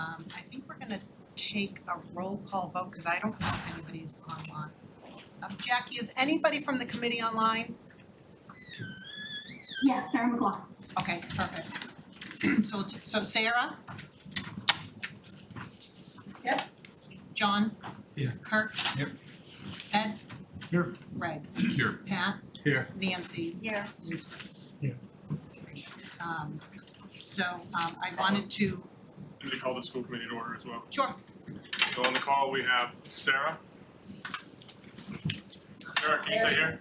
I think we're gonna take a roll call vote, because I don't know if anybody's online. Jackie, is anybody from the committee online? Yes, Sarah McLaughlin. Okay, perfect. So Sarah? Yep. John? Here. Kirk? Yep. Ed? Here. Greg? Here. Pat? Here. Nancy? Here. And Chris? Here. I wanted to, And to call the school committee to order as well. sure, So on the call, we have Sarah. Sarah, can you say here?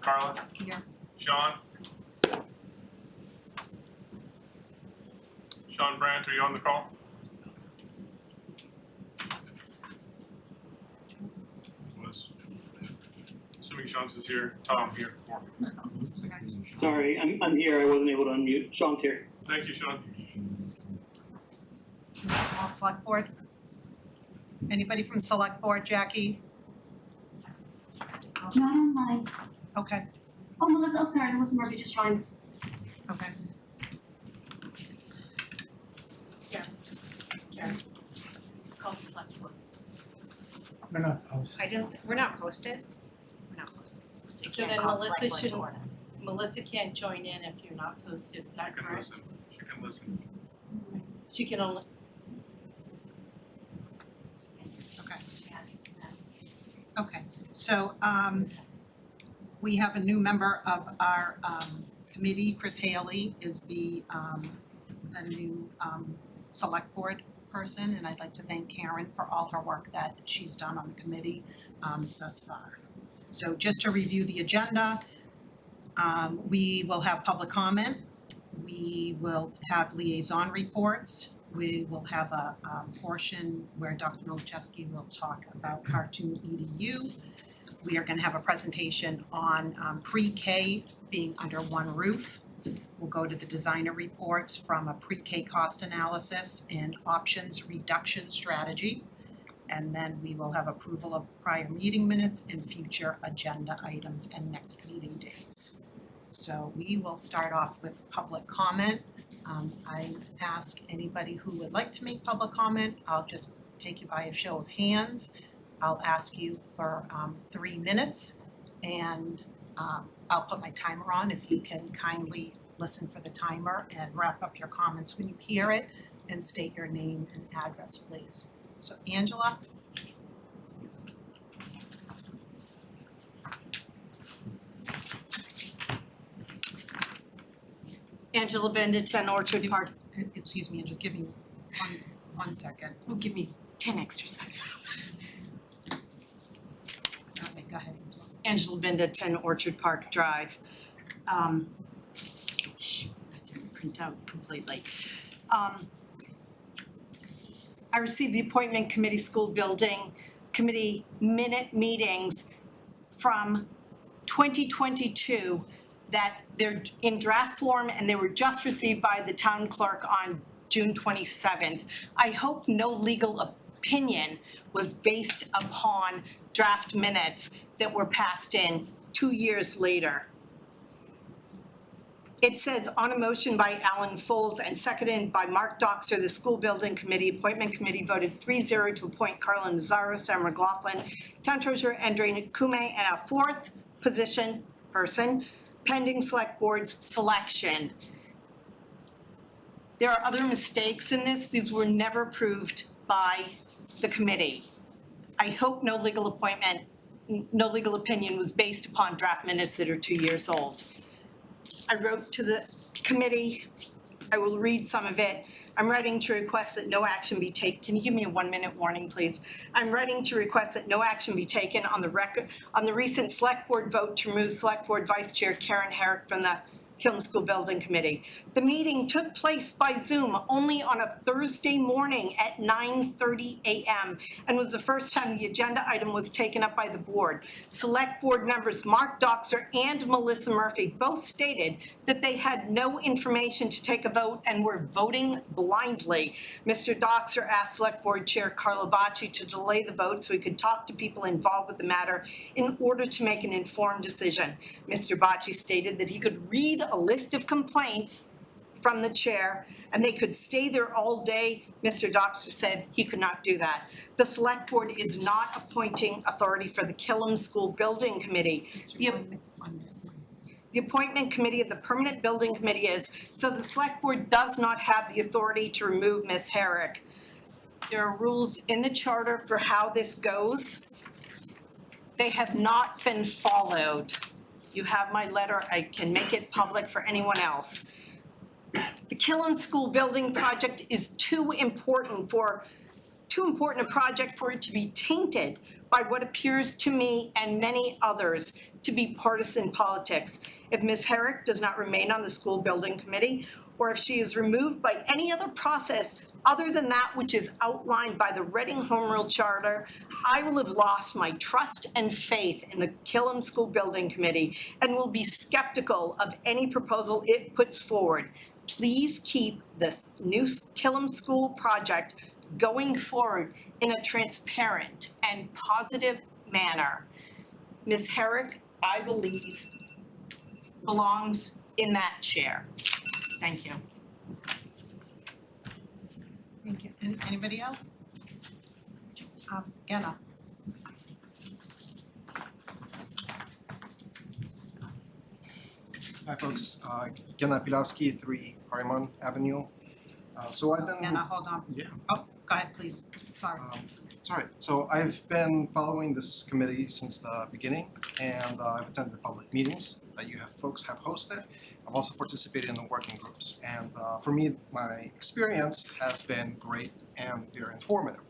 Carla? here, Sean? Sean Brandt, are you on the call? Was assuming Sean's is here. Tom here. Four. Sorry, I'm here. I wasn't able to unmute. Sean's here. Thank you, Sean. all select board? Anybody from select board, Jackie? Not online. Okay, Oh, Melissa, oh, sorry, Melissa Murphy just joined. okay. Call the select board. We're not posted. We're not posted? We're not posted. So then Melissa can't join in if you're not posted, is She that can correct? listen. She can listen. She can only, Okay, so we have a new member of our committee. Chris Haley is the new select board person, and I'd like to thank Karen for all her work that she's done on the committee thus far. So just to review the agenda, we will have public comment, we will have liaison reports, we will have a portion where Dr. Milczewski will talk about Cartoon EDU. We are gonna have a presentation on pre-K being under one roof. We'll go to the designer reports from a pre-K cost analysis and options reduction strategy. And then we will have approval of prior meeting minutes and future agenda items and next meeting dates. So we will start off with public comment. I ask anybody who would like to make public comment, I'll just take you by a show of hands. I'll ask you for 3 minutes, and I'll put my timer on if you can kindly listen for the timer and wrap up your comments when you hear it and state your name and address, please. So Angela? Angela Benda, 10 Orchard Park. Excuse me, Angela, give me one second. Oh, give me 10 extra seconds. Okay, go ahead, Angela. Angela Benda, 10 Orchard Park Drive. Shoot, that didn't print out completely. I received the appointment committee school building committee minute meetings from 2022 that they're in draft form and they were just received by the town clerk on June 27th. I hope no legal opinion was based upon draft minutes that were passed in 2 years later. It says on a motion by Alan Foles and seconded by Mark Doxer, the school building committee appointment committee voted 3-0 to appoint Carla Nazaro, Sarah McLaughlin, town treasurer Andrina Kume, and a fourth position person pending select board's selection. There are other mistakes in this. These were never approved by the committee. I hope no legal opinion was based upon draft minutes that are 2 years old. I wrote to the committee, I will read some of it. I'm writing to request that no action be taken. Can you give me a 1-minute warning, please? I'm writing to request that no action be taken on the recent select board vote to remove select board vice chair Karen Herrick from the Killam School Building Committee. The meeting took place by Zoom only on a Thursday morning at 9:30 a.m. and was the first time the agenda item was taken up by the board. Select board members Mark Doxer and Melissa Murphy both stated that they had no information to take a vote and were voting blindly. Mr. Doxer asked Select Board Chair Carla Bacci to delay the vote so he could talk to people involved with the matter in order to make an informed decision. Mr. Bacci stated that he could read a list of complaints from the chair and they could stay there all day, Mr. Doxter said he could not do that. The select board is not appointing authority for the Killam School Building Committee. The appointment committee of the permanent building committee is, so the select board does not have the authority to remove Ms. Herrick. There are rules in the charter for how this goes. They have not been followed. You have my letter, I can make it public for anyone else. The Killam School Building project is too important a project for it to be tainted by what appears to me and many others to be partisan politics. If Ms. Herrick does not remain on the school building committee, or if she is removed by any other process other than that which is outlined by the Reading Home Rule Charter, I will have lost my trust and faith in the Killam School Building Committee and will be skeptical of any proposal it puts forward. Please keep this new Killam School project going forward in a transparent and positive manner. Ms. Herrick, I believe, belongs in that chair. Thank you. Thank you. Anybody else? Genna. Hi folks, Genna Pilowski, 3 Harriman Avenue. So I've been, Genna, hold on. Yeah. Oh, go ahead, please. Sorry. It's all right. So I've been following this committee since the beginning, and I've attended the public meetings that you folks have hosted. I've also participated in the working groups, and for me, my experience has been great and very informative.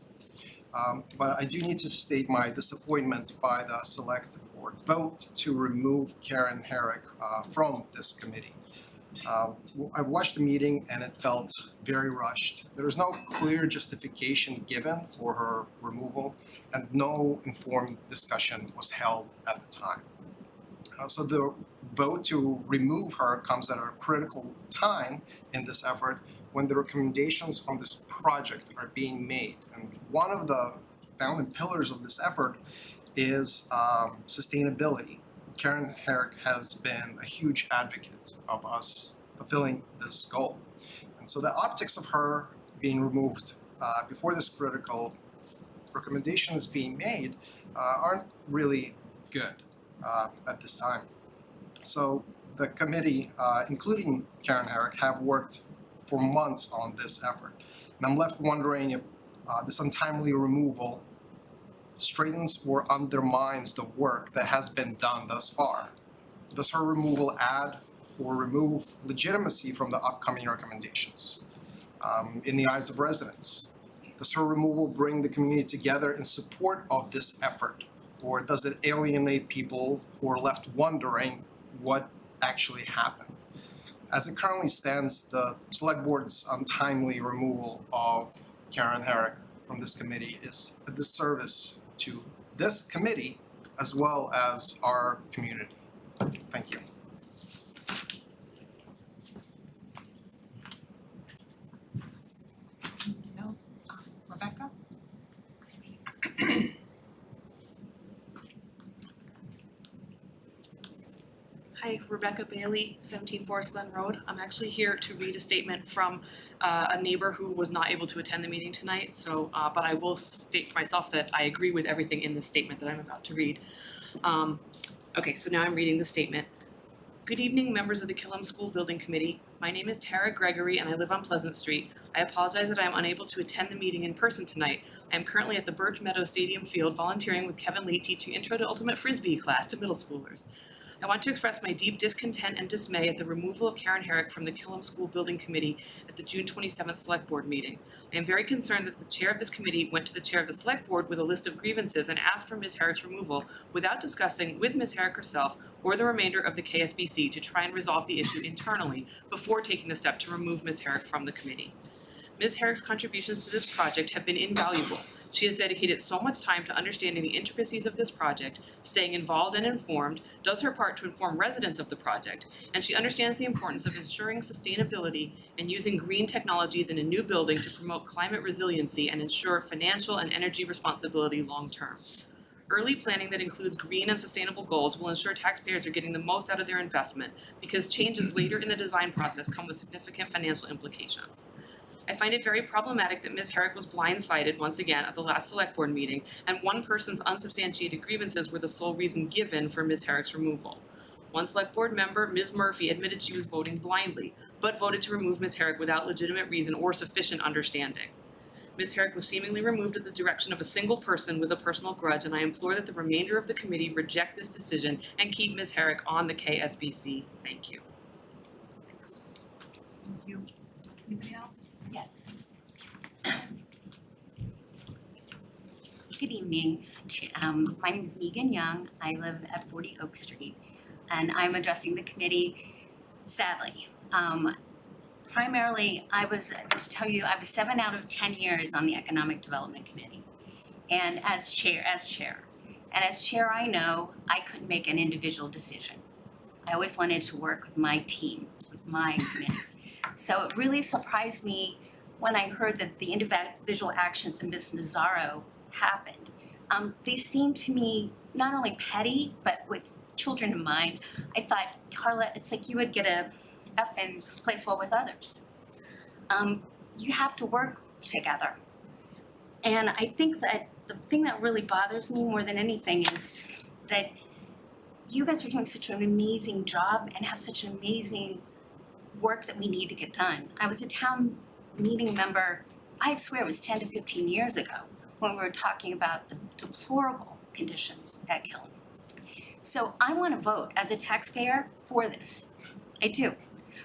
But I do need to state my disappointment by the select board vote to remove Karen Herrick from this committee. I watched the meeting and it felt very rushed. There was no clear justification given for her removal, and no informed discussion was held at the time. So the vote to remove her comes at a critical time in this effort when the recommendations on this project are being made. And one of the founding pillars of this effort is sustainability. Karen Herrick has been a huge advocate of us fulfilling this goal. And so the optics of her being removed before this critical recommendation is being made aren't really good at this time. So the committee, including Karen Herrick, have worked for months on this effort. And I'm left wondering if this untimely removal straightens or undermines the work that has been done thus far. Does her removal add or remove legitimacy from the upcoming recommendations in the eyes of residents? Does her removal bring the community together in support of this effort? Or does it alienate people who are left wondering what actually happened? As it currently stands, the select board's untimely removal of Karen Herrick from this committee is a disservice to this committee as well as our community. Thank you. Anything else? Rebecca? Hi, Rebecca Bailey, 17 Forest Glen Road. I'm actually here to read a statement from a neighbor who was not able to attend the meeting tonight. So, but I will state for myself that I agree with everything in the statement that I'm about to read. Okay, so now I'm reading the statement. Good evening, members of the Killam School Building Committee. My name is Tara Gregory and I live on Pleasant Street. I apologize that I am unable to attend the meeting in person tonight. I am currently at the Birch Meadow Stadium Field volunteering with Kevin Lee teaching Intro to Ultimate Frisbee class to middle schoolers. I want to express my deep discontent and dismay at the removal of Karen Herrick from the Killam School Building Committee at the June 27th Select Board meeting. I am very concerned that the chair of this committee went to the chair of the Select Board with a list of grievances and asked for Ms. Herrick's removal without discussing with Ms. Herrick herself or the remainder of the KSBC to try and resolve the issue internally before taking the step to remove Ms. Herrick from the committee. Ms. Herrick's contributions to this project have been invaluable. She has dedicated so much time to understanding the intricacies of this project, staying involved and informed, does her part to inform residents of the project, and she understands the importance of ensuring sustainability and using green technologies in a new building to promote climate resiliency and ensure financial and energy responsibility long term. Early planning that includes green and sustainable goals will ensure taxpayers are getting the most out of their investment because changes later in the design process come with significant financial implications. I find it very problematic that Ms. Herrick was blindsided once again at the last select board meeting, and one person's unsubstantiated grievances were the sole reason given for Ms. Herrick's removal. One select board member, Ms. Murphy, admitted she was voting blindly, but voted to remove Ms. Herrick without legitimate reason or sufficient understanding. Ms. Herrick was seemingly removed at the direction of a single person with a personal grudge, and I implore that the remainder of the committee reject this decision and keep Ms. Herrick on the KSBC. Thank you. Thanks. Thank you. Anybody else? Yes. Good evening. My name is Megan Young. I live at 40 Oak Street, and I'm addressing the committee. Sadly, primarily, I was 7 out of 10 years on the Economic Development Committee, and as chair. And as chair, I know I couldn't make an individual decision. I always wanted to work with my team, with my committee. So it really surprised me when I heard that the individual actions of Ms. Nazaro happened. They seemed to me not only petty, but with children in mind. I thought, Carla, it's like you would get a F and place well with others. You have to work together. And I think that the thing that really bothers me more than anything is that you guys are doing such an amazing job and have such an amazing work that we need to get done. I was a town meeting member, I swear it was 10 to 15 years ago, when we were talking about the deplorable conditions at Killam. So I want to vote as a taxpayer for this. I do.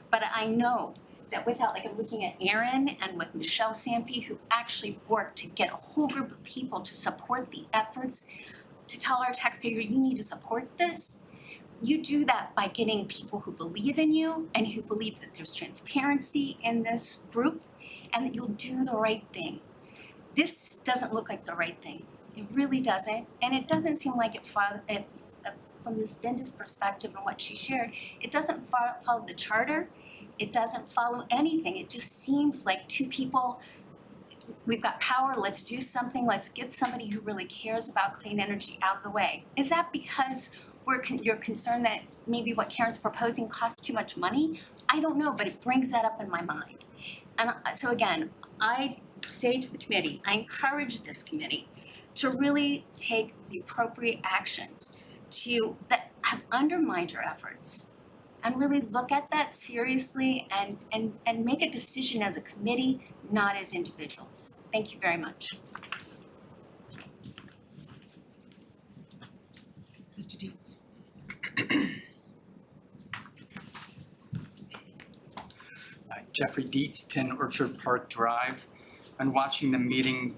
But I know that without, like I'm looking at Aaron and with Michelle Sanfie, who actually worked to get a whole group of people to support the efforts, to tell our taxpayer, you need to support this. You do that by getting people who believe in you and who believe that there's transparency in this group and that you'll do the right thing. This doesn't look like the right thing. It really doesn't. And it doesn't seem like from Ms. Binda's perspective and what she shared, it doesn't follow the charter. It doesn't follow anything. It just seems like two people, we've got power, let's do something, let's get somebody who really cares about clean energy out of the way. Is that because you're concerned that maybe what Karen's proposing costs too much money? I don't know, but it brings that up in my mind. And so again, I say to the committee, I encourage this committee to really take the appropriate actions that have undermined your efforts and really look at that seriously and make a decision as a committee, not as individuals. Thank you very much. Mr. Dietz. Jeffrey Dietz, 10 Orchard Park Drive. And watching the meeting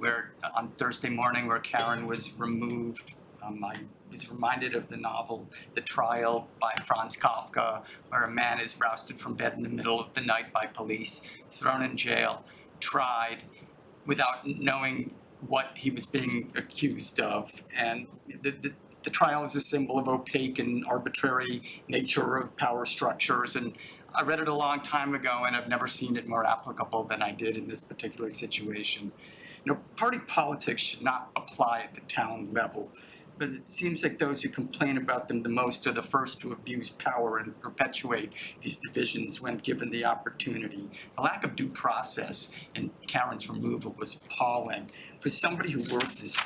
on Thursday morning where Karen was removed, I was reminded of the novel The Trial by Franz Kafka, where a man is rousted from bed in the middle of the night by police, thrown in jail, tried without knowing what he was being accused of. And the trial is a symbol of opaque and arbitrary nature of power structures. And I read it a long time ago, and I've never seen it more applicable than I did in this particular situation. You know, party politics should not apply at the town level, but it seems like those who complain about them the most are the first to abuse power and perpetuate these divisions when given the opportunity. The lack of due process in Karen's removal was appalling. For somebody who works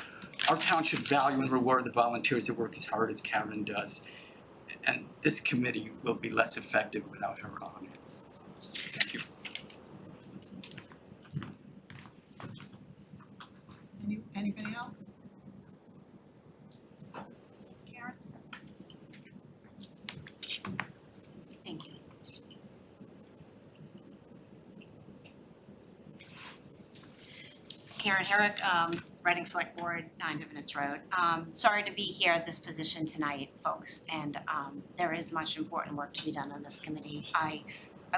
our town should value and reward the volunteers that work as hard as Karen does. And this committee will be less effective without her on it. Thank you. Anybody else? Karen? Thank you. Karen Herrick, Reading Select Board, 9 Divinitz Road. Sorry to be here at this position tonight, folks, and there is much important work to be done on this committee. I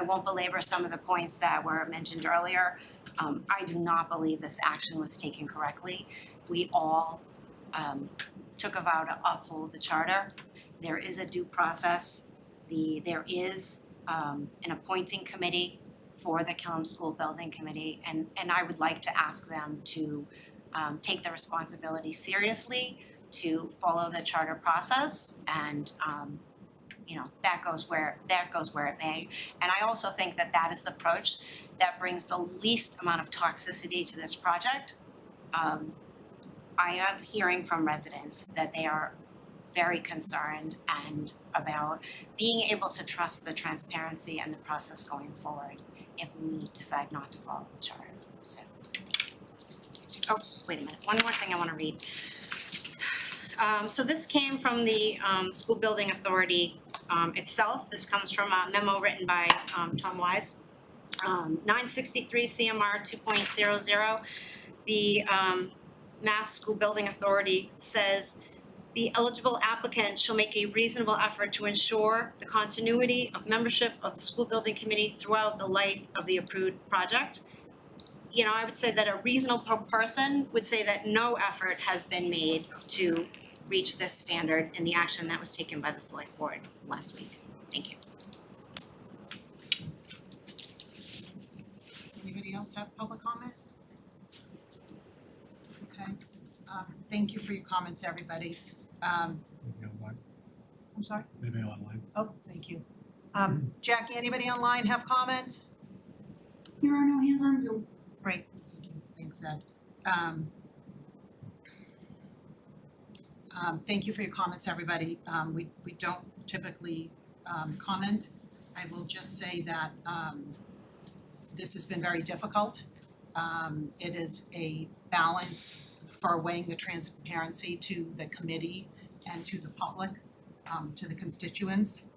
won't belabor some of the points that were mentioned earlier. I do not believe this action was taken correctly. We all took a vow to uphold the charter. There is a due process. There is an appointing committee for the Killam School Building Committee, and I would like to ask them to take the responsibility seriously, to follow the charter process and that goes where it may. And I also think that that is the approach that brings the least amount of toxicity to this project. I am hearing from residents that they are very concerned and about being able to trust the transparency and the process going forward if we decide not to follow the charter. So, oh, wait a minute, one more thing I wanna read. So this came from the School Building Authority itself. This comes from a memo written by Tom Wise. 963 CMR 2.00. The Mass School Building Authority says the eligible applicant shall make a reasonable effort to ensure the continuity of membership of the school building committee throughout the life of the approved project. I would say that a reasonable person would say that no effort has been made to reach this standard in the action that was taken by the select board last week. Thank you. Anybody else have public comment? Okay, thank you for your comments, everybody. Maybe online. I'm sorry? Maybe online. Oh, thank you. Jackie, anybody online have comments? There are no hands on Zoom. Great, thank you, thanks Ed. Thank you for your comments, everybody. We don't typically comment. I will just say that this has been very difficult. It is a balance for weighing the transparency to the committee and to the public, to the constituents.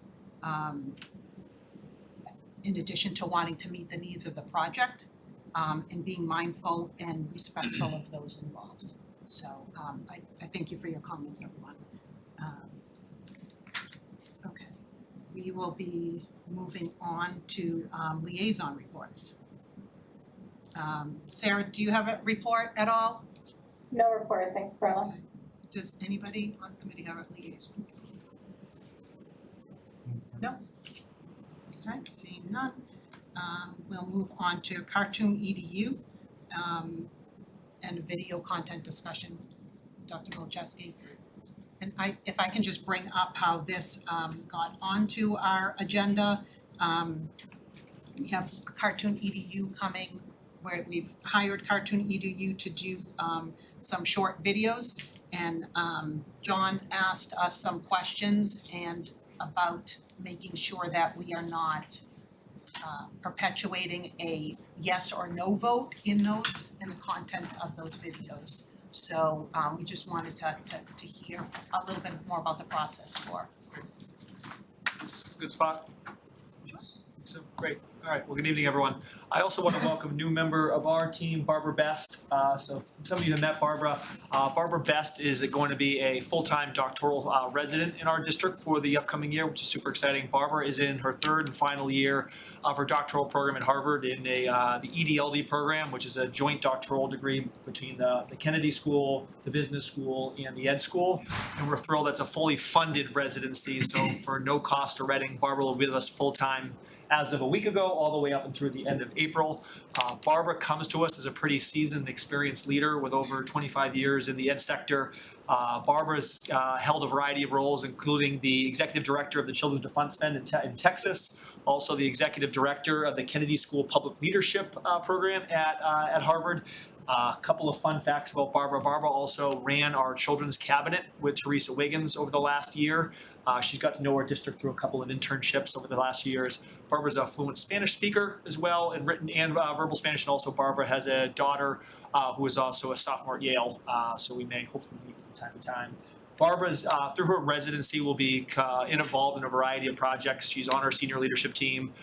In addition to wanting to meet the needs of the project, and being mindful and respectful of those involved. So I thank you for your comments, everyone. Okay, we will be moving on to liaison reports. Sarah, do you have a report at all? No report, thanks, Carla. Okay. Does anybody on the committee have a liaison? No? Okay, seeing none. We'll move on to Cartoon EDU and video content discussion, Dr. Milczewski. And if I can just bring up how this got onto our agenda. We have Cartoon EDU coming, where we've hired Cartoon EDU to do some short videos. And John asked us some questions and about making sure that we are not perpetuating a yes or no vote in the content of those videos. So we just wanted to hear a little bit more about the process for this. Good spot. So great. All right. Well, good evening, everyone. I also want to welcome a new member of our team, Barbara Best. So some of you have met Barbara. Barbara Best is going to be a full-time doctoral resident in our district for the upcoming year, which is super exciting. Barbara is in her third and final year of her doctoral program at Harvard in the EDLD program, which is a joint doctoral degree between the Kennedy School, the Business School, and the Ed School. And we're thrilled that's a fully funded residency. So for no cost to Reading, Barbara will be with us full-time as of a week ago, all the way up and through the end of April. Barbara comes to us as a pretty seasoned, experienced leader with over 25 years in the ed sector. Barbara's held a variety of roles, including the executive director of the Children's Defense Fund in Texas, also the executive director of the Kennedy School Public Leadership Program at Harvard. A couple of fun facts about Barbara. Barbara also ran our children's cabinet with Teresa Wiggins over the last year. She's got to know our district through a couple of internships over the last years. Barbara's a fluent Spanish speaker as well, in written and verbal Spanish. And also Barbara has a daughter who is also a sophomore at Yale, so we may hopefully meet from time to time. Barbara's, through her residency, will be involved in a variety of projects. She's on our senior leadership team,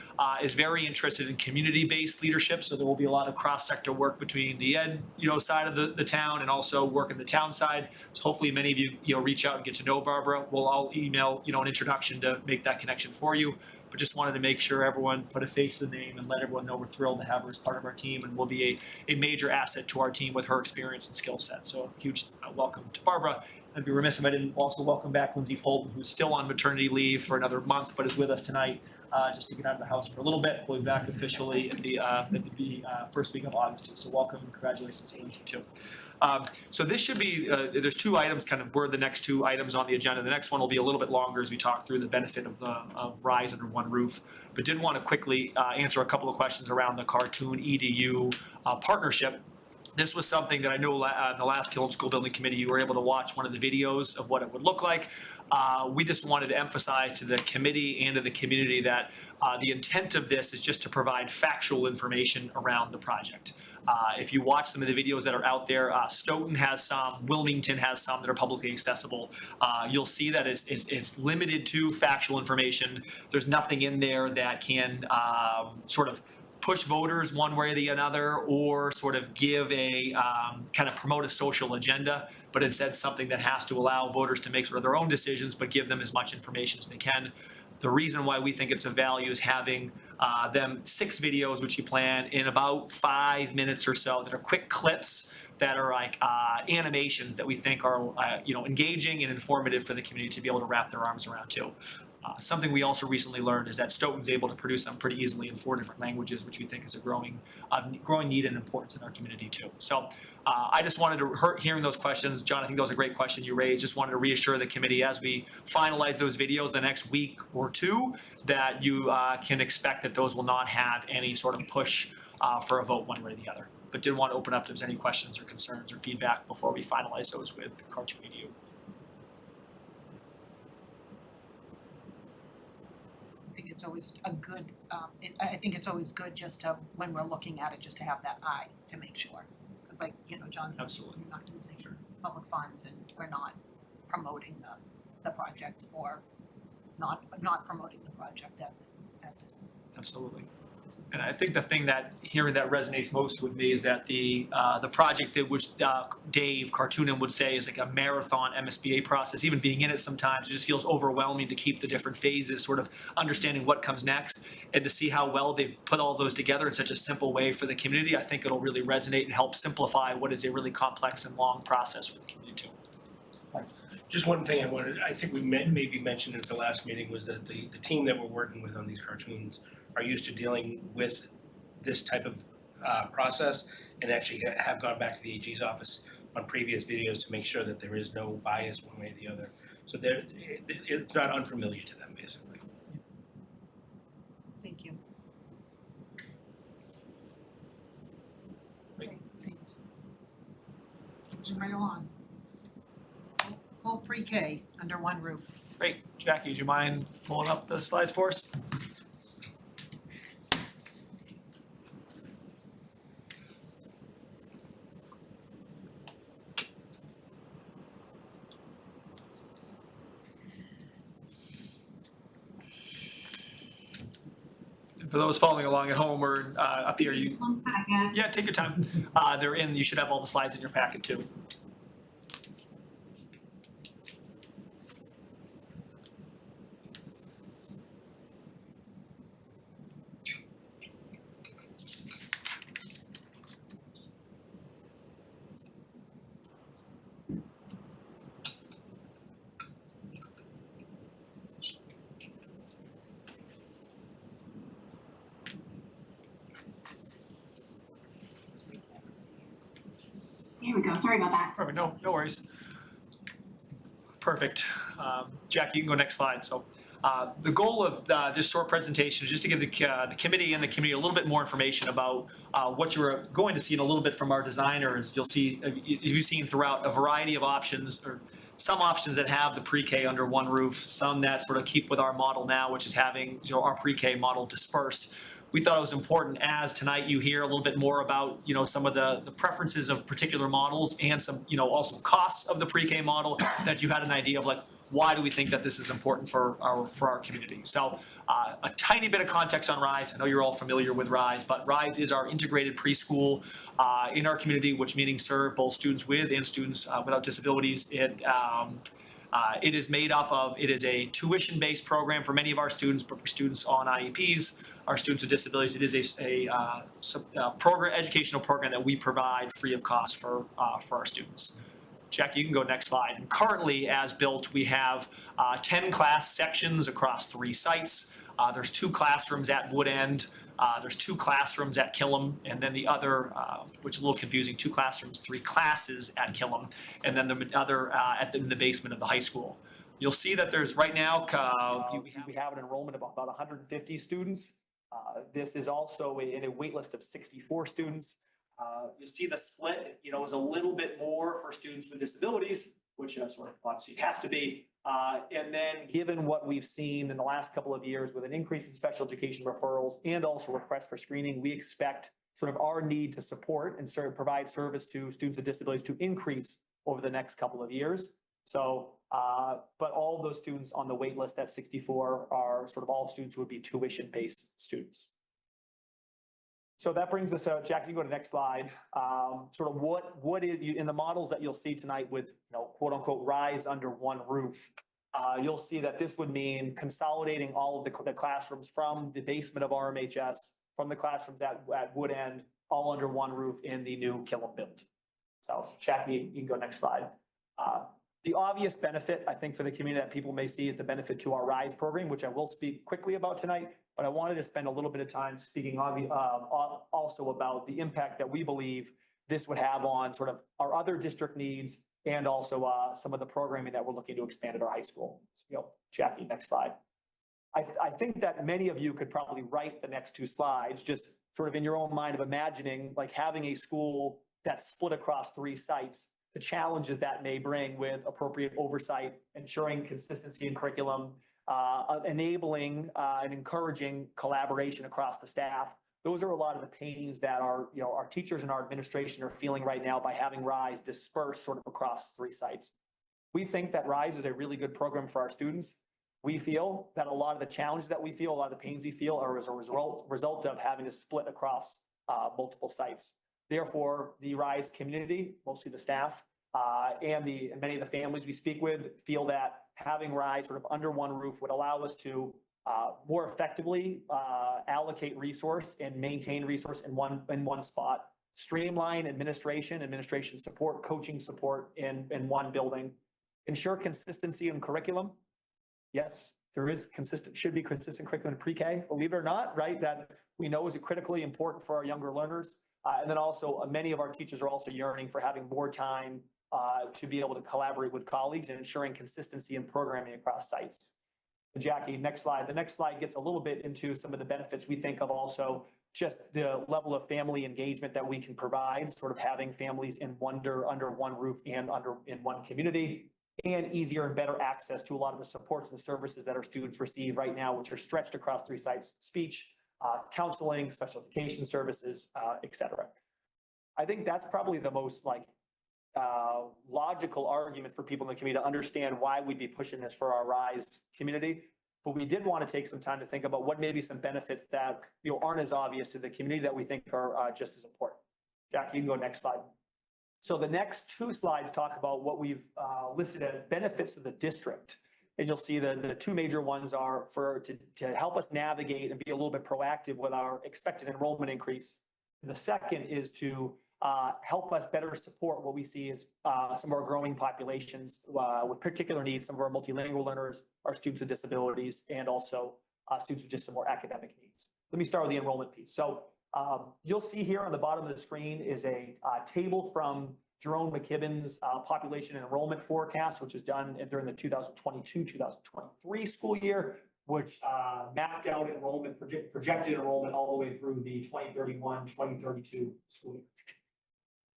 is very interested in community-based leadership, so there will be a lot of cross-sector work between the ed side of the town and also work in the town side. So hopefully many of you reach out and get to know Barbara. I'll email an introduction to make that connection for you. But just wanted to make sure everyone put a face to the name and let everyone know we're thrilled to have her as part of our team and will be a major asset to our team with her experience and skill set. So huge welcome to Barbara. I'd be remiss if I didn't also welcome back Lindsay Fulton, who's still on maternity leave for another month, but is with us tonight. just to get out of the house for a little bit. We'll be back officially at the first week of August too. So welcome and congratulations to Lindsay too. So this should be, there's two items kind of were the next two items on the agenda. The next one will be a little bit longer as we talk through the benefit of Rise Under One Roof. But did want to quickly answer a couple of questions around the Cartoon EDU partnership. This was something that I know in the last Killam School Building Committee, you were able to watch one of the videos of what it would look like. We just wanted to emphasize to the committee and to the community that the intent of this is just to provide factual information around the project. If you watch some of the videos that are out there, Stoughton has some, Wilmington has some that are publicly accessible. You'll see that it's limited to factual information. There's nothing in there that can sort of push voters one way or the other, or sort of give a kind of promote a social agenda, but instead something that has to allow voters to make sort of their own decisions, but give them as much information as they can. The reason why we think it's of value is having them 6 videos, which you plan in about 5 minutes or so, that are quick clips that are like animations that we think are engaging and informative for the community to be able to wrap their arms around too. Something we also recently learned is that Stoughton's able to produce them pretty easily in 4 different languages, which we think is a growing need and importance in our community too. So I just wanted to, hearing those questions, John, I think that was a great question you raised. Just wanted to reassure the committee as we finalize those videos the next week or two, that you can expect that those will not have any sort of push for a vote one way or the other. But did want to open up if there's any questions or concerns or feedback before we finalize those with Cartoon EDU. I think it's always a good, I think it's always good just to, when we're looking at it, just to have that eye to make sure. Because like, John said, Absolutely. we're not using public funds and we're not promoting the project, or not promoting the project as it is. Absolutely. And I think the thing that hearing that resonates most with me is that the project that which Dave Cartoonen would say is like a marathon MSBA process. Even being in it sometimes, it just feels overwhelming to keep the different phases, sort of understanding what comes next, and to see how well they put all those together in such a simple way for the community. I think it'll really resonate and help simplify what is a really complex and long process for the community too. Just one thing I think we maybe mentioned at the last meeting was that the team that we're working with on these cartoons are used to dealing with this type of process, and actually have gone back to the AG's office on previous videos to make sure that there is no bias one way or the other. So it's not unfamiliar to them, basically. Thank you. Great, thanks. Moving right along. Full pre-K under one roof. Great. Jackie, do you mind pulling up the slides for us? For those following along at home or up here, Just 1 second. yeah, take your time. They're in, you should have all the slides in your packet too. There we go. Sorry about that. Perfect, no worries. Perfect. Jackie, you can go next slide. So the goal of this short presentation is just to give the committee and the community a little bit more information about what you're going to see in a little bit from our designers. You'll see, you've seen throughout a variety of options, or some options that have the pre-K under one roof, some that sort of keep with our model now, which is having our pre-K model dispersed. We thought it was important, as tonight you hear a little bit more about some of the preferences of particular models, and some also costs of the pre-K model, that you had an idea of like, why do we think that this is important for our community. So a tiny bit of context on Rise. I know you're all familiar with Rise, but Rise is our integrated preschool in our community, which meaning serve both students with and students without disabilities. It is made up of, it is a tuition-based program for many of our students, but for students on IEPs, our students with disabilities, it is a program, educational program that we provide free of cost for our students. Jackie, you can go next slide. And currently, as built, we have 10 class sections across 3 sites. There's 2 classrooms at Wood End. There's 2 classrooms at Killam, and then the other, which is a little confusing, 2 classrooms, 3 classes at Killam, and then the other in the basement of the high school. You'll see that there's right now, we have an enrollment of about 150 students. This is also in a wait list of 64 students. You'll see the split, is a little bit more for students with disabilities, which sort of obviously has to be. And then given what we've seen in the last couple of years with an increase in special education referrals and also requests for screening, we expect sort of our need to support and provide service to students with disabilities to increase over the next couple of years. So, but all of those students on the wait list at 64 are sort of all students who would be tuition-based students. So that brings us, Jack, you can go to the next slide. Sort of what is in the models that you'll see tonight with, quote unquote, rise under one roof. You'll see that this would mean consolidating all of the classrooms from the basement of RMHS, from the classrooms at Wood End, all under one roof in the new Killam build. So Jack, you can go next slide. The obvious benefit, I think, for the community that people may see is the benefit to our RISE program, which I will speak quickly about tonight, but I wanted to spend a little bit of time speaking also about the impact that we believe this would have on sort of our other district needs and also some of the programming that we're looking to expand at our high school. So, Jackie, next slide. I think that many of you could probably write the next 2 slides, just sort of in your own mind of imagining like having a school that's split across 3 sites, the challenges that may bring with appropriate oversight, ensuring consistency in curriculum, enabling and encouraging collaboration across the staff. Those are a lot of the pains that our teachers and our administration are feeling right now by having RISE dispersed sort of across 3 sites. We think that RISE is a really good program for our students. We feel that a lot of the challenges that we feel, a lot of the pains we feel are as a result of having to split across multiple sites. Therefore, the RISE community, mostly the staff, and many of the families we speak with feel that having RISE sort of under one roof would allow us to more effectively allocate resource and maintain resource in one spot, streamline administration support, coaching support in one building, ensure consistency in curriculum. Yes, should be consistent curriculum in pre-K, believe it or not, right? That we know is critically important for our younger learners. And then also many of our teachers are also yearning for having more time to be able to collaborate with colleagues and ensuring consistency in programming across sites. Jackie, next slide. The next slide gets a little bit into some of the benefits we think of, also just the level of family engagement that we can provide, sort of having families under one roof and in one community, and easier and better access to a lot of the supports and services that our students receive right now, which are stretched across 3 sites: speech, counseling, special education services, et cetera. I think that's probably the most logical argument for people in the community to understand why we'd be pushing this for our RISE community. But we did want to take some time to think about what may be some benefits that aren't as obvious to the community that we think are just as important. Jack, you can go next slide. So the next 2 slides talk about what we've listed as benefits of the district. And you'll see the 2 major ones are to help us navigate and be a little bit proactive with our expected enrollment increase. And the second is to help us better support what we see as some of our growing populations with particular needs, some of our multilingual learners, our students with disabilities, and also students with just some more academic needs. Let me start with the enrollment piece. So you'll see here on the bottom of the screen is a table from Jerome McKibben's population and enrollment forecast, which was done during the 2022-2023 school year, which mapped out projected enrollment all the way through the 2031-2032 school year.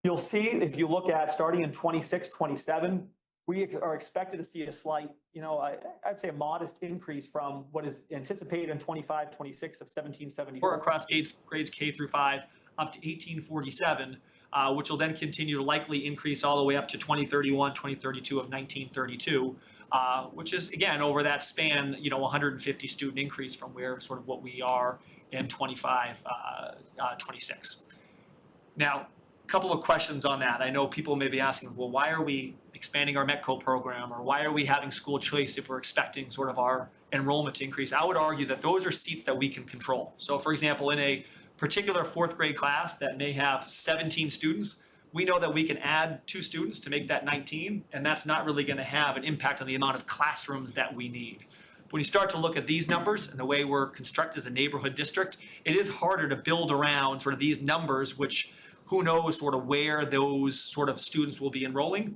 You'll see, if you look at starting in 26-27, we are expected to see a slight, I'd say a modest increase from what is anticipated in 25-26 of 1774 across grades K through 5 up to 1847, which will then continue to likely increase all the way up to 2031, 2032 of 1932, which is, again, over that span, 150 student increase from what we are in 25, 26. Now, a couple of questions on that. I know people may be asking, well, why are we expanding our METCO program, or why are we having school choice if we're expecting sort of our enrollment to increase? I would argue that those are seats that we can control. So, for example, in a particular 4th grade class that may have 17 students, we know that we can add 2 students to make that 19, and that's not really going to have an impact on the amount of classrooms that we need. But when you start to look at these numbers and the way we're constructed as a neighborhood district, it is harder to build around sort of these numbers, which who knows sort of where those sort of students will be enrolling.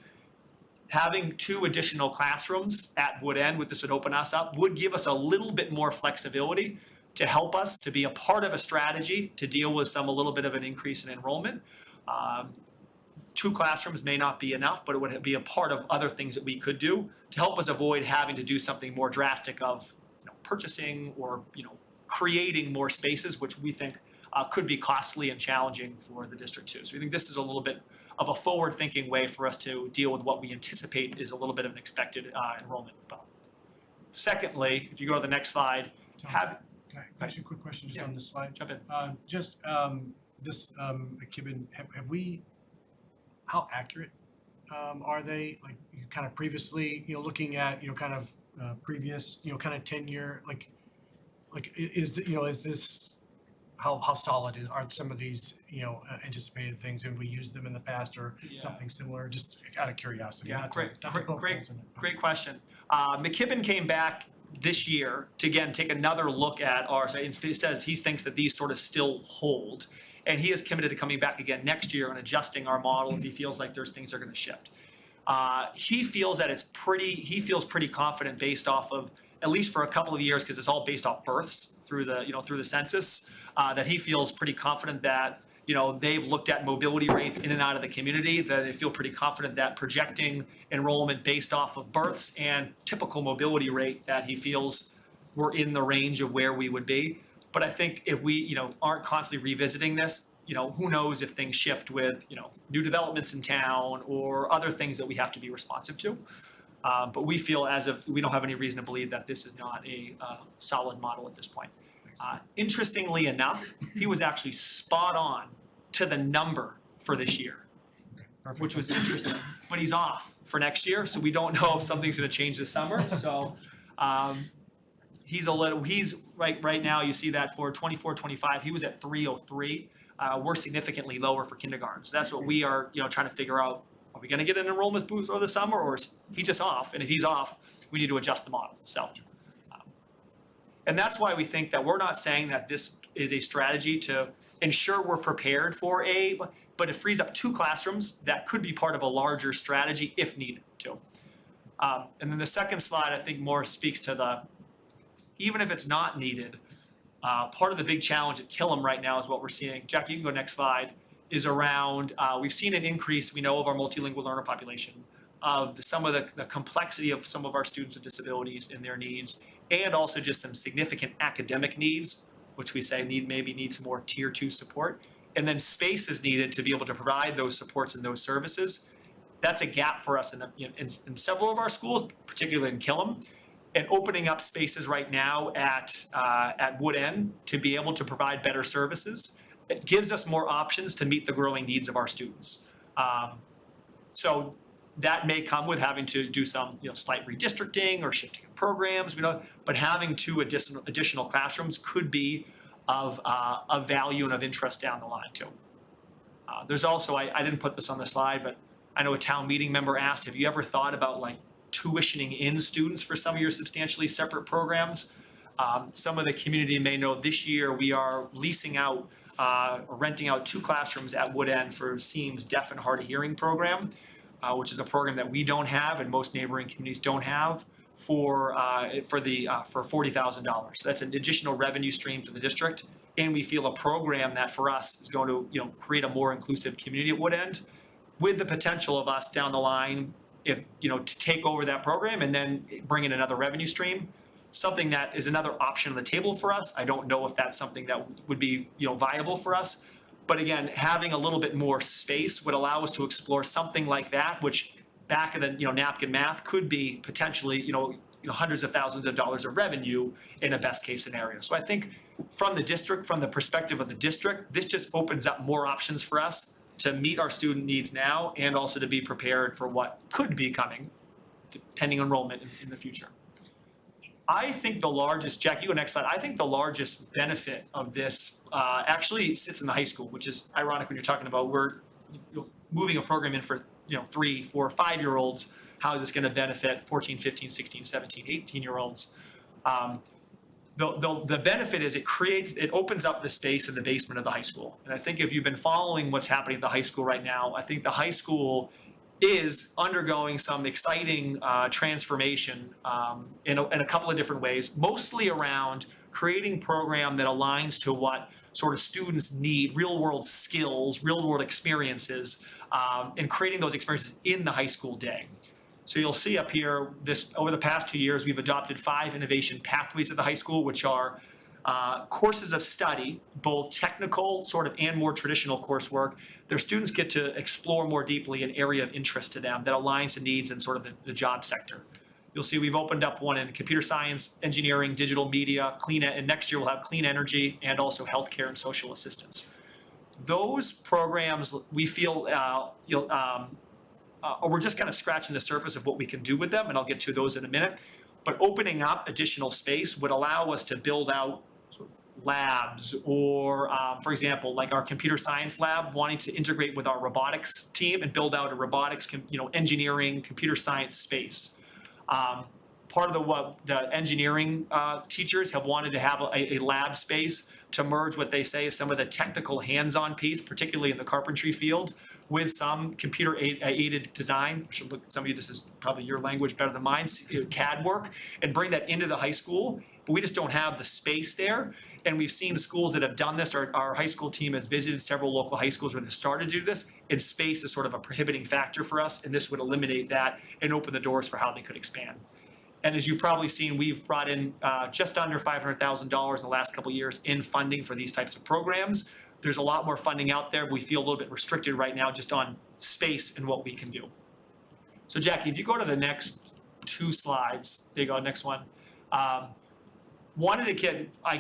Having 2 additional classrooms at Wood End, what this would open us up, would give us a little bit more flexibility to help us to be a part of a strategy to deal with a little bit of an increase in enrollment. 2 classrooms may not be enough, but it would be a part of other things that we could do to help us avoid having to do something more drastic of purchasing or creating more spaces, which we think could be costly and challenging for the district too. So we think this is a little bit of a forward-thinking way for us to deal with what we anticipate is a little bit of an expected enrollment bump. Secondly, if you go to the next slide, Tom, have. Can I ask you a quick question just Yeah. on this slide? Jump in. This McKibben, have we, how accurate are they? Like you kind of previously, looking at, kind of previous, kind of tenure, like is this, how solid are some of these, anticipated things? Have we used them in the past or Yeah. something similar? Just out of curiosity. Yeah, not to- great, not to great, poke great, holes in it. great question. McKibben came back this year to again take another look at ours, and he says he thinks that these sort of still hold. And he is committed to coming back again next year and adjusting our model if he feels like there's things that are going to shift. He feels that he feels pretty confident based off of, at least for a couple of years, because it's all based off births through the census, that he feels pretty confident that they've looked at mobility rates in and out of the community, that they feel pretty confident that projecting enrollment based off of births and typical mobility rate, that he feels we're in the range of where we would be. But I think if we aren't constantly revisiting this, who knows if things shift with new developments in town or other things that we have to be responsive to. But we feel we don't have any reason to believe that this is not a solid model at this point. Interestingly enough, he was actually spot on to the number for this year, Perfect. which was interesting. But he's off for next year, so we don't know if something's going to change this summer. So he's right now, you see that for 24-25, he was at 303. We're significantly lower for kindergarten. So that's what we are trying to figure out. Are we going to get an enrollment boost over the summer, or is he just off? And if he's off, we need to adjust the model. So. And that's why we think that we're not saying that this is a strategy to ensure we're prepared for but it frees up 2 classrooms that could be part of a larger strategy if needed too. And then the second slide, I think more speaks to even if it's not needed, part of the big challenge at Killam right now is what we're seeing. Jackie, you can go next slide, is around, we've seen an increase, we know, of our multilingual learner population, of some of the complexity of some of our students with disabilities and their needs, and also just some significant academic needs, which we say maybe need some more tier 2 support. And then space is needed to be able to provide those supports and those services. That's a gap for us in several of our schools, particularly in Killam, and opening up spaces right now at Wood End to be able to provide better services. It gives us more options to meet the growing needs of our students. So that may come with having to do some slight redistricting or shifting of programs, but having 2 additional classrooms could be of value and of interest down the line too. There's also, I didn't put this on the slide, but I know a town meeting member asked, have you ever thought about tuitioning in students for some of your substantially separate programs? Some of the community may know this year we are leasing out or renting out 2 classrooms at Wood End for SEAM's Deaf and Hard of Hearing program, which is a program that we don't have and most neighboring communities don't have, for $40,000. So that's an additional revenue stream for the district, and we feel a program that for us is going to create a more inclusive community at Wood End, with the potential of us down the line, if to take over that program and then bring in another revenue stream. Something that is another option on the table for us. I don't know if that's something that would be viable for us. But again, having a little bit more space would allow us to explore something like that, which back of the napkin math could be potentially hundreds of thousands of dollars of revenue in a best case scenario. So I think from the perspective of the district, this just opens up more options for us to meet our student needs now and also to be prepared for what could be coming, pending enrollment in the future. I think the largest, Jack, you go next slide. I think the largest benefit of this actually sits in the high school, which is ironic when you're talking about we're moving a program in for 3, 4, 5-year-olds. How is this going to benefit 14, 15, 16, 17, 18-year-olds? The benefit is it opens up the space in the basement of the high school. And I think if you've been following what's happening at the high school right now, I think the high school is undergoing some exciting transformation in a couple of different ways, mostly around creating program that aligns to what sort of students need, real world skills, real world experiences, and creating those experiences in the high school day. So you'll see up here, over the past 2 years, we've adopted 5 innovation pathways at the high school, which are courses of study, both technical sort of and more traditional coursework. Their students get to explore more deeply an area of interest to them that aligns to needs in sort of the job sector. You'll see we've opened up one in computer science, engineering, digital media, and next year we'll have clean energy and also healthcare and social assistance. Those programs, we feel, we're just kind of scratching the surface of what we can do with them, and I'll get to those in a minute. But opening up additional space would allow us to build out sort of labs or, for example, like our computer science lab, wanting to integrate with our robotics team and build out a robotics, engineering, computer science space. Part of what the engineering teachers have wanted to have a lab space to merge what they say is some of the technical hands-on piece, particularly in the carpentry field, with some computer aided design. Some of you, this is probably your language better than mine, CAD work, and bring that into the high school. But we just don't have the space there. And we've seen schools that have done this. Our high school team has visited several local high schools where they've started to do this, and space is sort of a prohibiting factor for us, and this would eliminate that and open the doors for how they could expand. And as you've probably seen, we've brought in just under $500,000 in the last couple of years in funding for these types of programs. There's a lot more funding out there. We feel a little bit restricted right now just on space and what we can do. So Jackie, if you go to the next 2 slides, there you go, next one. I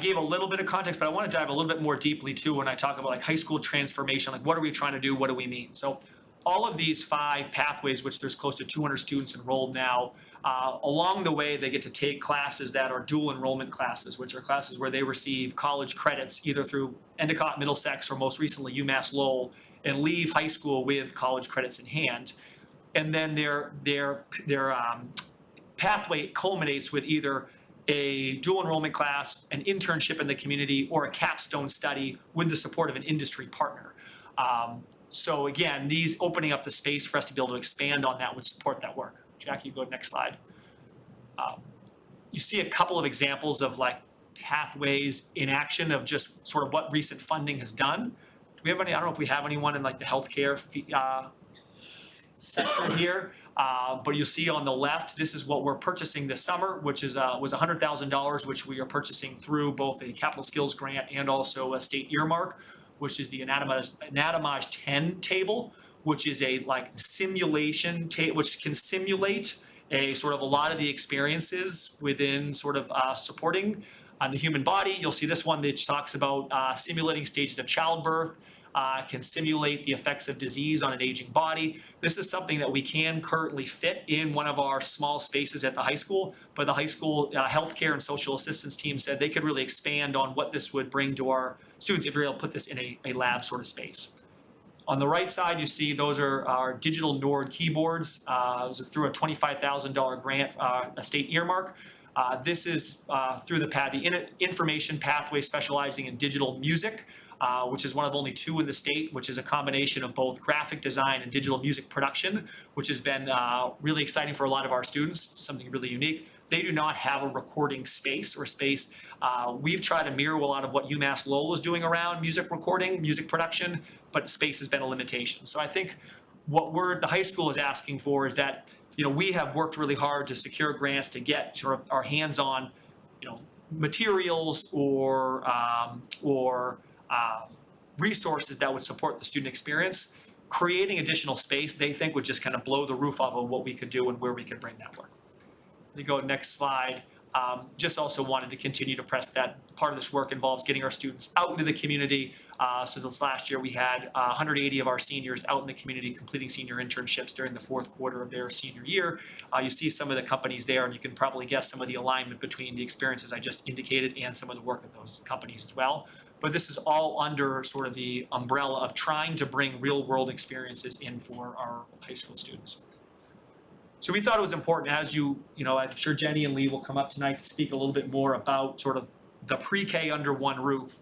gave a little bit of context, but I want to dive a little bit more deeply too when I talk about like high school transformation, like what are we trying to do, what do we mean? So all of these 5 pathways, which there's close to 200 students enrolled now, along the way they get to take classes that are dual enrollment classes, which are classes where they receive college credits either through Endicott, Middlesex, or most recently UMass Lowell, and leave high school with college credits in hand. And then their pathway culminates with either a dual enrollment class, an internship in the community, or a capstone study with the support of an industry partner. So again, these opening up the space for us to be able to expand on that would support that work. Jackie, go to the next slide. You see a couple of examples of like pathways in action of just sort of what recent funding has done. Do we have any, I don't know if we have anyone in like the healthcare sector here. But you'll see on the left, this is what we're purchasing this summer, which is was $100,000, which we are purchasing through both a capital skills grant and also a state earmark, which is the Anatomage 10 table, which is a like simulation table, which can simulate a sort of a lot of the experiences within sort of supporting the human body. You'll see this one that talks about simulating stages of childbirth, can simulate the effects of disease on an aging body. This is something that we can currently fit in one of our small spaces at the high school, but the high school healthcare and social assistance team said they could really expand on what this would bring to our students if we were able to put this in a lab sort of space. On the right side, you see those are our digital Nord keyboards. It was through a $25,000 grant, a state earmark. This is through the information pathway specializing in digital music, which is one of only 2 in the state, which is a combination of both graphic design and digital music production, which has been really exciting for a lot of our students, something really unique. They do not have a recording space or space. We've tried to mirror a lot of what UMass Lowell is doing around music recording, music production, but space has been a limitation. So I think what the high school is asking for is that, we have worked really hard to secure grants to get sort of our hands on, materials or resources that would support the student experience. Creating additional space, they think would just kind of blow the roof off of what we could do and where we could bring that work. Let me go next slide. Just also wanted to continue to press that part of this work involves getting our students out into the community. So this last year we had 180 of our seniors out in the community completing senior internships during the 4th quarter of their senior year. You see some of the companies there, and you can probably guess some of the alignment between the experiences I just indicated and some of the work of those companies as well. But this is all under sort of the umbrella of trying to bring real world experiences in for our high school students. So we thought it was important, as you know, I'm sure Jenny and Lee will come up tonight to speak a little bit more about sort of the pre-K under one roof.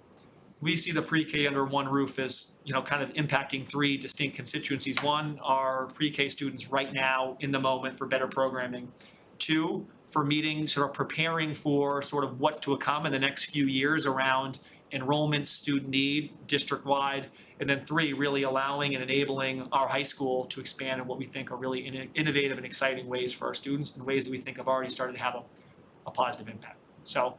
We see the pre-K under one roof as, kind of impacting three distinct constituencies. One, are pre-K students right now in the moment for better programming. Two, for meeting, sort of preparing for sort of what's to come in the next few years around enrollment, student need, district-wide. And then three, really allowing and enabling our high school to expand in what we think are really innovative and exciting ways for our students, in ways that we think have already started to have a positive impact. So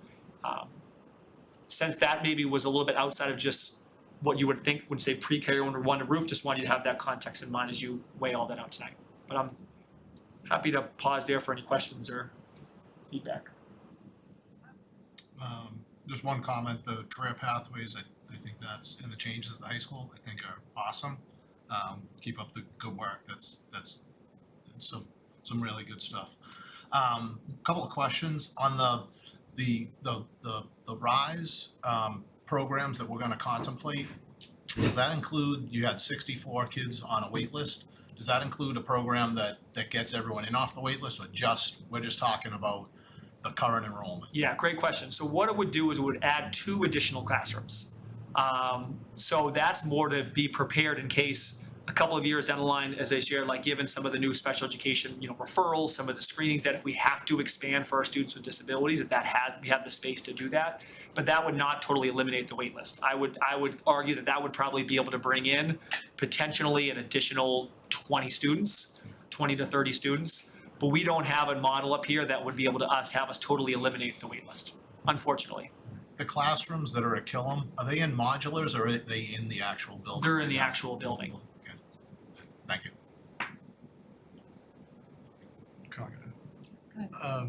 since that maybe was a little bit outside of just what you would think when say pre-K under one roof, just wanted you to have that context in mind as you weigh all that out tonight. But I'm happy to pause there for any questions or feedback. Just one comment, the career pathways, I think that's, and the changes at the high school, I think are awesome. Keep up the good work, that's some really good stuff. Couple of questions on the RISE programs that we're gonna contemplate. Does that include, you had 64 kids on a wait list, does that include a program that gets everyone in off the wait list, or we're just talking about the current enrollment? Yeah, great question. So what it would do is it would add 2 additional classrooms. So that's more to be prepared in case a couple of years down the line, as I shared, like given some of the new special education, referrals, some of the screenings, that if we have to expand for our students with disabilities, we have the space to do that. But that would not totally eliminate the wait list. I would argue that would probably be able to bring in potentially an additional 20 to 30 students. But we don't have a model up here that would be able to have us totally eliminate the wait list, unfortunately. The classrooms that are at Killam, are they in modulars or are they in the actual building? They're in the actual building. Okay. Thank you.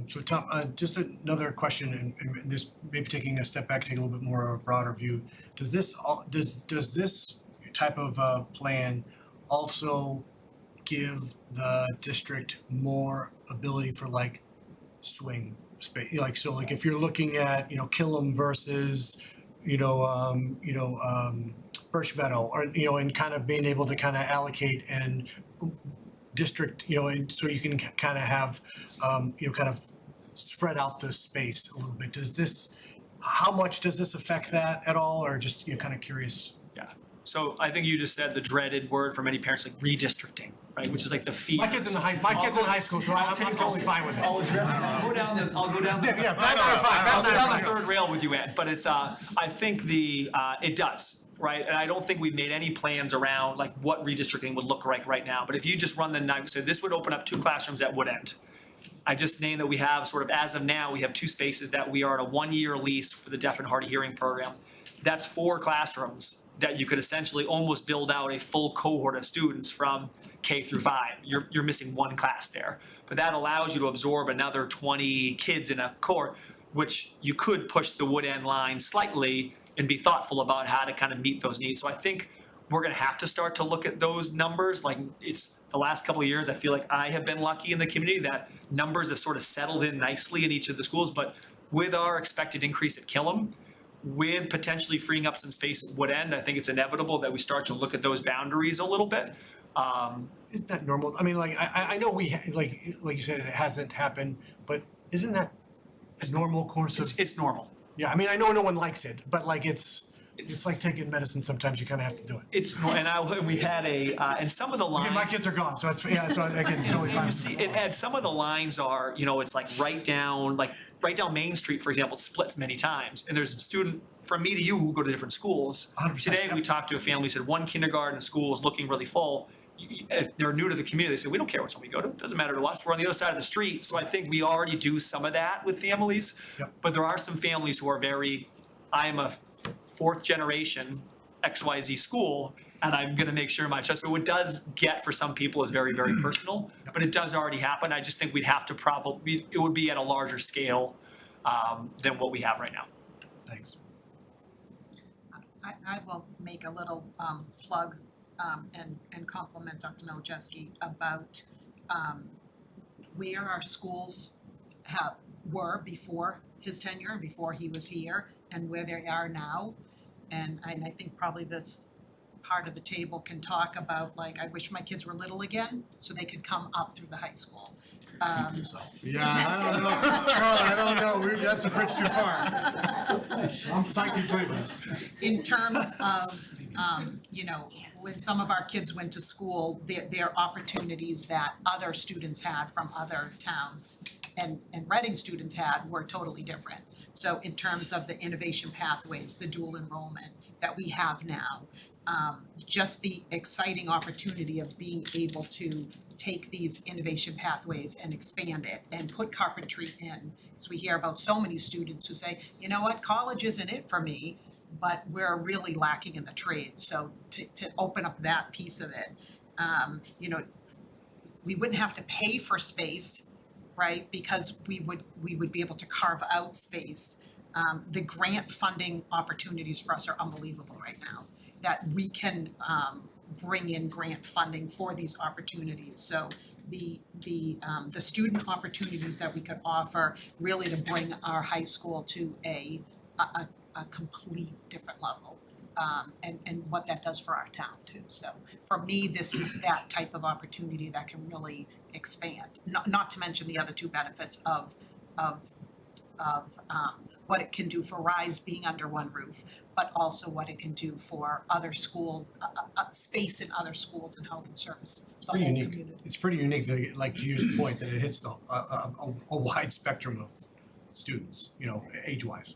So Tom, just another question, and this maybe taking a step back, taking a little bit more of a broader view. Does this type of plan also give the district more ability for like swing space? Like, so like if you're looking at, Killam versus, Birch Meadow, or, and kind of being able to kind of allocate and district, and so you can kind of have, kind of spread out the space a little bit. How much does this affect that at all, or just, kind of curious? Yeah. So I think you just said the dreaded word for many parents, like redistricting, right? Which is like the fear. My kid's in high school, so I'm totally fine with it. I'll address that. I'll go down the I'll go down the third rail with you, Ed. But it's I think it does. Right, and I don't think we've made any plans around like what redistricting would look like right now. But if you just run the night, so this would open up 2 classrooms at Wood End. I just named that we have sort of, as of now, we have 2 spaces that we are at a 1-year lease for the deaf and hard of hearing program. That's 4 classrooms that you could essentially almost build out a full cohort of students from K through 5. You're missing 1 class there, but that allows you to absorb another 20 kids in a cohort, which you could push the Wood End line slightly and be thoughtful about how to kind of meet those needs. So I think we're gonna have to start to look at those numbers. Like, it's the last couple of years, I feel like I have been lucky in the community that numbers have sort of settled in nicely in each of the schools. But with our expected increase at Killam, with potentially freeing up some space at Wood End, I think it's inevitable that we start to look at those boundaries a little bit. Isn't that normal? I mean, like, I know like you said, it hasn't happened, but isn't that a normal course of? It's normal. Yeah, I mean, I know no one likes it, but like it's like taking medicine. Sometimes you kind of have to do it. We had and some of the lines. Again, my kids are gone, so so I can totally find. You see, and some of the lines are, it's like right down Main Street, for example, splits many times, and there's a student from me to you who go to different schools. 100%, Today, we talked to a family, said one kindergarten school is looking really full. If they're new to the community, they say, we don't care which one we go to, it doesn't matter to us, we're on the other side of the street. So I think we already do some of that with families. Yep. But there are some families who are I am a 4th generation XYZ school, and I'm gonna make sure my child, so it does get for some people is very, very personal, but it does already happen. I just think we'd have to it would be at a larger scale than what we have right now. Thanks. I will make a little plug and compliment Dr. Milajewski about where our schools were before his tenure, before he was here, and where they are now. And I think probably this part of the table can talk about, like, I wish my kids were little again so they could come up through the high school. Yeah, I don't know, Carl, I don't know, that's a bridge too far. I'm psyched he's leaving. In terms of, when some of our kids went to school, their opportunities that other students had from other towns and Reading students had were totally different. So in terms of the innovation pathways, the dual enrollment that we have now, just the exciting opportunity of being able to take these innovation pathways and expand it and put carpentry in. Because we hear about so many students who say, you know what, college isn't it for me, but we're really lacking in the trades. So to open up that piece of it, we wouldn't have to pay for space, right? Because we would be able to carve out space. The grant funding opportunities for us are unbelievable right now, that we can bring in grant funding for these opportunities. So the student opportunities that we could offer really to bring our high school to a complete different level, and what that does for our town too. So for me, this is that type of opportunity that can really expand, not to mention the other two benefits of what it can do for RISE being under one roof, but also what it can do for other schools, space in other schools and how it can service the whole community. It's pretty unique, like to use point, that it hits a wide spectrum of students, age-wise.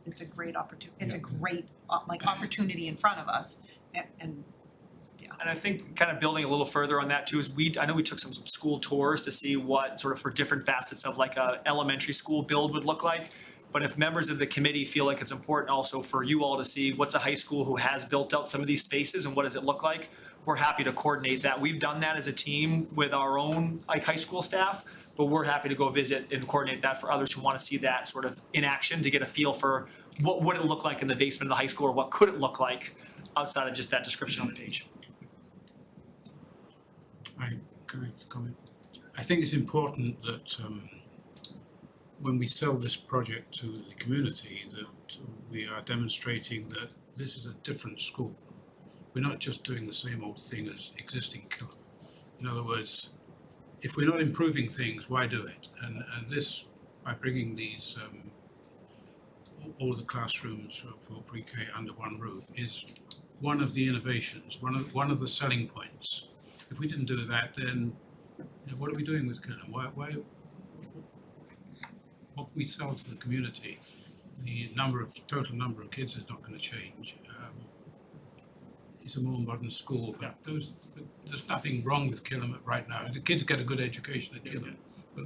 It's a great opportunity, it's a great, opportunity in front of us, and And I think kind of building a little further on that too is I know we took some school tours to see what sort of for different facets of like a elementary school build would look like. But if members of the committee feel like it's important also for you all to see what's a high school who has built out some of these spaces and what does it look like, we're happy to coordinate that. We've done that as a team with our own high school staff, but we're happy to go visit and coordinate that for others who want to see that sort of in action to get a feel for what would it look like in the basement of the high school, or what could it look like outside of just that description on the page. Can I comment? I think it's important that when we sell this project to the community, that we are demonstrating that this is a different school. We're not just doing the same old thing as existing Killam. In other words, if we're not improving things, why do it? And this, by bringing these all of the classrooms for pre-K under one roof, is one of the innovations, one of the selling points. If we didn't do that, then what are we doing with Killam? Why what we sell to the community, the total number of kids is not going to change. It's a more modern school, but there's nothing wrong with Killam right now. The kids get a good education at Killam, but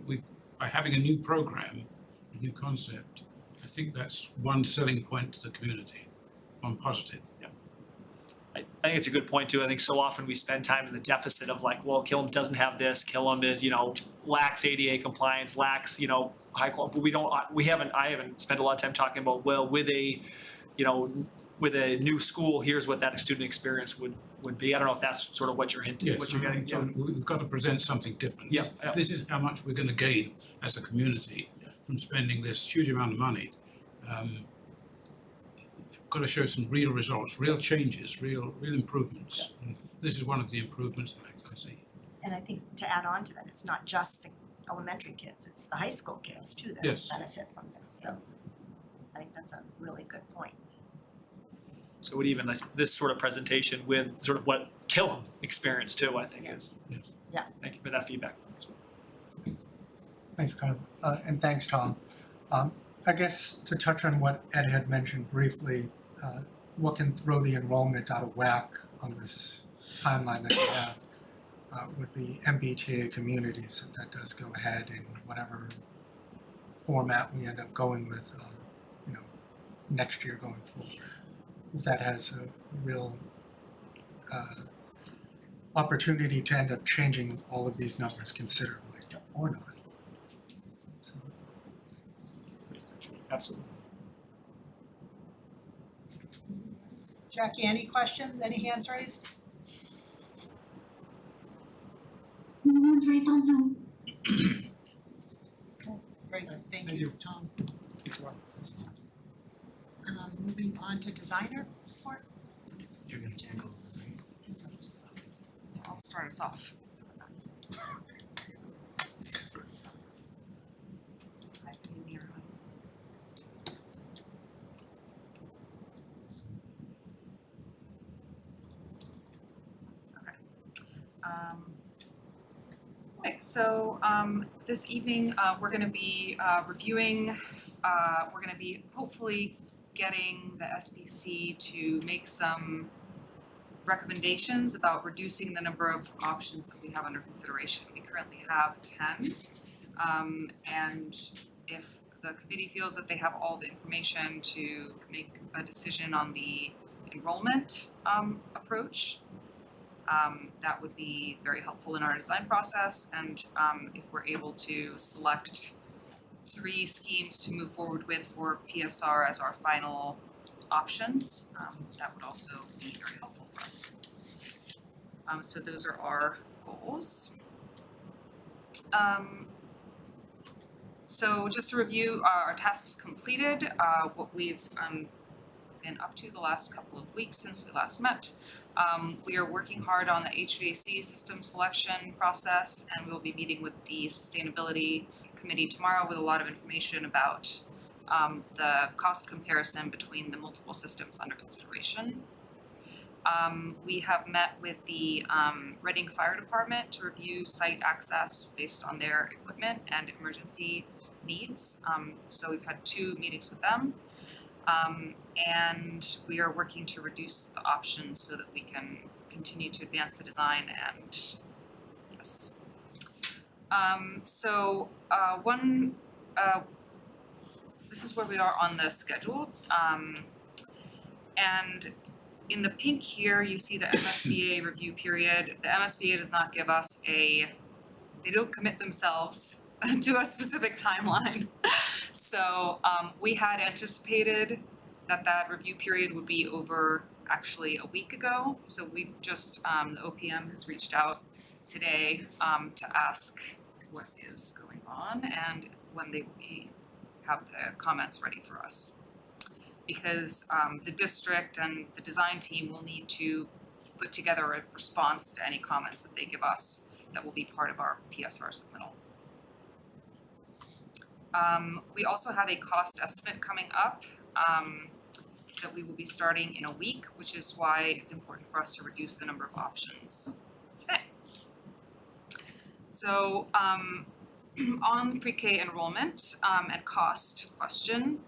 by having a new program, a new concept, I think that's one selling point to the community, one positive. Yeah. I think it's a good point too. I think so often we spend time in the deficit of like, well, Killam doesn't have this. Killam is, lacks ADA compliance, lacks, high quality. But I haven't spent a lot of time talking about, well, with a new school, here's what that student experience would be. I don't know if that's sort of what you're hinting, yes, what you're getting. Yeah. We've got to present something different. Yeah. This is how much we're going to gain as a community from spending this huge amount of money. We've got to show some real results, real changes, real improvements. And this is one of the improvements that I see. And I think to add on to that, it's not just the elementary kids, it's the high school kids too that Yes. benefit from this. So I think that's a really good point. So it would even this sort of presentation with sort of what Killam experienced too, I think is. Yes. Yeah. Thank you for that feedback. Thanks, Carl, and thanks, Tom. I guess to touch on what Ed had mentioned briefly, what can throw the enrollment out of whack on this timeline that we have would be MBTA communities, if that does go ahead in whatever format we end up going with, next year going forward. Because that has a real opportunity to end up changing all of these numbers considerably, or not. So. Absolutely. Jackie, any questions, any hands raised? No one's raised on Zoom. Great, thank you, Tom. Thanks, Mark. Moving on to designer report. You're gonna tackle it, right? I'll start us off. Okay, so this evening, we're gonna be reviewing, we're gonna be hopefully getting the SBC to make some recommendations about reducing the number of options that we have under consideration. We currently have 10. And if the committee feels that they have all the information to make a decision on the enrollment approach, that would be very helpful in our design process. And if we're able to select 3 schemes to move forward with for PSR as our final options, that would also be very helpful for us. So those are our goals. So just to review our tasks completed, what we've been up to the last couple of weeks since we last met. We are working hard on the HVAC system selection process, and we'll be meeting with the Sustainability Committee tomorrow with a lot of information about the cost comparison between the multiple systems under consideration. We have met with the Reading Fire Department to review site access based on their equipment and emergency needs. So we've had 2 meetings with them. And we are working to reduce the options so that we can continue to advance the design and yes. This is where we are on the schedule. And in the pink here, you see the MSBA review period. The MSBA does not give us they don't commit themselves to a specific timeline. So we had anticipated that review period would be over actually a week ago. So we've just, the OPM has reached out today to ask what is going on and when they will have the comments ready for us. Because the district and the design team will need to put together a response to any comments that they give us that will be part of our PSR submittal. We also have a cost estimate coming up that we will be starting in a week, which is why it's important for us to reduce the number of options today. So on pre-K enrollment and cost question,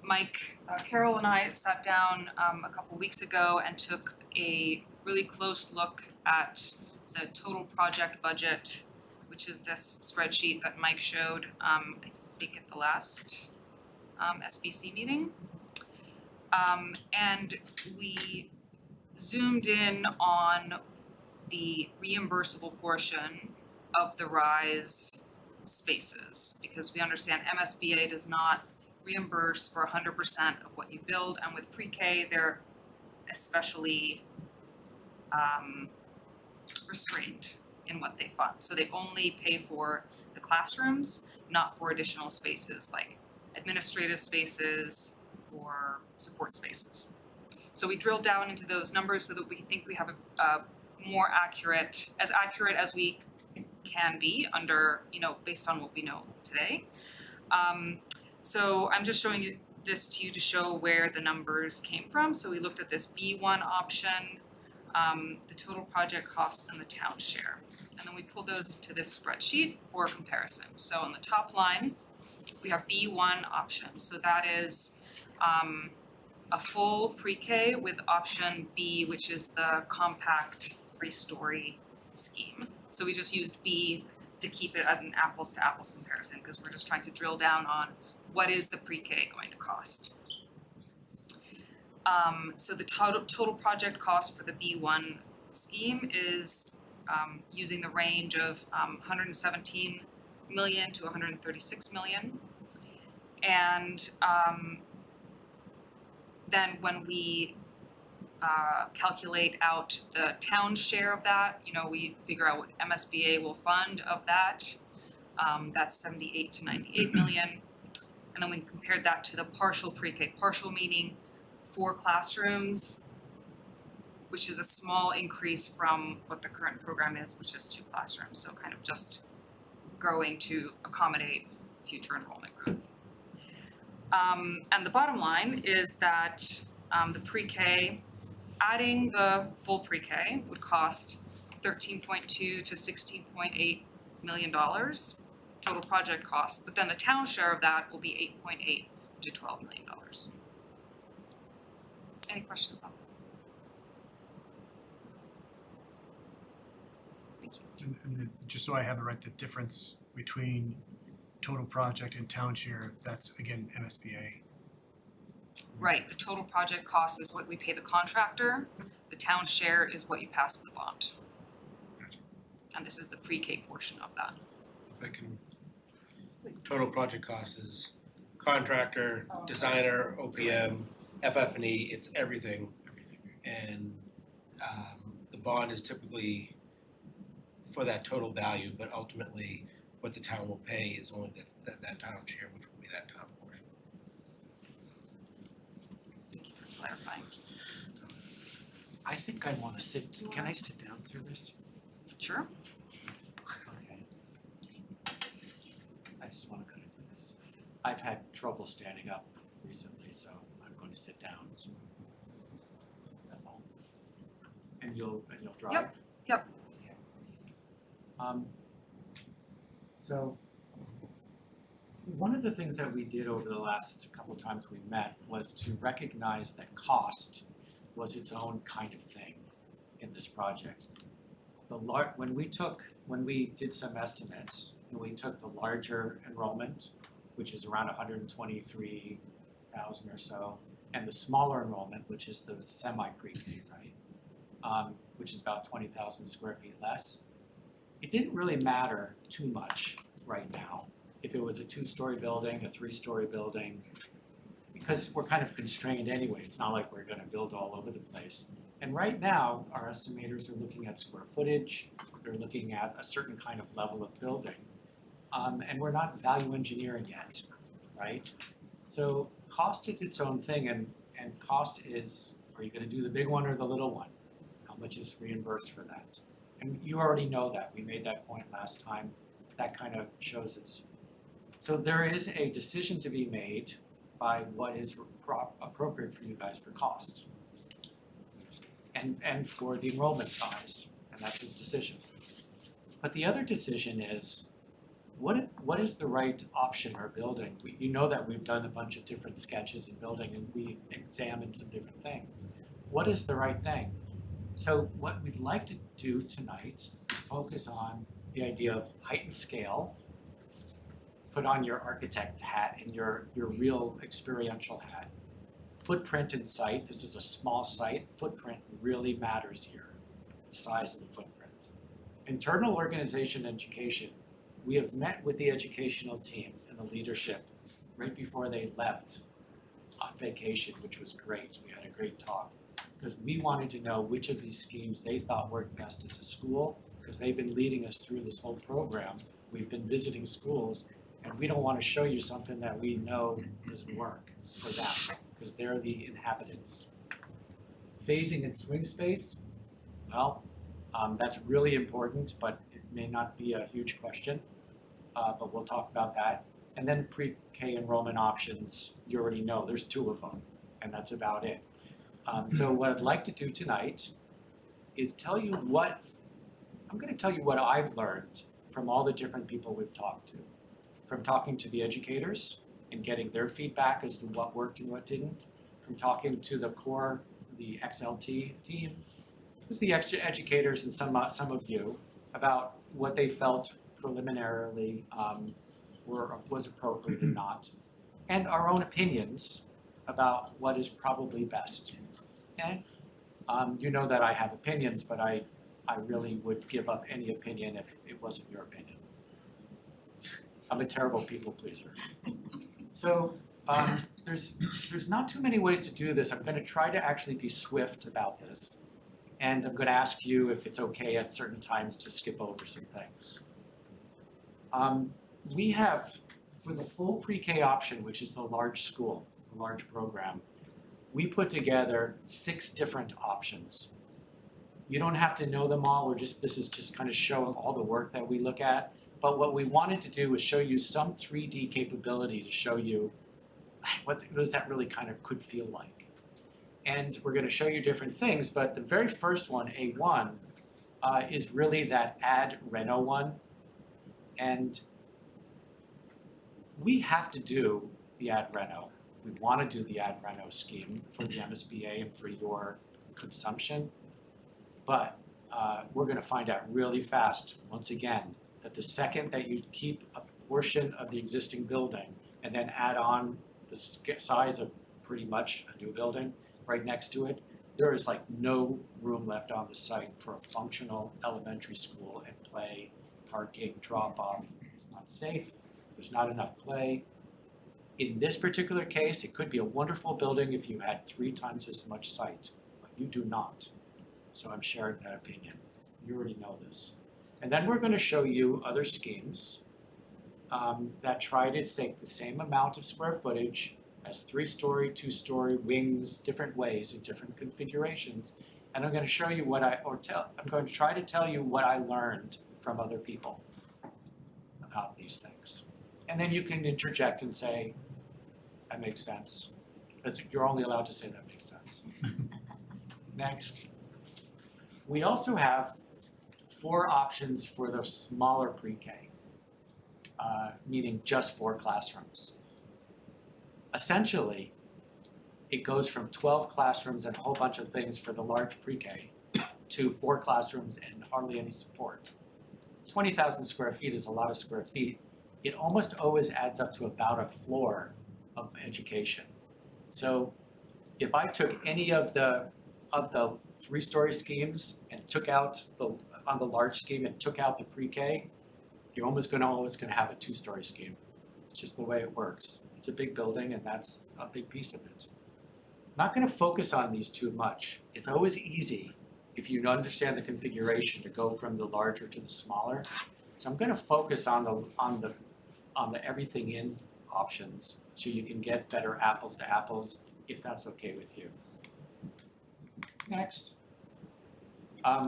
Mike, Carol and I sat down a couple weeks ago and took a really close look at the total project budget, which is this spreadsheet that Mike showed, I think at the last SBC meeting. And we zoomed in on the reimbursable portion of the RISE spaces, because we understand MSBA does not reimburse for 100% of what you build, and with pre-K, they're especially restrained in what they fund. So they only pay for the classrooms, not for additional spaces like administrative spaces or support spaces. So we drilled down into those numbers so that we think we have a more accurate as we can be under, based on what we know today. So I'm just showing you this to you to show where the numbers came from. So we looked at this B1 option, the total project cost and the town share. And then we pulled those into this spreadsheet for comparison. So on the top line, we have B1 option. So that is a full pre-K with option B, which is the compact 3-story scheme. So we just used B to keep it as an apples to apples comparison because we're just trying to drill down on what is the pre-K going to cost. So the total project cost for the B1 scheme is using the range of 117 million to 136 million. And then when we calculate out the town share of that, we figure out what MSBA will fund of that. That's 78 to 98 million. And then we compared that to the partial pre-K, partial meaning 4 classrooms, which is a small increase from what the current program is, which is 2 classrooms. So kind of just growing to accommodate future enrollment growth. And the bottom line is that the pre-K, adding the full pre-K would cost $13.2 to $16.8 million total project cost, but then the town share of that will be $8.8 to $12 million. Any questions on that? Thank you. And just so I have it right, the difference between total project and town share, that's again MSBA. Right, the total project cost is what we pay the contractor, the town share is what you pass in the bond. And this is the pre-K portion of that. If I can, total project cost is contractor, designer, OPM, FF&E, it's everything. And the bond is typically for that total value, but ultimately what the town will pay is only that town share, which will be that town portion. Thank you for clarifying. I think I wanna can I sit down through this? Sure. Okay. I just wanna kind of do this. I've had trouble standing up recently, so I'm going to sit down. That's all. And you'll drive? Yep. So one of the things that we did over the last couple of times we met was to recognize that cost was its own kind of thing in this project. When we did some estimates and we took the larger enrollment, which is around 123,000 or so, and the smaller enrollment, which is the semi-pre-K, right? Which is about 20,000 square feet less. It didn't really matter too much right now if it was a 2-story building, a 3-story building, because we're kind of constrained anyway. It's not like we're gonna build all over the place. And right now, our estimators are looking at square footage, they're looking at a certain kind of level of building, and we're not value engineering yet, right? So cost is its own thing, and cost is, are you gonna do the big one or the little one? How much is reimbursed for that? And you already know that, we made that point last time, that kind of shows us. So there is a decision to be made by what is appropriate for you guys for cost. And for the enrollment size, and that's a decision. But the other decision is, what is the right option or building? You know that we've done a bunch of different sketches in building and we examined some different things. What is the right thing? So what we'd like to do tonight is focus on the idea of height and scale. Put on your architect hat and your real experiential hat. Footprint and site, this is a small site, footprint really matters here, the size of the footprint. Internal organization education, we have met with the educational team and the leadership right before they left on vacation, which was great. We had a great talk because we wanted to know which of these schemes they thought worked best as a school, because they've been leading us through this whole program. We've been visiting schools and we don't want to show you something that we know doesn't work for them, because they're the inhabitants. Phasing and swing space, well, that's really important, but it may not be a huge question, but we'll talk about that. And then pre-K enrollment options, you already know, there's 2 of them, and that's about it. So what I'd like to do tonight is I'm gonna tell you what I've learned from all the different people we've talked to. From talking to the educators and getting their feedback as to what worked and what didn't, from talking to the XLT team, was the extra educators and some of you about what they felt preliminarily was appropriate and not, and our own opinions about what is probably best. Okay? You know that I have opinions, but I really would give up any opinion if it wasn't your opinion. I'm a terrible people pleaser. So there's not too many ways to do this. I'm gonna try to actually be swift about this. And I'm gonna ask you if it's okay at certain times to skip over some things. We have, for the full pre-K option, which is the large school, the large program, we put together 6 different options. You don't have to know them all, this is just kind of showing all the work that we look at. But what we wanted to do was show you some 3D capability to show you what does that really kind of could feel like. And we're gonna show you different things, but the very first one, A1, is really that ad reno one. And we have to do the ad reno. We want to do the ad reno scheme for the MSBA and for your consumption. But we're going to find out really fast, once again, that the second that you keep a portion of the existing building and then add on the size of pretty much a new building right next to it, there is like no room left on the site for a functional elementary school and play, parking, drop off. It's not safe, there's not enough play. In this particular case, it could be a wonderful building if you had 3 times as much site, but you do not. So I'm sharing that opinion. You already know this. And then we're going to show you other schemes that try to take the same amount of square footage as 3-story, 2-story, wings, different ways in different configurations. And I'm going to show you I'm going to try to tell you what I learned from other people about these things. And then you can interject and say, that makes sense. You're only allowed to say that makes sense. Next. We also have 4 options for the smaller pre-K, meaning just 4 classrooms. Essentially, it goes from 12 classrooms and a whole bunch of things for the large pre-K to 4 classrooms and hardly any support. 20,000 square feet is a lot of square feet. It almost always adds up to about a floor of education. So if I took any of the 3-story schemes and took out on the large scheme and took out the pre-K, you're always gonna have a 2-story scheme. It's just the way it works. It's a big building and that's a big piece of it. I'm not gonna focus on these too much. It's always easy if you understand the configuration to go from the larger to the smaller. So I'm gonna focus on the everything in options so you can get better apples to apples if that's okay with you. Next.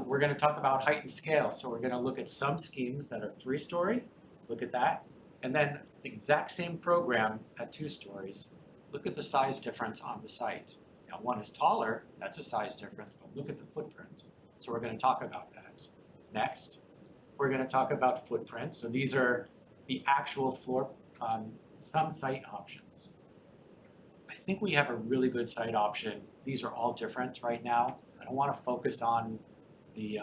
We're going to talk about height and scale. So we're going to look at some schemes that are 3-story, look at that, and then the exact same program at 2 stories, look at the size difference on the site. Now one is taller, that's a size difference, but look at the footprint. So we're going to talk about that. Next, we're going to talk about footprint. So these are the actual floor, some site options. I think we have a really good site option. These are all different right now. I don't want to focus on the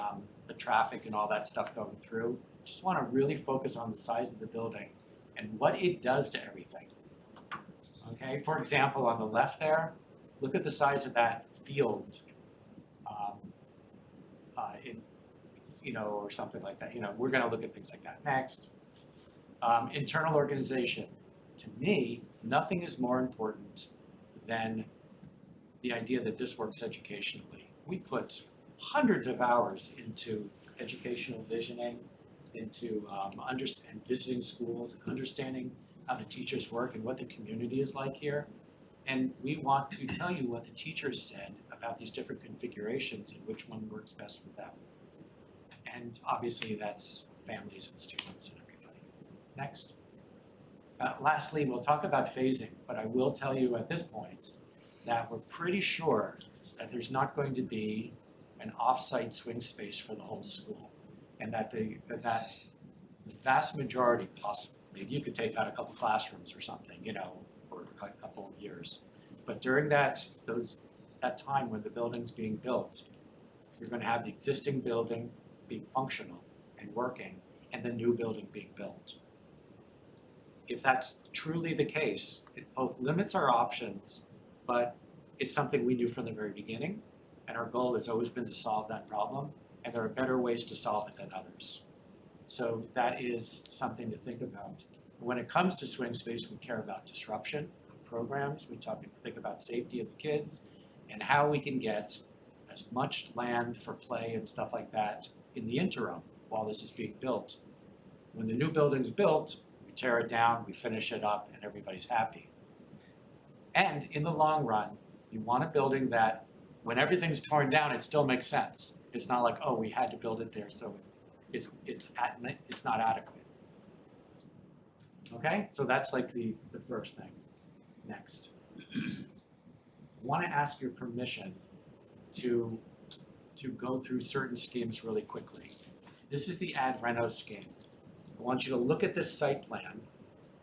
traffic and all that stuff going through. Just want to really focus on the size of the building and what it does to everything. Okay, for example, on the left there, look at the size of that field, or something like that. We're going to look at things like that. Next, internal organization. To me, nothing is more important than the idea that this works educationally. We put hundreds of hours into educational visioning, into and visiting schools, and understanding how the teachers work and what the community is like here. And we want to tell you what the teachers said about these different configurations and which one works best for them. And obviously that's families and students and everybody. Next. Lastly, we'll talk about phasing, but I will tell you at this point that we're pretty sure that there's not going to be an off-site swing space for the whole school. And that the vast majority, possibly, maybe you could take out a couple classrooms or something, for a couple of years. But during that time when the building's being built, you're going to have the existing building being functional and working, and the new building being built. If that's truly the case, it both limits our options, but it's something we knew from the very beginning, and our goal has always been to solve that problem, and there are better ways to solve it than others. So that is something to think about. When it comes to swing space, we care about disruption of programs, we think about safety of the kids, and how we can get as much land for play and stuff like that in the interim while this is being built. When the new building's built, we tear it down, we finish it up, and everybody's happy. And in the long run, you want a building that when everything's torn down, it still makes sense. It's not like, oh, we had to build it there, so it's not adequate. Okay, so that's like the first thing. Next. I want to ask your permission to to go through certain schemes really quickly. This is the ad reno scheme. I want you to look at this site plan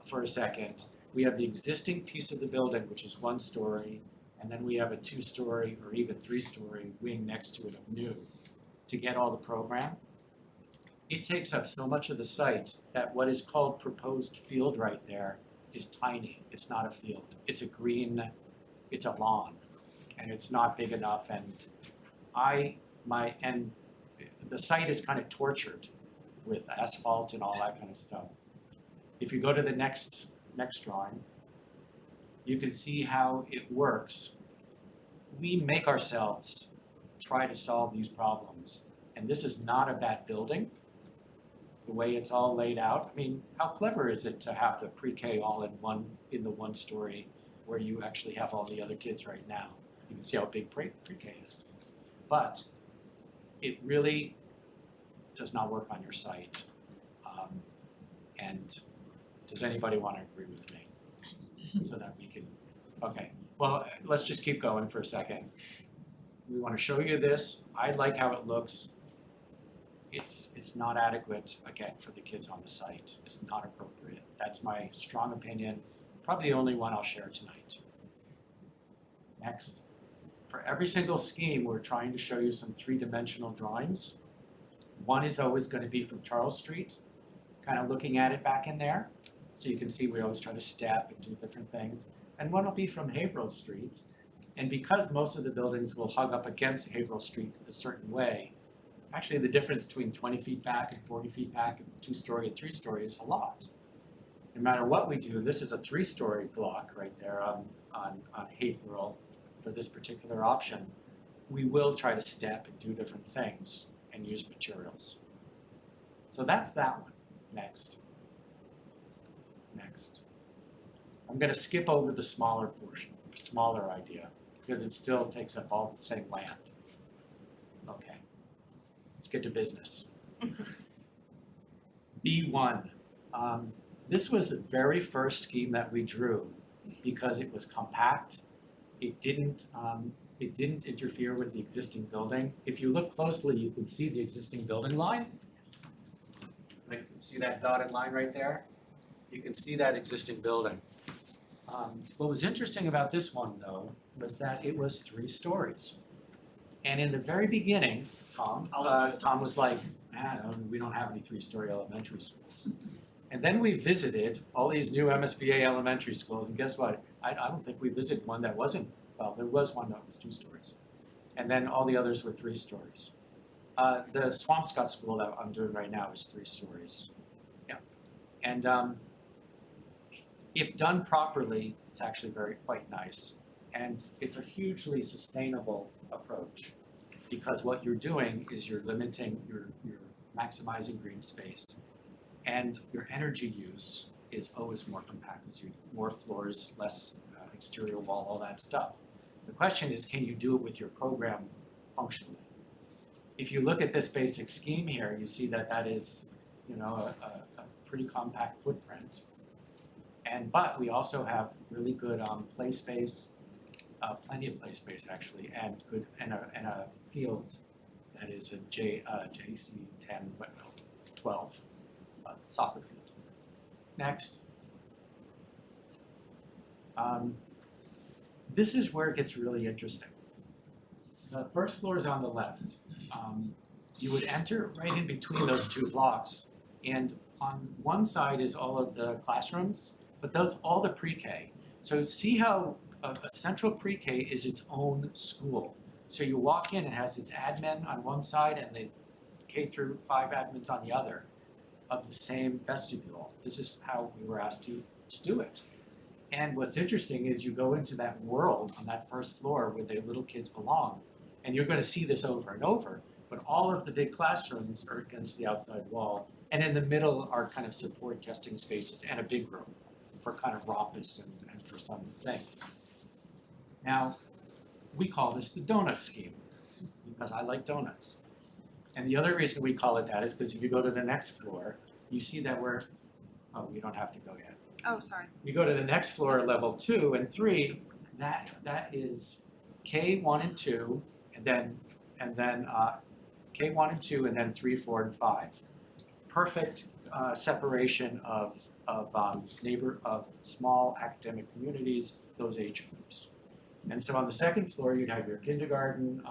for a second. We have the existing piece of the building, which is 1 story, and then we have a 2-story or even 3-story wing next to it of new to get all the program. It takes up so much of the site that what is called proposed field right there is tiny. It's not a field. It's a green, it's a lawn, and it's not big enough. And the site is kind of tortured with asphalt and all that kind of stuff. If you go to the next drawing, you can see how it works. We make ourselves try to solve these problems, and this is not a bad building. The way it's all laid out, I mean, how clever is it to have the pre-K all in the 1 story where you actually have all the other kids right now? You can see how big pre-K is. But it really does not work on your site. And does anybody want to agree with me? So that we can, okay. Well, let's just keep going for a second. We want to show you this. I like how it looks. It's not adequate, again, for the kids on the site. It's not appropriate. That's my strong opinion, probably the only one I'll share tonight. Next. For every single scheme, we're trying to show you some 3-dimensional drawings. One is always going to be from Charles Street, kind of looking at it back in there. So you can see we always try to step and do different things. And one will be from Haverhill Street. And because most of the buildings will hug up against Haverhill Street a certain way, actually the difference between 20 feet back and 40 feet back and 2-story and 3-story is a lot. No matter what we do, this is a 3-story block right there on Haverhill for this particular option. We will try to step and do different things and use materials. So that's that one. Next. Next. I'm going to skip over the smaller portion, smaller idea, because it still takes up all the same land. Okay. Let's get to business. B1. This was the very first scheme that we drew because it was compact. It didn't interfere with the existing building. If you look closely, you can see the existing building line. Like, see that dotted line right there? You can see that existing building. What was interesting about this one, though, was that it was 3 stories. And in the very beginning, Tom was like, we don't have any 3-story elementary schools. And then we visited all these new MSBA elementary schools, and guess what? I don't think we visited one that wasn't, well, there was one that was 2 stories. And then all the others were 3 stories. The Swampscott school that I'm doing right now is 3 stories. Yeah. And if done properly, it's actually quite nice. And it's a hugely sustainable approach because what you're doing is you're limiting, you're maximizing green space, and your energy use is always more compact because you more floors, less exterior wall, all that stuff. The question is, can you do it with your program functionally? If you look at this basic scheme here, you see that that is, a pretty compact footprint. But we also have really good play space, plenty of play space actually, and good and a field that is a JC 10, 12 soccer field. Next. This is where it gets really interesting. The first floor is on the left. You would enter right in between those 2 blocks, and on one side is all of the classrooms, but that's all the pre-K. So see how a central pre-K is its own school. So you walk in, it has its admin on one side and the K through 5 admins on the other of the same vestibule. This is how we were asked to do it. And what's interesting is you go into that world on that first floor where the little kids belong, and you're going to see this over and over, but all of the big classrooms are against the outside wall, and in the middle are kind of support testing spaces and a big room for kind of rompus and for some things. Now, we call this the donut scheme because I like donuts. And the other reason we call it that is because if you go to the next floor, you see that you don't have to go yet. Oh, sorry. You go to the next floor, level 2 and 3, that is K1 and 2, and then and then K1 and 2, and then 3, 4, and 5. Perfect separation of small academic communities, those age groups. And so on the second floor, you'd have your kindergarten.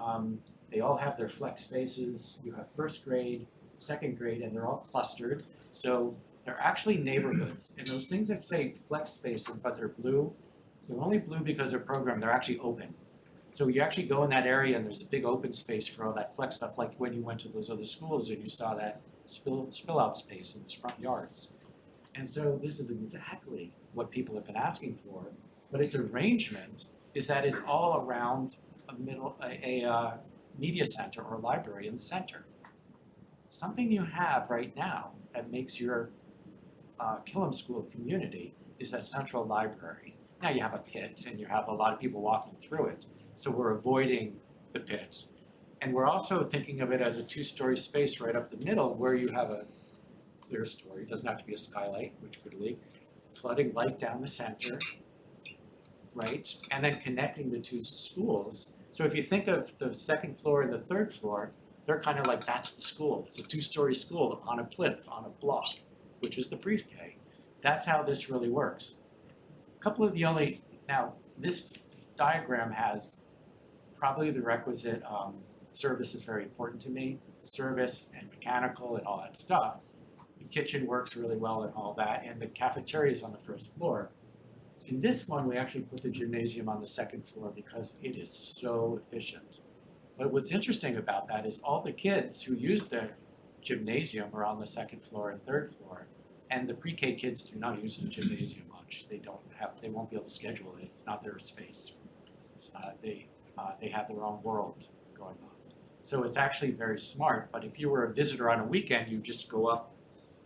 They all have their flex spaces. You have first grade, second grade, and they're all clustered. So they're actually neighborhoods. And those things that say flex space, but they're blue, they're only blue because they're programmed. They're actually open. So you actually go in that area and there's a big open space for all that flex stuff, like when you went to those other schools and you saw that spill out space in those front yards. And so this is exactly what people have been asking for, but its arrangement is that it's all around a media center or library in the center. Something you have right now that makes your Killam School community is that central library. Now you have a pit and you have a lot of people walking through it, so we're avoiding the pit. And we're also thinking of it as a 2-story space right up the middle where you have a clear story, it doesn't have to be a skylight, which could leak, flooding light down the center, right? And then connecting the 2 schools. So if you think of the second floor and the third floor, they're kind of like, that's the school. It's a 2-story school on a plinth, on a block, which is the pre-K. That's how this really works. Now this diagram has probably the requisite, service is very important to me, service and mechanical and all that stuff. The kitchen works really well and all that, and the cafeteria is on the first floor. In this one, we actually put the gymnasium on the second floor because it is so efficient. But what's interesting about that is all the kids who use the gymnasium are on the second floor and third floor, and the pre-K kids do not use the gymnasium much. They won't be able to schedule it. It's not their space. They have their own world going on. So it's actually very smart. But if you were a visitor on a weekend, you just go up.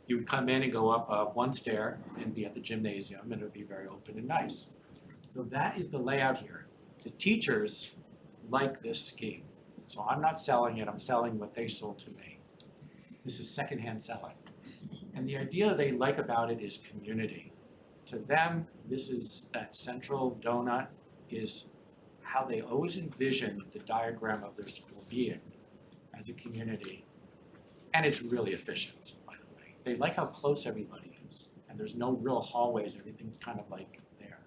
You would come in and go up one stair and be at the gymnasium, and it would be very open and nice. So that is the layout here. The teachers like this scheme. So I'm not selling it, I'm selling what they sold to me. This is secondhand selling. And the idea they like about it is community. To them, this is that central donut is how they always envisioned the diagram of their school being as a community. And it's really efficient. They like how close everybody is, and there's no real hallways, everything's kind of like there.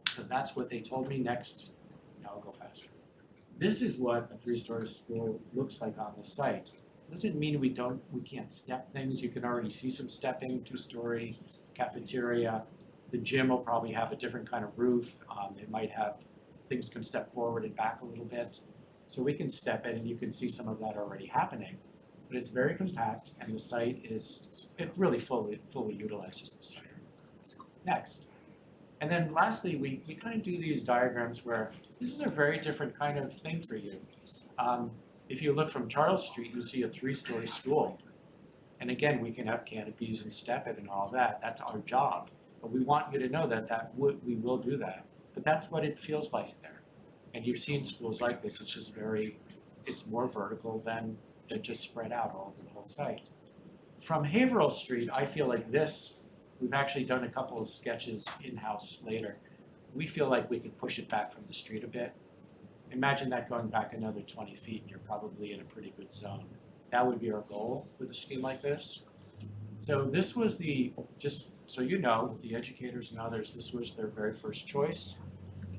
So that's what they told me next. Now I'll go faster. This is what a 3-story school looks like on the site. Doesn't mean we can't step things. You can already see some stepping, 2-story cafeteria. The gym will probably have a different kind of roof. It might have, things can step forward and back a little bit. So we can step in and you can see some of that already happening. But it's very compact and the site it really fully utilizes the site. Next. And then lastly, we kind of do these diagrams where this is a very different kind of thing for you. If you look from Charles Street, you see a 3-story school. And again, we can have canopies and step it and all that. That's our job. But we want you to know that we will do that. But that's what it feels like there. And you've seen schools like this. It's just it's more vertical than just spread out all over the whole site. From Haverhill Street, I feel like this, we've actually done a couple of sketches in-house later. We feel like we could push it back from the street a bit. Imagine that going back another 20 feet and you're probably in a pretty good zone. That would be our goal with a scheme like this. So this was just so you know, the educators and others, this was their very first choice.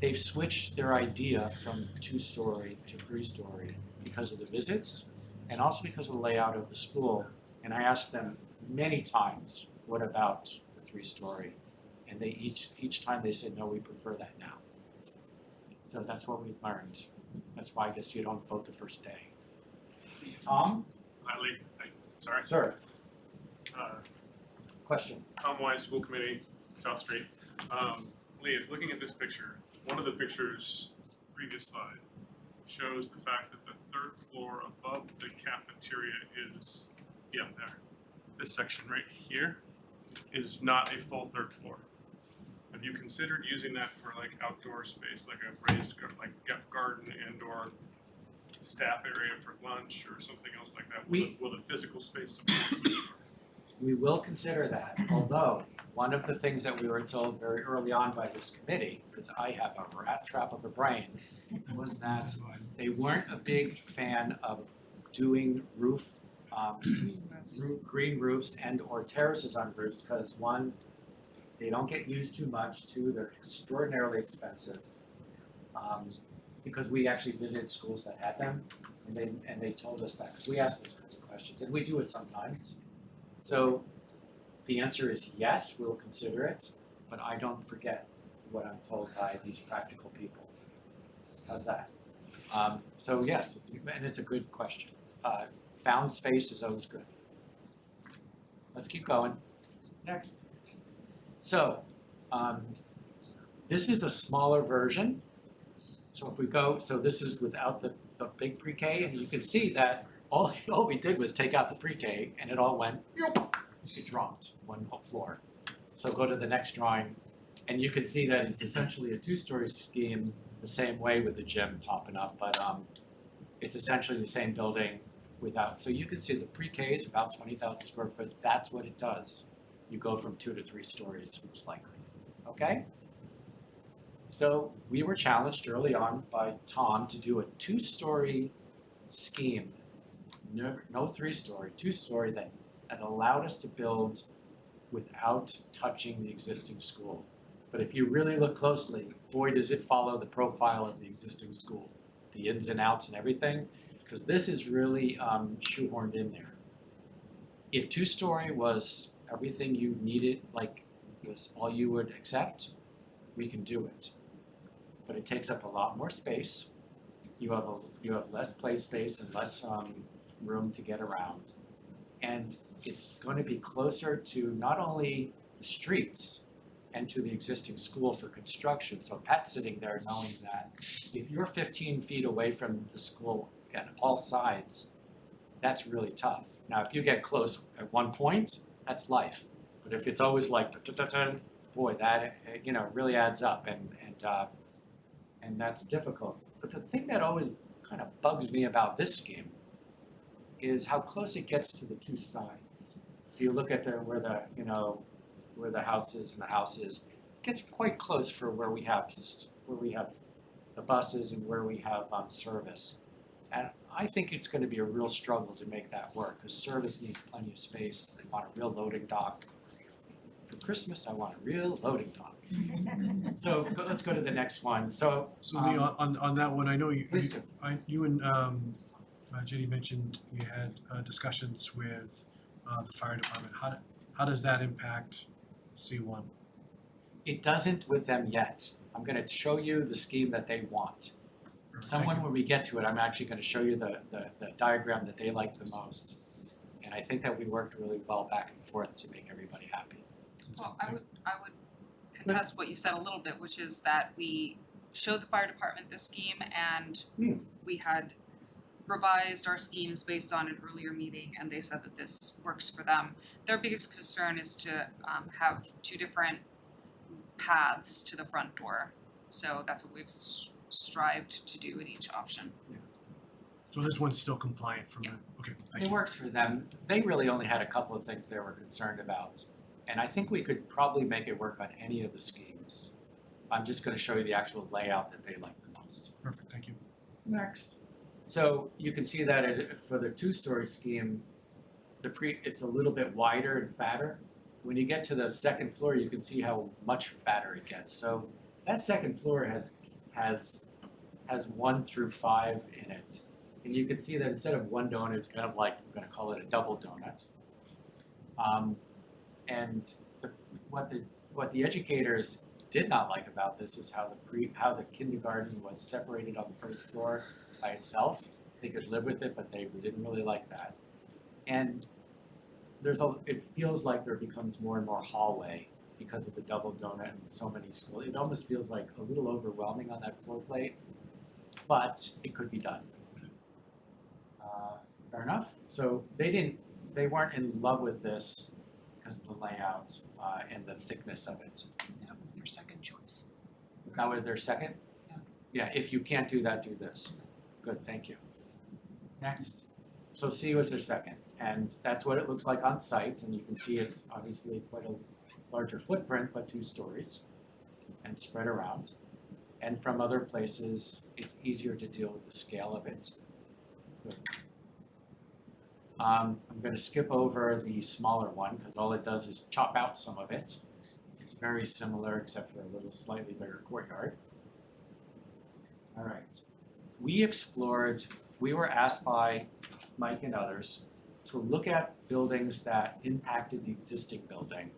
They've switched their idea from 2-story to 3-story because of the visits and also because of the layout of the school. And I asked them many times, what about the 3-story? And they each time they said, no, we prefer that now. So that's what we've learned. That's why I guess you don't vote the first day. Tom? Lee, sorry. Sir. Question. Tom Wise, School Committee, South Street. Lee, is looking at this picture. One of the pictures, previous slide, shows the fact that the 3rd floor above the cafeteria is, there. This section right here is not a full 3rd floor. Have you considered using that for like outdoor space, like a raised garden and/or staff area for lunch or something else like that? Will the physical space support? We will consider that, although one of the things that we were told very early on by this committee, because I have a rat trap of a brain, was that they weren't a big fan of doing green roofs and or terraces on roofs, because one, they don't get used too much, two, they're extraordinarily expensive. Because we actually visited schools that had them, and they told us that, because we asked those kinds of questions, and we do it sometimes. So the answer is yes, we'll consider it, but I don't forget what I'm told by these practical people. How's that? So yes, it's a good question. Found space is always good. Let's keep going. Next. So, this is a smaller version. So if we go, so this is without the big pre-K, and you can see that all we did was take out the pre-K, and it all went, it dropped one whole floor. So go to the next drawing, and you can see that it's essentially a two-story scheme, the same way with the gym popping up, but it's essentially the same building without, so you can see the pre-K is about 20,000 square foot, that's what it does. You go from 2 to 3 stories most likely, okay? So we were challenged early on by Tom to do a 2-story scheme, no 3-story, 2-story that allowed us to build without touching the existing school. But if you really look closely, boy, does it follow the profile of the existing school, the ins and outs and everything, because this is really shoehorned in there. If 2-story was everything you needed, like was all you would accept, we can do it. But it takes up a lot more space. You have less play space and less room to get around. And it's going to be closer to not only the streets and to the existing school for construction. So Pat's sitting there knowing that if you're 15 feet away from the school at all sides, that's really tough. Now, if you get close at one point, that's life. But if it's always like, boy, that really adds up, and that's difficult. But the thing that always kind of bugs me about this scheme is how close it gets to the two sides. If you look at where the house is and the house is, it gets quite close for where we have the buses and where we have service. And I think it's going to be a real struggle to make that work, because service needs plenty of space. They want a real loading dock. For Christmas, I want a real loading dock. So let's go to the next one. So Lee, on that one, I know you please do. you and Jenny mentioned you had discussions with the fire department. How does that impact C1? It doesn't with them yet. I'm going to show you the scheme that they want. Someone, when we get to it, I'm actually going to show you the diagram that they like the most. And I think that we worked really well back and forth to make everybody happy. Well, I would contest what you said a little bit, which is that we showed the fire department this scheme and we had revised our schemes based on an earlier meeting, and they said that this works for them. Their biggest concern is to have 2 different paths to the front door. So that's what we've strived to do in each option. So this one's still compliant from okay. It works for them. They really only had a couple of things they were concerned about. And I think we could probably make it work on any of the schemes. I'm just going to show you the actual layout that they like the most. Perfect, thank you. Next. So you can see that for the 2-story scheme, it's a little bit wider and fatter. When you get to the second floor, you can see how much fatter it gets. So that second floor has 1 through 5 in it. And you can see that instead of one donut, it's kind of like, I'm going to call it a double donut. And what the educators did not like about this is how the kindergarten was separated on the first floor by itself. They could live with it, but they didn't really like that. And it feels like there becomes more and more hallway because of the double donut and so many schools. It almost feels like a little overwhelming on that floor plate, but it could be done. Fair enough. So they weren't in love with this because of the layout and the thickness of it. That was their second choice. That was their second? Yeah. Yeah, if you can't do that, do this. Good, thank you. Next. So C was their second, and that's what it looks like on site, and you can see it's obviously quite larger footprint, but 2 stories and spread around. And from other places, it's easier to deal with the scale of it. Good. I'm gonna skip over the smaller one because all it does is chop out some of it. It's very similar except for a little slightly bigger courtyard. All right. We were asked by Mike and others to look at buildings that impacted the existing building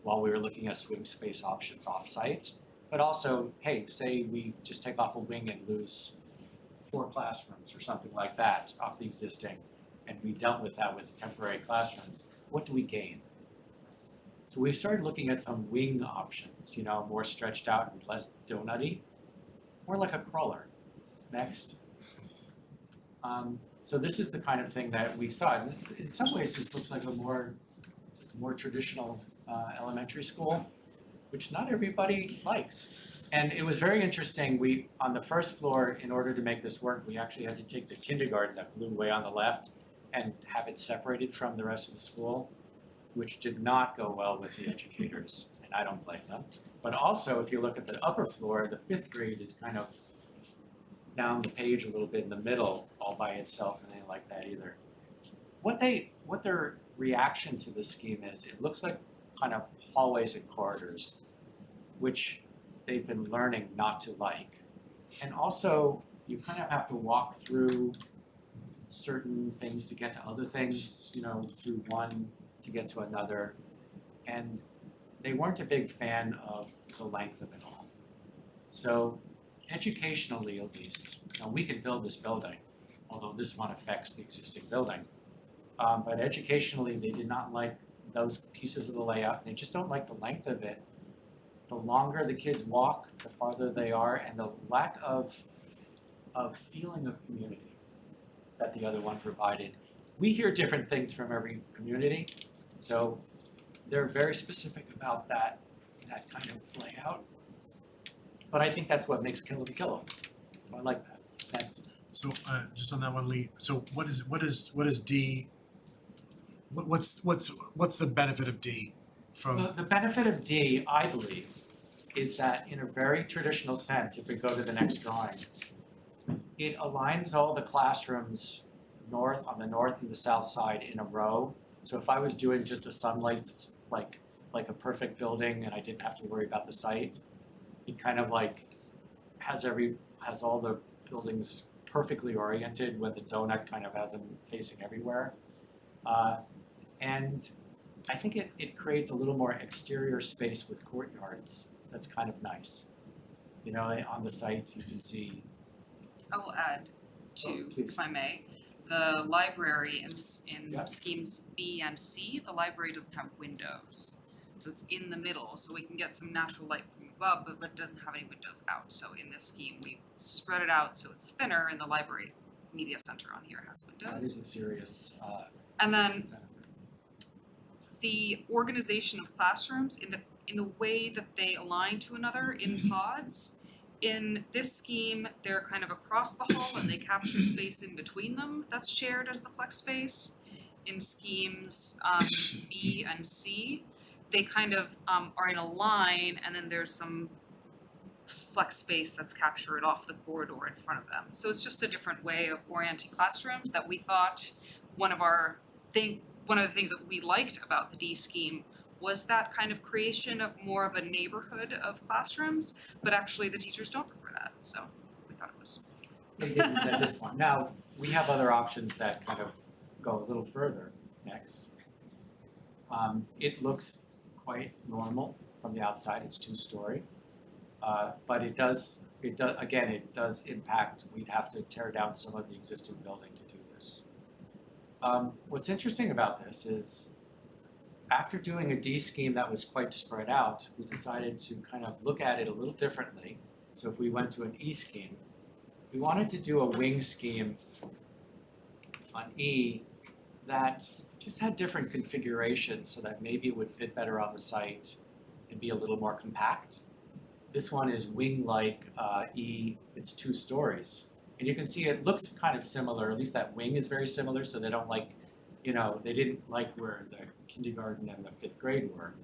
while we were looking at swing space options off-site. But also, hey, say we just take off a wing and lose 4 classrooms or something like that off the existing, and we dealt with that with temporary classrooms, what do we gain? So we started looking at some wing options, more stretched out and less donutty, more like a crawler. Next. So this is the kind of thing that we saw. And in some ways, this looks like a more traditional elementary school, which not everybody likes. And it was very interesting. On the first floor, in order to make this work, we actually had to take the kindergarten that blew away on the left and have it separated from the rest of the school, which did not go well with the educators, and I don't blame them. But also, if you look at the upper floor, the 5th grade is kind of down the page a little bit in the middle all by itself, and they didn't like that either. What their reaction to this scheme is, it looks like kind of hallways and corridors, which they've been learning not to like. And also, you kind of have to walk through certain things to get to other things, through one to get to another. And they weren't a big fan of the length of it all. So educationally, at least, we could build this building, although this one affects the existing building. But educationally, they did not like those pieces of the layout. They just don't like the length of it. The longer the kids walk, the farther they are, and the lack of feeling of community that the other one provided. We hear different things from every community, so they're very specific about that kind of layout. But I think that's what makes Killam Killam. So I like that. Thanks. So just on that one, Lee, so what is D? What's the benefit of D from? The benefit of D, I believe, is that in a very traditional sense, if we go to the next drawing, it aligns all the classrooms on the north and the south side in a row. So if I was doing just a sunlight, like a perfect building and I didn't have to worry about the site, it kind of has all the buildings perfectly oriented when the donut kind of has them facing everywhere. And I think it creates a little more exterior space with courtyards. That's kind of nice. On the site you can see. I will add to, if I may, the library in schemes B and C, the library doesn't have windows. So it's in the middle, so we can get some natural light from above, but it doesn't have any windows out. So in this scheme, we spread it out so it's thinner, and the library media center on here has windows. That is a serious and then the organization of classrooms in the way that they align to another in pods. In this scheme, they're kind of across the hall and they capture space in between them that's shared as the flex space. In schemes B and C, they kind of are in a line, and then there's some flex space that's captured off the corridor in front of them. So it's just a different way of orienting classrooms that we thought one of the things that we liked about the D scheme was that kind of creation of more of a neighborhood of classrooms, but actually the teachers don't prefer that, so we thought it was. They didn't at this point. Now, we have other options that kind of go a little further next. It looks quite normal from the outside, it's 2-story. But it does impact, we'd have to tear down some of the existing building to do this. What's interesting about this is, after doing a D scheme that was quite spread out, we decided to kind of look at it a little differently. So if we went to an E scheme, we wanted to do a wing scheme on E that just had different configurations so that maybe it would fit better on the site and be a little more compact. This one is wing-like E, it's 2 stories. And you can see it looks kind of similar, at least that wing is very similar, so they don't they didn't like where the kindergarten and the 5th grade were.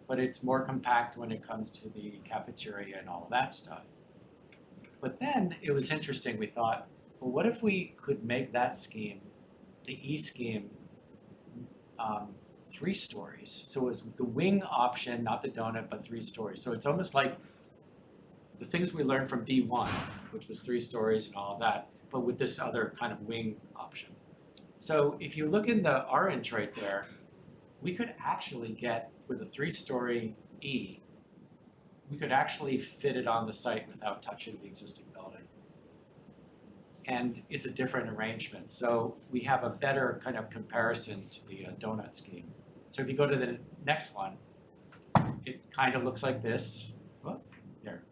but it's more compact when it comes to the cafeteria and all of that stuff. But then it was interesting, we thought, well, what if we could make that scheme, the E scheme, 3 stories? So it was the wing option, not the donut, but 3 stories. So it's almost like the things we learned from B1, which was 3 stories and all of that, but with this other kind of wing option. So if you look in the orange right there, we could actually get, with a 3-story E, we could actually fit it on the site without touching the existing building. And it's a different arrangement, so we have a better kind of comparison to the donut scheme. So if you go to the next one, it kind of looks like this. Oh, there.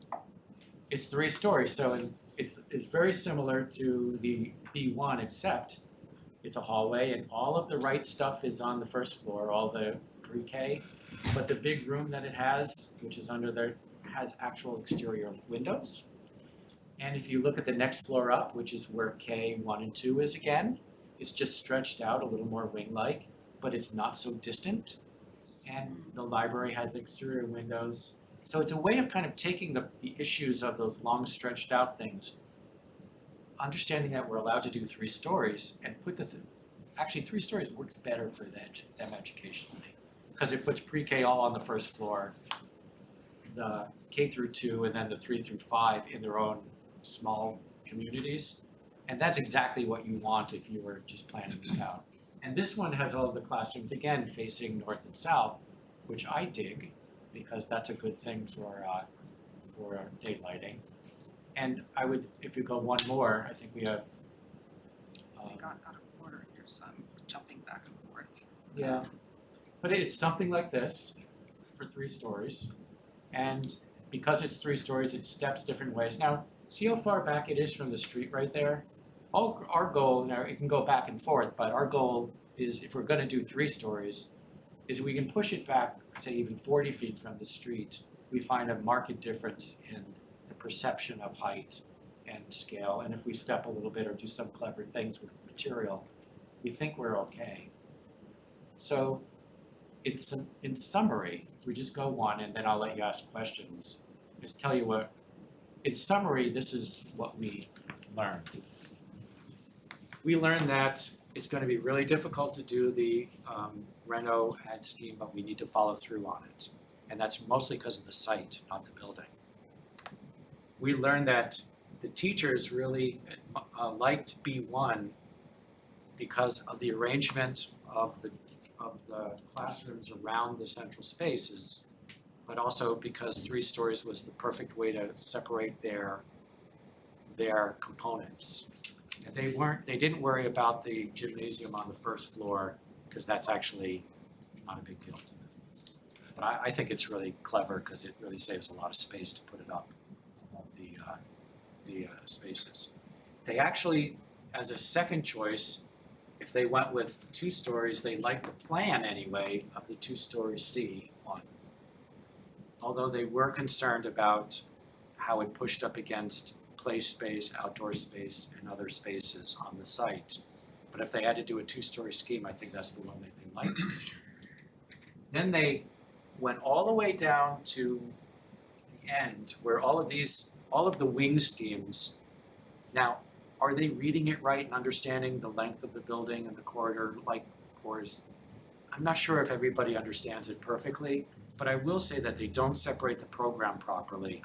It's 3 stories, so it's very similar to the B1, except it's a hallway and all of the right stuff is on the first floor, all the pre-K. But the big room that it has, which is under there, has actual exterior windows. And if you look at the next floor up, which is where K1 and 2 is again, it's just stretched out a little more wing-like, but it's not so distant. And the library has exterior windows. So it's a way of kind of taking the issues of those long stretched out things, understanding that we're allowed to do 3 stories and put actually 3 stories works better for them educationally, because it puts pre-K all on the first floor, the K through 2 and then the 3 through 5 in their own small communities. And that's exactly what you want if you were just planning this out. And this one has all of the classrooms, again, facing north and south, which I dig, because that's a good thing for daylighting. And I would, if you go one more, I think we have. I got out of order here, so I'm jumping back and forth. Yeah, but it's something like this for 3 stories. And because it's 3 stories, it steps different ways. Now, see how far back it is from the street right there? Our goal, now it can go back and forth, but our goal is, if we're gonna do 3 stories, is we can push it back, say even 40 feet from the street. We find a marked difference in the perception of height and scale. And if we step a little bit or do some clever things with material, we think we're okay. So it's in summary, if we just go one and then I'll let you ask questions, just tell you what, in summary, this is what we learned. We learned that it's going to be really difficult to do the reno ad scheme, but we need to follow through on it. And that's mostly because of the site, not the building. We learned that the teachers really liked B1 because of the arrangement of the classrooms around the central spaces, but also because 3 stories was the perfect way to separate their components. And they didn't worry about the gymnasium on the first floor, because that's actually not a big deal to them. But I think it's really clever because it really saves a lot of space to put it up, of the spaces. They actually, as a second choice, if they went with 2 stories, they liked the plan anyway of the 2-story C1. Although they were concerned about how it pushed up against play space, outdoor space, and other spaces on the site. But if they had to do a 2-story scheme, I think that's the one that they liked. Then they went all the way down to the end where all of the wing schemes, now, are they reading it right and understanding the length of the building and the corridor, I'm not sure if everybody understands it perfectly, but I will say that they don't separate the program properly.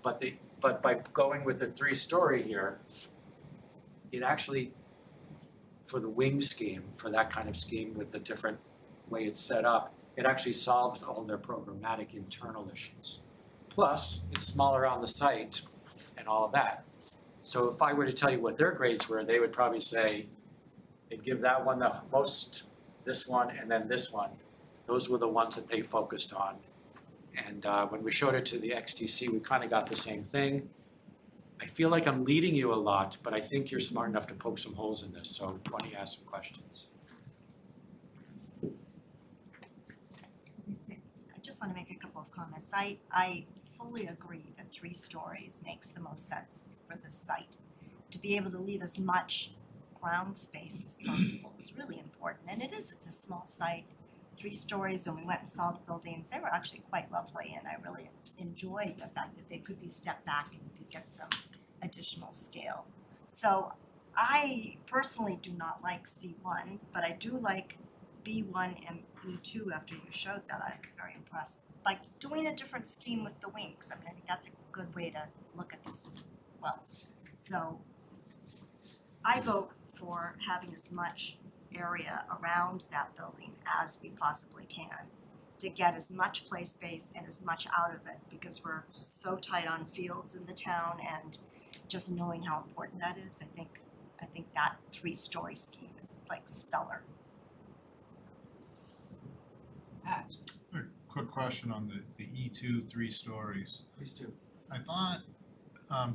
But by going with the 3-story here, it actually, for the wing scheme, for that kind of scheme with the different way it's set up, it actually solves all their programmatic internal issues. Plus, it's smaller on the site and all of that. So if I were to tell you what their grades were, they would probably say, they'd give that one the most, this one, and then this one. Those were the ones that they focused on. And when we showed it to the XTC, we kind of got the same thing. I feel like I'm leading you a lot, but I think you're smart enough to poke some holes in this, so why don't you ask some questions? I just want to make a couple of comments. I fully agree that 3 stories makes the most sense for this site. To be able to leave as much ground space as possible is really important, and it's a small site. 3 stories, when we went and saw the buildings, they were actually quite lovely, and I really enjoyed the fact that they could be stepped back and could get some additional scale. So I personally do not like C1, but I do like B1 and E2 after you showed that. I was very impressed by doing a different scheme with the wings. I mean, I think that's a good way to look at this as well. So I vote for having as much area around that building as we possibly can to get as much play space and as much out of it, because we're so tight on fields in the town, and just knowing how important that is, I think that 3-story scheme is like stellar. Pat, Quick question on the E2 3 stories. please do. I thought,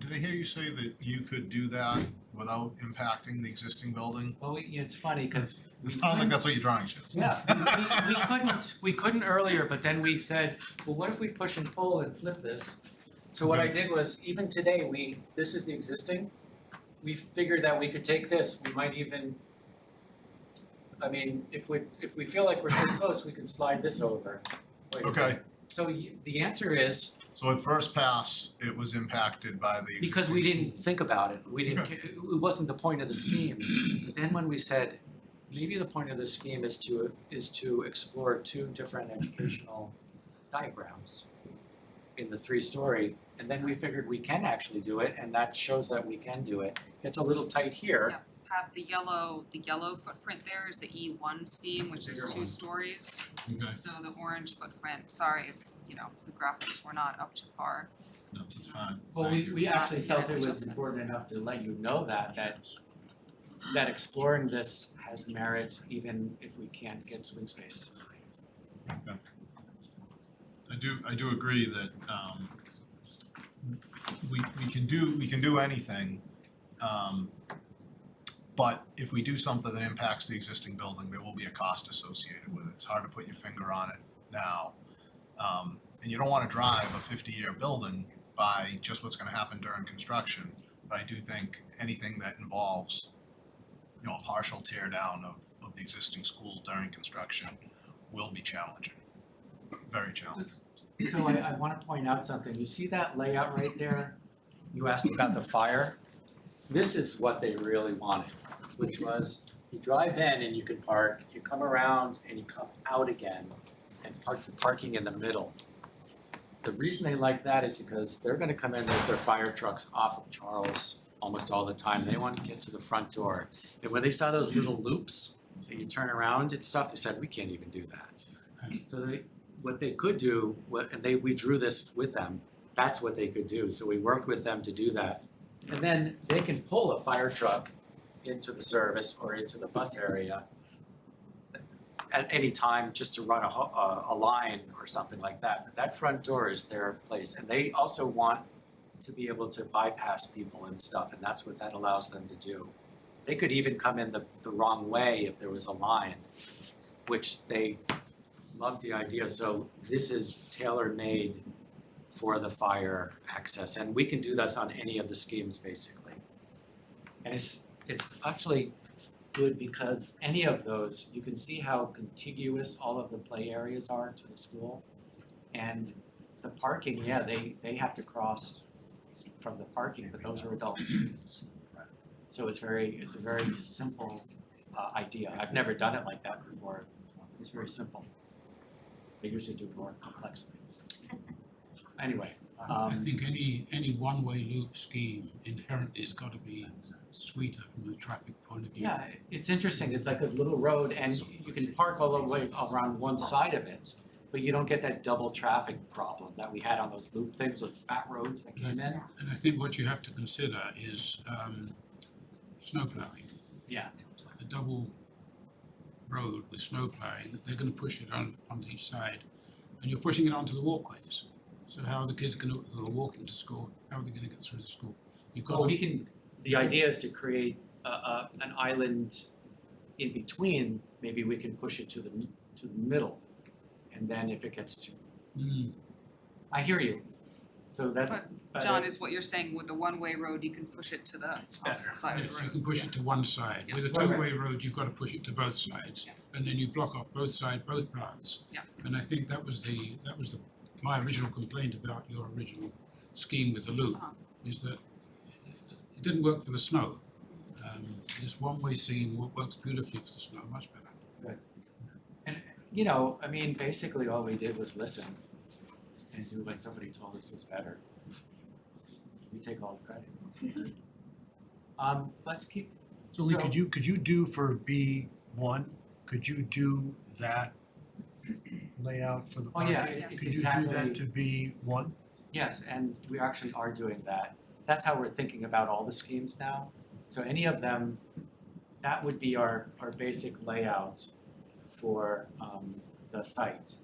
did I hear you say that you could do that without impacting the existing building? Well, it's funny because It sounds like that's what your drawing shows. yeah, we couldn't earlier, but then we said, well, what if we push and pull and flip this? So what I did was, even today, this is the existing. We figured that we could take this, we might even, I mean, if we feel like we're too close, we can slide this over. Okay, So the answer is, so at first pass, it was impacted by the existing because we didn't school. think about it, we didn't, it wasn't the point of the scheme. But then when we said, maybe the point of the scheme is to explore 2 different educational diagrams in the 3-story, and then we figured we can actually do it, and that shows that we can do it. It's a little tight here. Yep. Have the yellow footprint there is the E1 scheme, which is Bigger 2 one. stories. Okay, So the orange footprint, sorry, it's, the graphics were not up to par. no, that's fine. Well, Thank you. we actually Ask felt for it was adjustments. important enough to let you know that exploring this has merit even if we can't get swing space. Okay. I do agree that we can do anything, but if we do something that impacts the existing building, there will be a cost associated with it. It's hard to put your finger on it now. And you don't wanna drive a 50-year building by just what's gonna happen during construction. But I do think anything that involves, a partial tear down of the existing school during construction will be challenging, very challenging. So I wanna point out something. You see that layout right there? You asked about the fire. This is what they really wanted, which was you drive in and you can park, you come around and you come out again and parking in the middle. The reason they like that is because they're gonna come in with their fire trucks off of Charles almost all the time. They want to get to the front door. And when they saw those little loops that you turn around and stuff, they said, we can't even do that. So what they could do, we drew this with them, that's what they could do. So we worked with them to do that. And then they can pull a fire truck into the service or into the bus area at any time just to run a line or something like that. But that front door is their place. And they also want to be able to bypass people and stuff, and that's what that allows them to do. They could even come in the wrong way if there was a line, which they love the idea. So this is tailor-made for the fire access, and we can do this on any of the schemes basically. And it's actually good because any of those, you can see how contiguous all of the play areas are to the school. And the parking, yeah, they have to cross from the parking, but those are adults. So it's a very simple idea. I've never done it like that before. It's very simple. They usually do more complex things. Anyway, I think any one-way loop scheme inherently has got to be sweeter from a traffic point of view. yeah, it's interesting. It's like a little road and you can park all the way around one side of it, but you don't get that double traffic problem that we had on those loop things, those fat roads that came in. And I think what you have to consider is snow plowing. Yeah. The double road with snow plowing, they're going to push it onto each side, and you're pushing it onto the walkways. So how are the kids who are walking to school, how are they going to get through the school? The idea is to create an island in between. Maybe we can push it to the middle, and then if it gets too. I hear you. So that, But John, is what you're saying with the one-way road, you can push it to the opposite side of the Yes, road? you can push it to one side. With a Right, right. two-way road, you've got to push it to both sides. And then you block off both sides, both paths. Yeah. And I think that was my original complaint about your original scheme with the loop, is that it didn't work for the snow. This one-way scheme works beautifully for the snow, much better. Good. And, you know, I mean, basically all we did was listen and do what somebody told us was better. We take all the credit. Let's keep. So Lee, could you do for B1, could you do that layout for the Oh, yeah, parking? it's Could you do exactly- that to B1? Yes, and we actually are doing that. That's how we're thinking about all the schemes now. So any of them, that would be our basic layout for the site.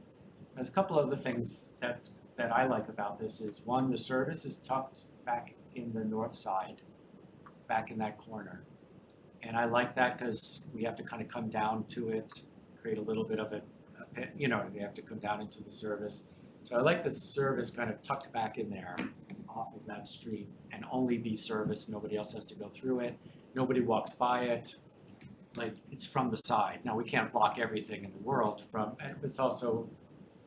There's a couple other things that I like about this is, one, the service is tucked back in the north side, back in that corner. And I like that because we have to kind of come down to it, create a little bit of a pit, you know, we have to come down into the service. So I like the service kind of tucked back in there off of that street and only be service, nobody else has to go through it, nobody walks by it. Like, it's from the side. Now, we can't block everything in the world from, and it's also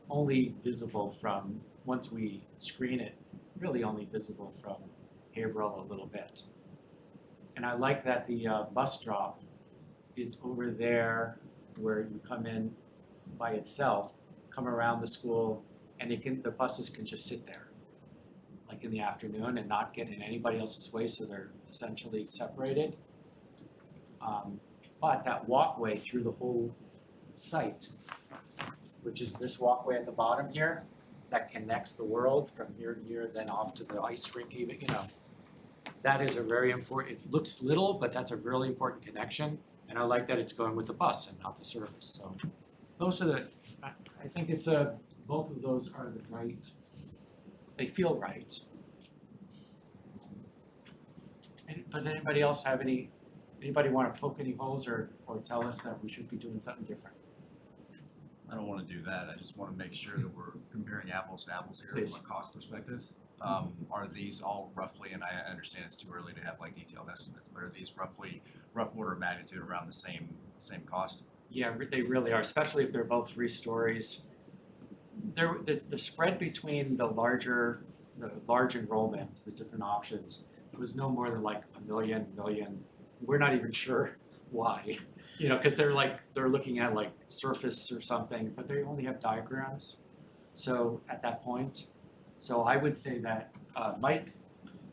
only visible from, once we screen it, really only visible from Haverhill a little bit. And I like that the bus drop is over there where you come in by itself, come around the school, and the buses can just sit there, like in the afternoon, and not get in anybody else's way, so they're essentially separated. But that walkway through the whole site, which is this walkway at the bottom here, that connects the world from here to here, then off to the ice rink even, you know. That is a very important, it looks little, but that's a really important connection. And I like that it's going with the bus and not the service, so those are the, I think it's both of those are the right, they feel right. But anybody else have anybody wanna poke any holes or tell us that we should be doing something different? I don't wanna do that, I just wanna make sure that we're comparing apples to apples here Please. from a cost perspective. Are these all roughly, and I understand it's too early to have like detailed estimates, but are these rough order of magnitude around the same cost? Yeah, they really are, especially if they're both 3 stories. The spread between the large enrollment, the different options, was no more than like a million. We're not even sure why, you know, because they're looking at like surface or something, but they only have diagrams. So at that point, so I would say that, Mike?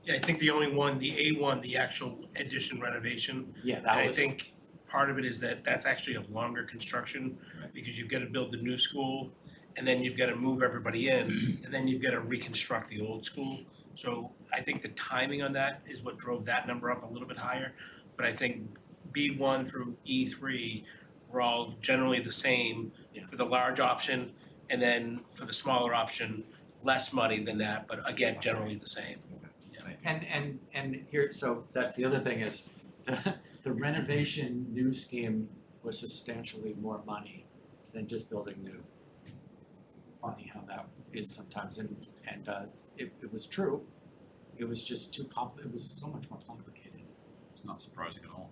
Yeah, I think the only one, the A1, the actual addition renovation. Yeah, And that I was, think part of it is that that's actually a longer construction because you've got to build the new school and then you've got to move everybody in and then you've got to reconstruct the old school. So I think the timing on that is what drove that number up a little bit higher. But I think B1 through E3 were all generally the same for the large option, and then for the smaller option, less money than that, but again, generally the same. and here, so that's the other thing is, the renovation new scheme was substantially more money than just building new. Funny how that is sometimes, and it was true, it was just it was so much more complicated. It's not surprising at all.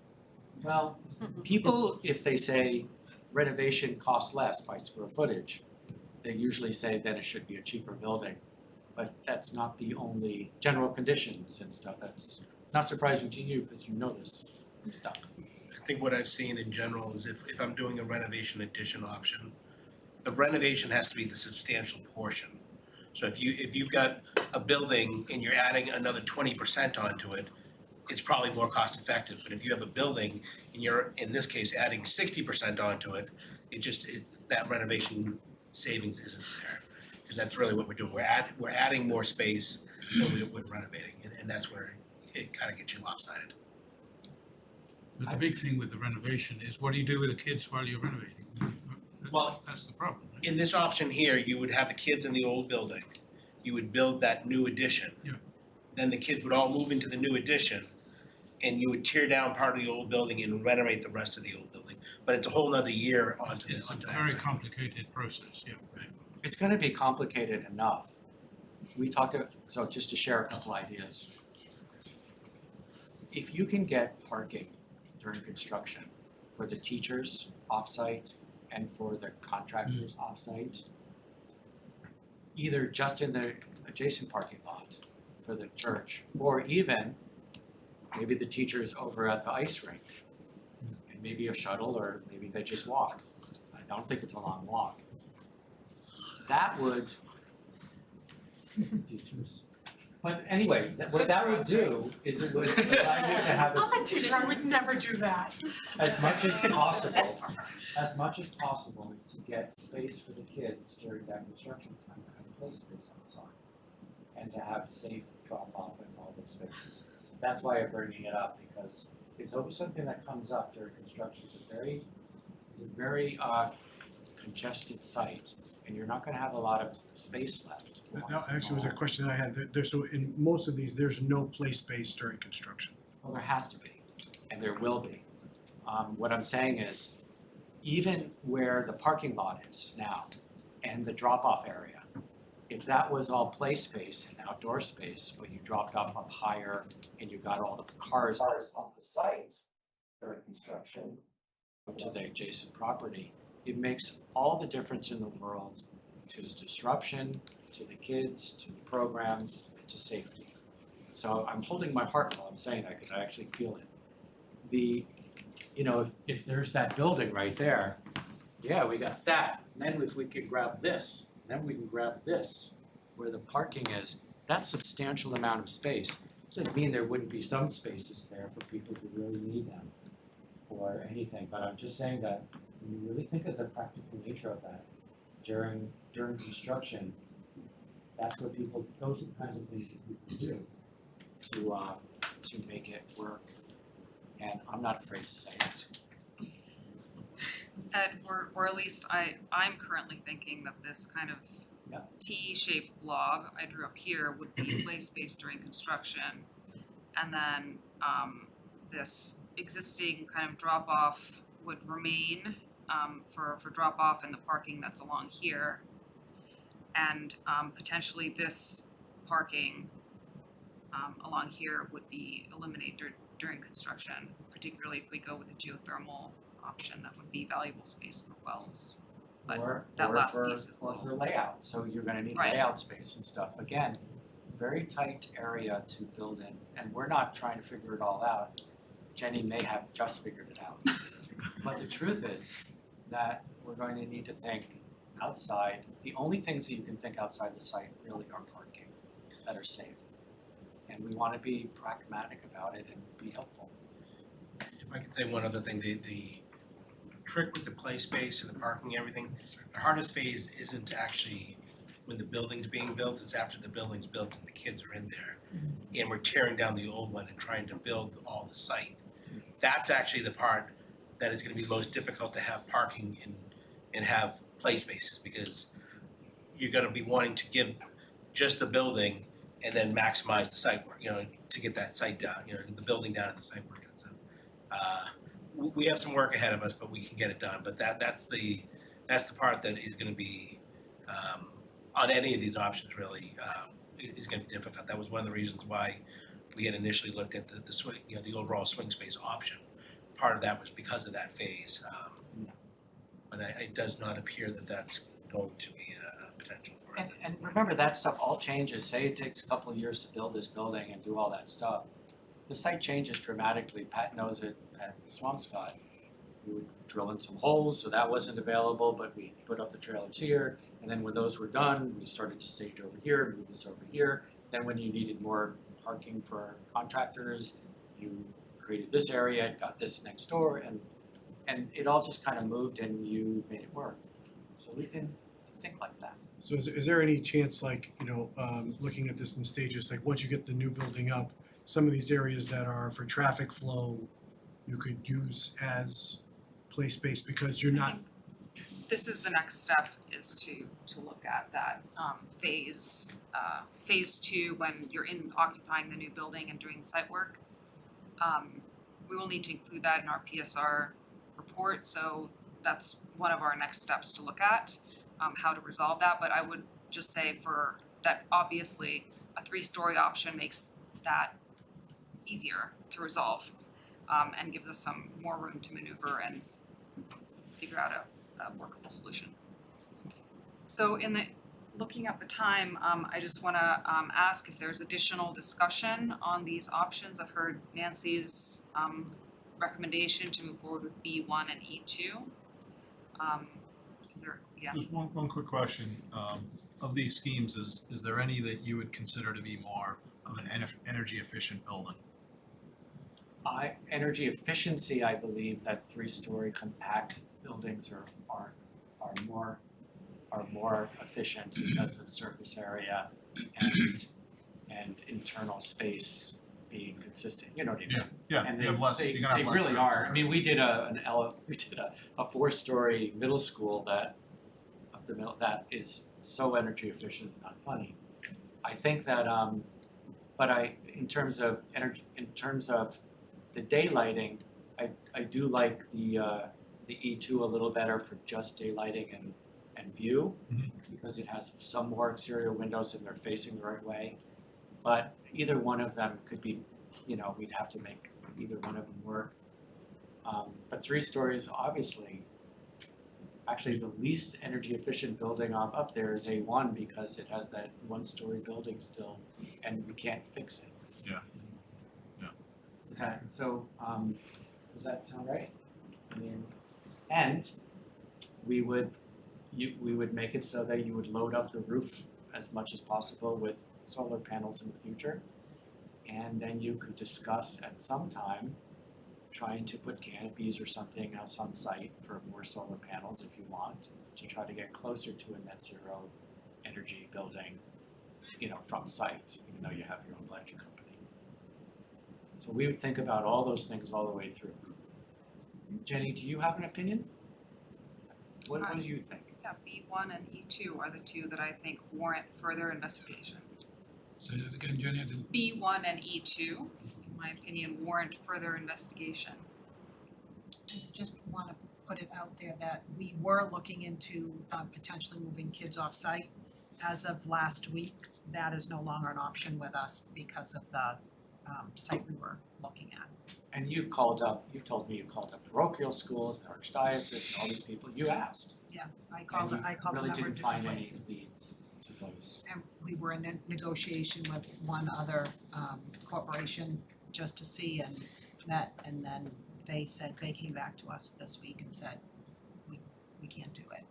Well, people, if they say renovation costs less by square footage, they usually say then it should be a cheaper building. But that's not the only general conditions and stuff, that's not surprising to you because you know this stuff. I think what I've seen in general is if I'm doing a renovation addition option, the renovation has to be the substantial portion. So if you've got a building and you're adding another 20% onto it, it's probably more cost effective. But if you have a building and you're, in this case, adding 60% onto it, that renovation savings isn't there. Because that's really what we're doing. We're adding more space than we're renovating, and that's where it kind of gets you lopsided. But the big thing with the renovation is what do you do with the kids while you're renovating? That's the problem, right? In this option here, you would have the kids in the old building. You would build that new addition. Yeah. Then the kids would all move into the new addition, and you would tear down part of the old building and renovate the rest of the old building. But it's a whole nother year onto It's a that. very complicated process, yeah. It's gonna be complicated enough, so just to share a couple ideas. If you can get parking during construction for the teachers offsite and for the contractors offsite, either just in the adjacent parking lot for the church, or even maybe the teachers over at the ice rink, and maybe a shuttle, or maybe they just walk. I don't think it's a long walk. That would teachers. But anyway, what that would do is it would allow you to have I'm a teacher, I would never do that. as much as possible to get space for the kids during that construction time, to have play space outside. And to have safe drop off in all those spaces. That's why I'm bringing it up, because it's always something that comes up during construction. It's a very congested site, and you're not gonna have a lot of space left. That actually was a question that I had. So in most of these, there's no play space during construction. Well, there has to be, and there will be. What I'm saying is, even where the parking lot is now and the drop-off area, if that was all play space and outdoor space, but you dropped off up higher and you got all the cars off the site during construction to the adjacent property, it makes all the difference in the world to disruption, to the kids, to the programs, to safety. So I'm holding my heart while I'm saying that, because I actually feel it. If there's that building right there, yeah, we got that. And then if we could grab this, then we can grab this, where the parking is, that's substantial amount of space. Doesn't mean there wouldn't be some spaces there for people who really need them or anything, but I'm just saying that when you really think of the practical nature of that during construction, that's what those are the kinds of things that people do to make it work. And I'm not afraid to say it. Ed, or at least I'm currently thinking that this kind of T-shaped blob I drew up here would be play space during construction. And then this existing kind of drop-off would remain for drop-off and the parking that's along here. And potentially this parking along here would be eliminated during construction, particularly if we go with the geothermal option. That would be valuable space for wells. But that last piece is or for layout, so you're gonna need layout space and stuff. Again, very tight area to build in, and we're not trying to figure it all out. Jenny may have just figured it out. But the truth is that we're going to need to think outside. The only things that you can think outside the site really are parking that are safe. And we wanna be pragmatic about it and be helpful. If I could say one other thing, the trick with the play space and the parking and everything, the hardest phase isn't actually when the building's being built, it's after the building's built and the kids are in there. And we're tearing down the old one and trying to build all the site. That's actually the part that is gonna be most difficult to have parking and have play spaces, because you're gonna be wanting to give just the building and then maximize the site work, to get that site down, the building down and the site work. So we have some work ahead of us, but we can get it done. But that's the part that is gonna be on any of these options really is gonna be difficult. That was one of the reasons why we had initially looked at the swing, the overall swing space option. Part of that was because of that phase. But it does not appear that that's going to be a potential for it. And remember, that stuff all changes. Say it takes a couple of years to build this building and do all that stuff. The site changes dramatically. Pat knows it at Swampscott. We would drill in some holes, so that wasn't available, but we put up the trailers here. And then when those were done, we started to stage over here, move this over here. Then when you needed more parking for contractors, you created this area, got this next door, and it all just kind of moved and you made it work. So we can think like that. So is there any chance, looking at this in stages, like once you get the new building up, some of these areas that are for traffic flow, you could use as play space because you're not. This is the next step, is to look at that phase 2 when you're occupying the new building and doing the site work. We will need to include that in our PSR report, so that's one of our next steps to look at, how to resolve that. But I would just say for that obviously a 3-story option makes that easier to resolve, and gives us some more room to maneuver and figure out a workable solution. So looking at the time, I just wanna ask if there's additional discussion on these options. I've heard Nancy's recommendation to move forward with B1 and E2. Is there, yeah? Just one quick question. Of these schemes, is there any that you would consider to be more of an energy efficient building? Energy efficiency, I believe that 3-story compact buildings are more efficient because of surface area and internal space being consistent, you know what I mean? Yeah, And you have less, you're gonna have less. they really surface are, I area. mean, we did a 4-story middle school that that is so energy efficient, it's not funny. I think that but in terms of the daylighting, I do like the E2 a little better for just daylighting and view, because it has some more exterior windows and they're facing the right way. But either one of them could be, we'd have to make either one of them work. But 3 stories, obviously, actually the least energy efficient building up there is A1 because it has that 1-story building still and we can't fix it. Yeah. Does that sound right? I mean, and we would make it so that you would load up the roof as much as possible with solar panels in the future. And then you could discuss at some time trying to put canopies or something else on site for more solar panels if you want, to try to get closer to a net zero energy building, from site, even though you have your own electric company. So we would think about all those things all the way through. Jenny, do you have an opinion? What do you think? Yeah, B1 and E2 are the two that I think warrant further investigation. Say that again, Jenny, I didn't. B1 and E2, in my opinion, warrant further investigation. I just wanna put it out there that we were looking into potentially moving kids off-site. As of last week, that is no longer an option with us because of the site we were looking at. And you told me you called up parochial schools, the archdiocese, and all these people, you asked. Yeah, I called a And number you really of didn't different find any places. leads to those. And we were in negotiation with one other corporation just to see and met, and then they came back to us this week and said, we can't do it.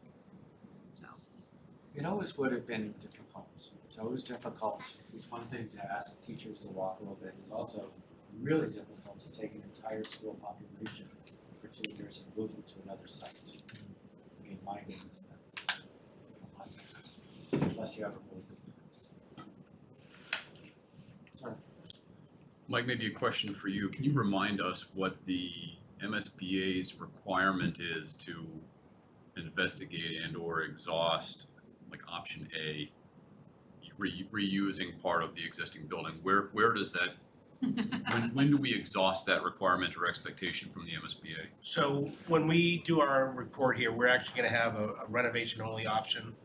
So. It always would have been difficult. It's always difficult. It's one thing to ask teachers to walk a little bit. It's also really difficult to take an entire school population for 2 years and move them to another site. I mean, my goodness, that's a lot to ask, unless you have a really good business. Sorry. Mike, maybe a question for you. Can you remind us what the MSBA's requirement is to investigate and or exhaust, like option A, reusing part of the existing building? Where does that, when do we exhaust that requirement or expectation from the MSBA? So when we do our report here, we're actually gonna have a renovation only option,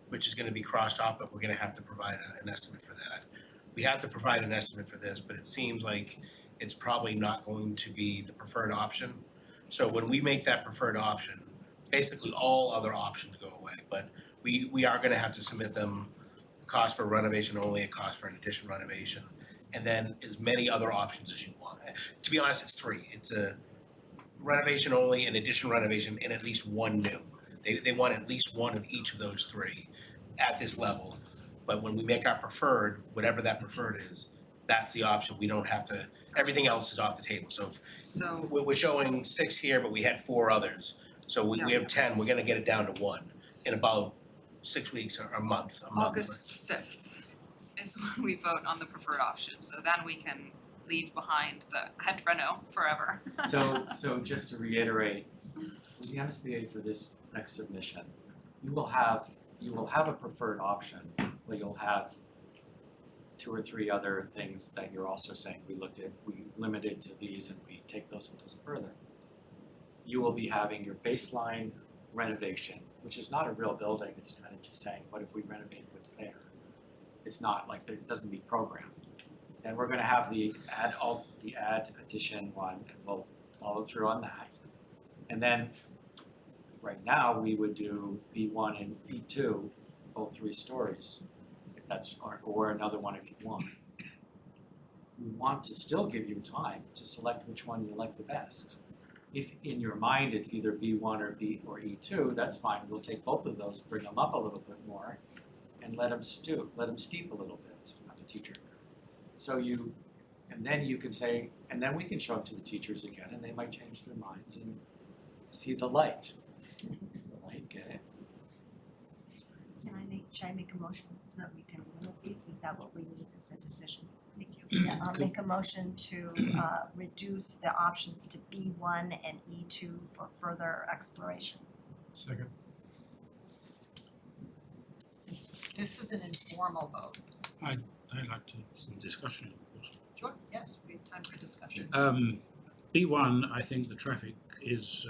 which is gonna be crossed off, but we're gonna have to provide an estimate for that. We have to provide an estimate for this, but it seems like it's probably not going to be the preferred option. So when we make that preferred option, basically all other options go away, but we are gonna have to submit them a cost for renovation only, a cost for an addition renovation, and then as many other options as you want. To be honest, it's 3. It's a renovation only, an addition renovation, and at least one new. They want at least one of each of those 3 at this level. But when we make our preferred, whatever that preferred is, that's the option. We don't have to, everything else is off the table. So So we're showing 6 here, but we had 4 others. So we have 10, we're gonna get it down to 1 in about 6 weeks or a month. August 5th is when we vote on the preferred option, so then we can leave behind the head reno forever. So just to reiterate, for the MSBA for this next submission, you will have a preferred option, but you'll have 2 or 3 other things that you're also saying we limited to these and we take those and goes further. You will be having your baseline renovation, which is not a real building, it's kind of just saying, what if we renovate what's there? it's not like it doesn't meet program. Then we're gonna have the add addition one, and we'll follow through on that. And then, right now, we would do B1 and B2, both 3 stories, if that's, or another one if you want. We want to still give you time to select which one you like the best. If in your mind it's either B1 or E2, that's fine, we'll take both of those, bring them up a little bit more, and let them steep a little bit of the teacher. So and then you can say, and then we can show it to the teachers again, and they might change their minds and see the light. The light, get it? Should I make a motion so that we can limit these? Is that what we need as a decision? Yeah, I'll make a motion to reduce the options to B1 and E2 for further exploration. Second. This is an informal vote. I'd like to have some discussion, of course. Sure, yes, we have time for discussion. B1, I think the traffic is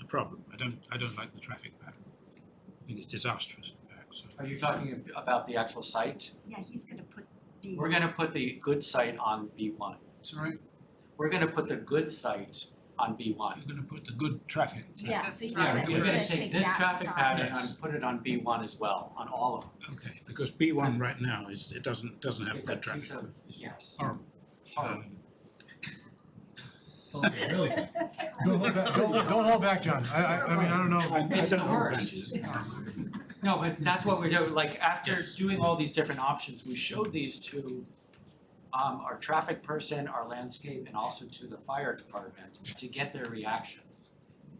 a problem. I don't like the traffic pattern. I think it's disastrous, in fact. So. Are you talking about the actual site? Yeah, he's gonna put B. We're gonna put the good site on B1. Sorry? We're gonna put the good site on B1. You're gonna put the good traffic. Yeah, so he's Yeah, gonna, we're he's gonna gonna take this that traffic side. pattern and put it on B1 as well, on all of them. Okay, because B1 right now it doesn't have It's a good traffic. piece of, It's yes. horrible. Really? Don't hold back, John. I mean, I don't know. It's the worst. No, but that's what we're doing, like, after doing all these different options, we showed these to our traffic person, our landscape, and also to the fire department to get their reactions.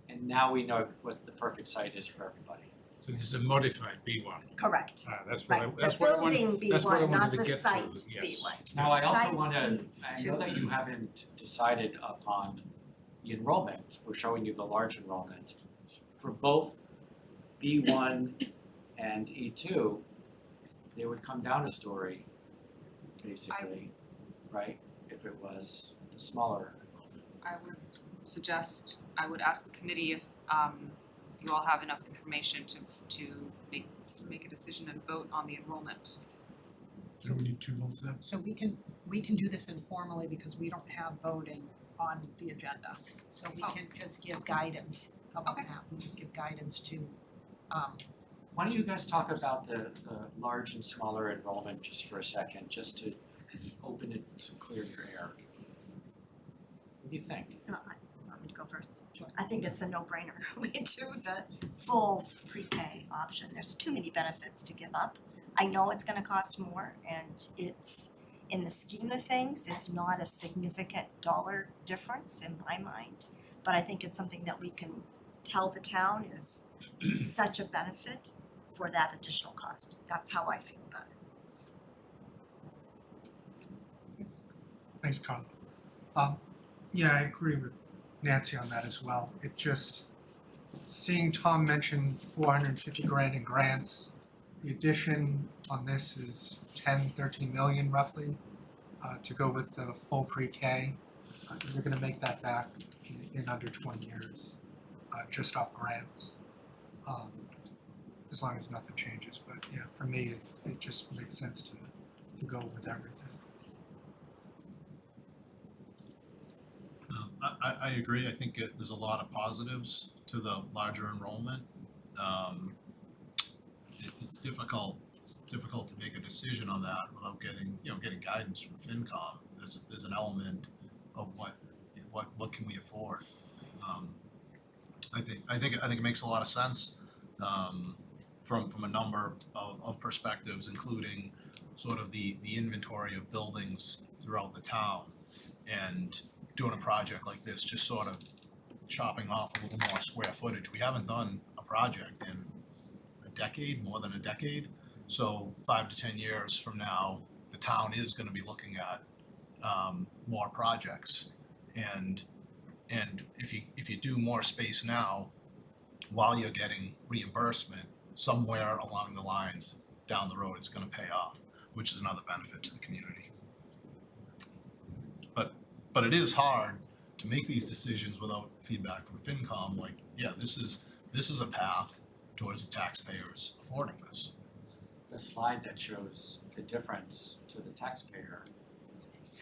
And now we know what the perfect site is for everybody. So this is a modified B1. Correct. That's what Right, that's the what I want. building That's what I B1, not wanted the to get site to. Yes. B1. Now, I also Site wanna, I know B2. that you haven't decided upon the enrollment, we're showing you the large enrollment. For both B1 and E2, they would come down a story, basically, right? If it was the smaller enrollment. I would suggest, I would ask the committee if you all have enough information to make a decision and vote on the enrollment. Do we need 2 votes then? So we can do this informally because we don't have voting on the agenda. So we can just give guidance. How about that? We just give guidance to, Why don't you guys talk about the large and smaller enrollment just for a second, just to open it to clear your air? What do you think? Want me to go first? Sure. I think it's a no-brainer. We do the full pre-K option. There's too many benefits to give up. I know it's gonna cost more, and it's, in the scheme of things, it's not a significant dollar difference in my mind. But I think it's something that we can tell the town is such a benefit for that additional cost. That's how I feel about it. Thanks, Carla. Yeah, I agree with Nancy on that as well. It just, seeing Tom mention 450 grand in grants, the addition on this is 13 million roughly, to go with the full pre-K. We're gonna make that back in under 20 years, just off grants. As long as nothing changes, but yeah, for me, it just makes sense to go with everything. I agree. I think there's a lot of positives to the larger enrollment. It's difficult to make a decision on that without getting guidance from FinCom. There's an element of what can we afford. I think it makes a lot of sense from a number of perspectives, including sort of the inventory of buildings throughout the town, and doing a project like this, just sort of chopping off a little more square footage. We haven't done a project in a decade, more than a decade. So 5 to 10 years from now, the town is gonna be looking at more projects. And if you do more space now, while you're getting reimbursement, somewhere along the lines down the road, it's gonna pay off, which is another benefit to the community. But it is hard to make these decisions without feedback from FinCom, like, yeah, this is a path towards the taxpayers affording this. the slide that shows the difference to the taxpayer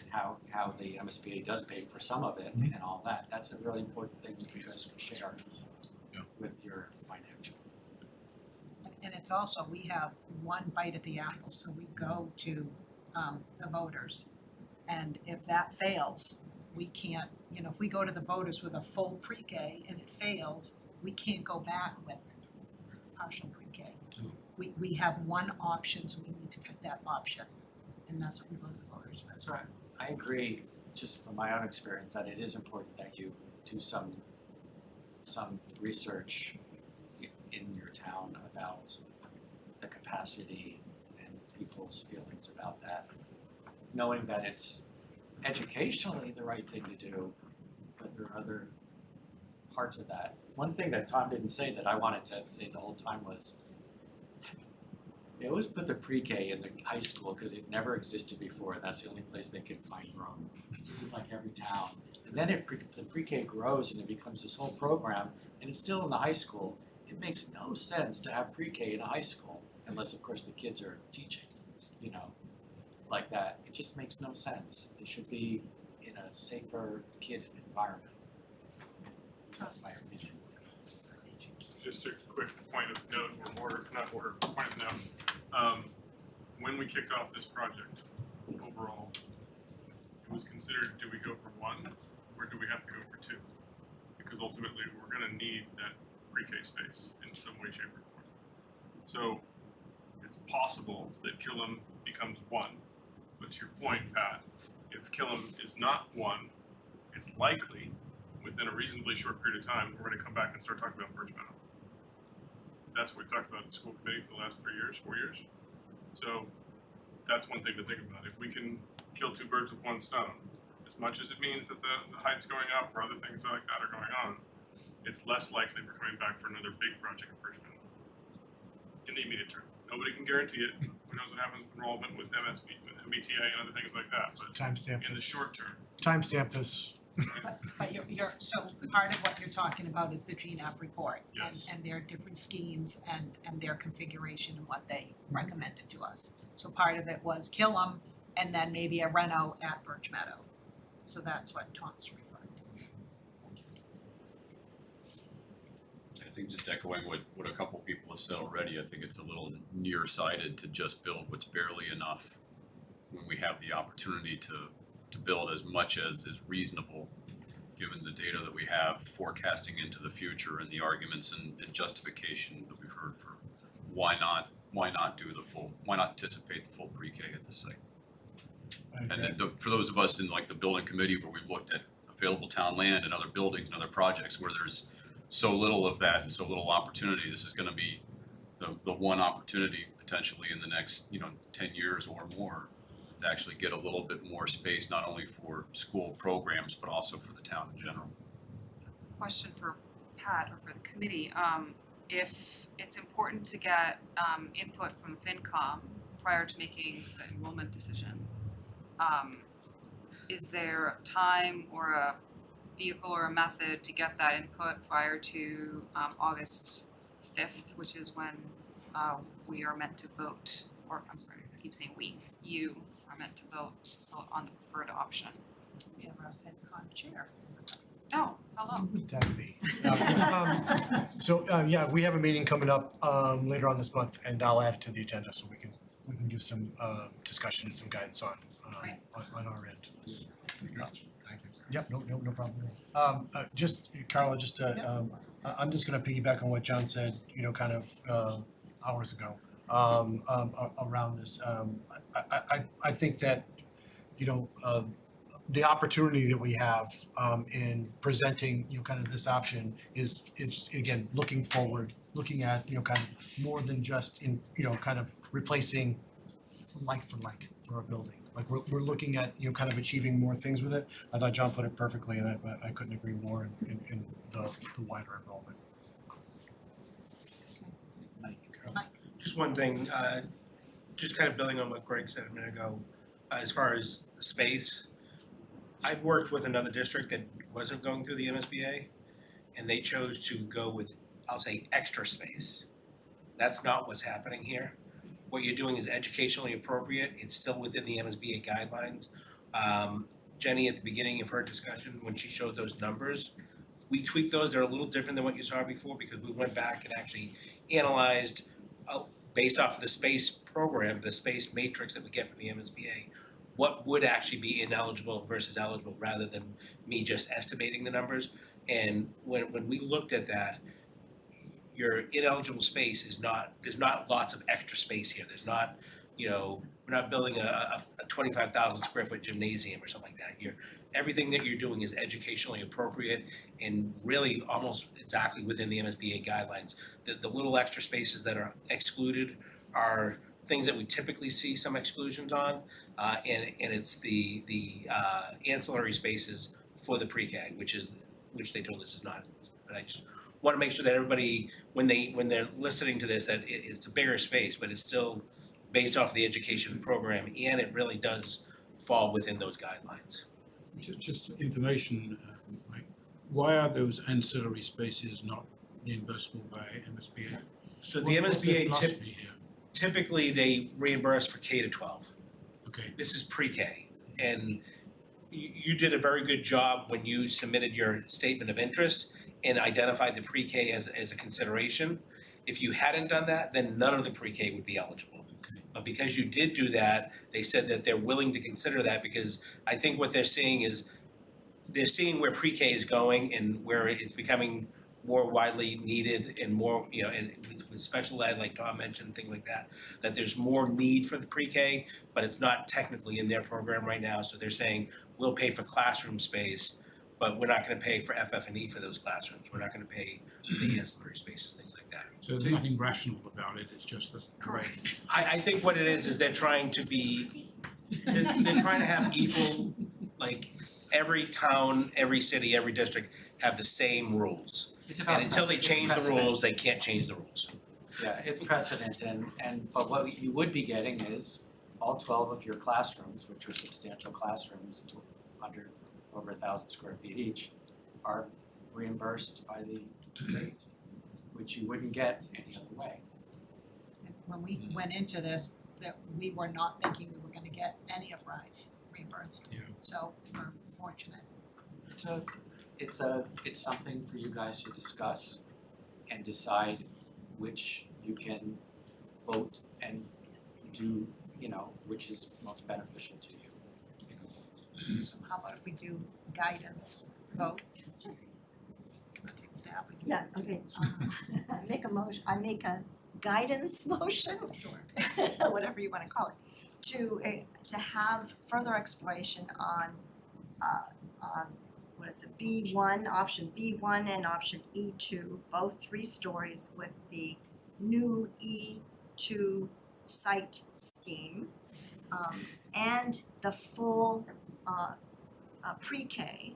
and how the MSBA does pay for some of it and all that, that's a really important thing that you guys can share with your financial. And it's also, we have one bite at the apple, so we go to the voters. And if that fails, we can't, you know, if we go to the voters with a full pre-K and it fails, we can't go back with partial pre-K. We have one option, so we need to pick that option, and that's what we go to the voters with. That's right. I agree, just from my own experience, that it is important that you do some research in your town about the capacity and people's feelings about that, knowing that it's educationally the right thing to do, but there are other parts of that. One thing that Tom didn't say that I wanted to say the whole time was they always put the pre-K in the high school because it never existed before, and that's the only place they could find room. This is like every town. And then the pre-K grows and it becomes this whole program, and it's still in the high school. It makes no sense to have pre-K in a high school, unless of course the kids are teaching, you know, like that. It just makes no sense. They should be in a safer kid environment. That's my opinion. Just a quick point of note, or not order, point of note. When we kicked off this project, overall, it was considered, do we go for one, or do we have to go for two? Because ultimately, we're gonna need that pre-K space in some way, shape, or form. So, it's possible that Killam becomes one, but to your point, Pat, if Killam is not one, it's likely, within a reasonably short period of time, we're gonna come back and start talking about Birch Meadow. That's what we talked about in the school committee for the last 3 years, 4 years. So that's one thing to think about. If we can kill two birds with one stone, as much as it means that the height's going up or other things like that are going on, it's less likely we're coming back for another big project in Birch Meadow in the immediate term. Nobody can guarantee it. Who knows what happens with enrollment with MBTA and other things like that, but Timestamp in the this. short term. Timestamp this. But you're, so part of what you're talking about is the GNAP report. Yes. And their different schemes and their configuration and what they recommended to us. So part of it was Killam and then maybe a reno at Birch Meadow. So that's what Tom's referring to. I think just echoing what a couple people have said already, I think it's a little nearsighted to just build what's barely enough when we have the opportunity to build as much as is reasonable, given the data that we have forecasting into the future and the arguments and justification that we've heard for why not anticipate the full pre-K at this site. And then for those of us in like the building committee where we've looked at available town land and other buildings and other projects where there's so little of that and so little opportunity, this is gonna be the one opportunity potentially in the next, 10 years or more to actually get a little bit more space, not only for school programs, but also for the town in general. Question for Pat or for the committee, if it's important to get input from FinCom prior to making the enrollment decision, is there time or a vehicle or a method to get that input prior to August 5th, which is when we are meant to vote, or I'm sorry, I keep saying we, you are meant to vote on the preferred option? We have our FinCon chair. Oh, hello. That would be. Yeah, we have a meeting coming up later on this month, and I'll add it to the agenda so we can give some discussion and some guidance on our end. Yep, no problem. Just Carla, I'm just gonna piggyback on what John said, kind of hours ago around this. I think that, the opportunity that we have in presenting, kind of this option is again, looking forward, looking at, kind of more than just in, kind of replacing like for a building. Like we're looking at, kind of achieving more things with it. I thought John put it perfectly, and I couldn't agree more in the wider enrollment. Just one thing, just kind of building on what Greg said a minute ago, as far as the space. I've worked with another district that wasn't going through the MSBA, and they chose to go with, I'll say, extra space. That's not what's happening here. what you're doing is educationally appropriate, it's still within the MSBA guidelines. Jenny, at the beginning of her discussion, when she showed those numbers, we tweaked those, they're a little different than what you saw before, because we went back and actually analyzed, based off of the space program, the space matrix that we get from the MSBA, what would actually be ineligible versus eligible, rather than me just estimating the numbers. And when we looked at that, your ineligible space is not, there's not lots of extra space here. There's not, you know, we're not building a 25,000 square foot gymnasium or something like that. Everything that you're doing is educationally appropriate and really almost exactly within the MSBA guidelines. The little extra spaces that are excluded are things that we typically see some exclusions on, and it's the ancillary spaces for the pre-K, which they told us is not. But I just want to make sure that everybody, when they're listening to this, that it's a bigger space, but it's still based off the education program, and it really does fall within those guidelines. Just information, Mike, why are those ancillary spaces not reimbursable by MSBA? So the What's the MSBA philosophy here? typically they reimburse for K to 12. Okay. This is pre-K, and you did a very good job when you submitted your statement of interest and identified the pre-K as a consideration. If you hadn't done that, then none of the pre-K would be eligible. But because you did do that, they said that they're willing to consider that, because I think what they're seeing is they're seeing where pre-K is going and where it's becoming more widely needed and more, you know, and with special ed, like Tom mentioned, things like that, that there's more need for the pre-K, but it's not technically in their program right now. So they're saying, we'll pay for classroom space, but we're not gonna pay for FF&E for those classrooms. We're not gonna pay for the ancillary spaces, things like that. So there's nothing rational about it, it's just that. Correct. I think what it is they're trying to be, they're trying to have equal, like, every town, every city, every district have the same rules. It's about And until they change the precedent. rules, they can't change the rules. Yeah, it's precedent but what you would be getting is all 12 of your classrooms, which are substantial classrooms, over 1,000 square feet each, are reimbursed by the state, which you wouldn't get any other way. When we went into this, that we were not thinking we were gonna get any of RISE reimbursed. Yeah. So we're fortunate. It's something for you guys to discuss and decide which you can vote and do, you know, which is most beneficial to you. So how about if we do guidance vote? Take a stab. Yeah, okay. I make a guidance motion, whatever you wanna call it, to have further exploration on what is it, B1, option B1 and option E2, both 3 stories with the new E2 site scheme, and the full pre-K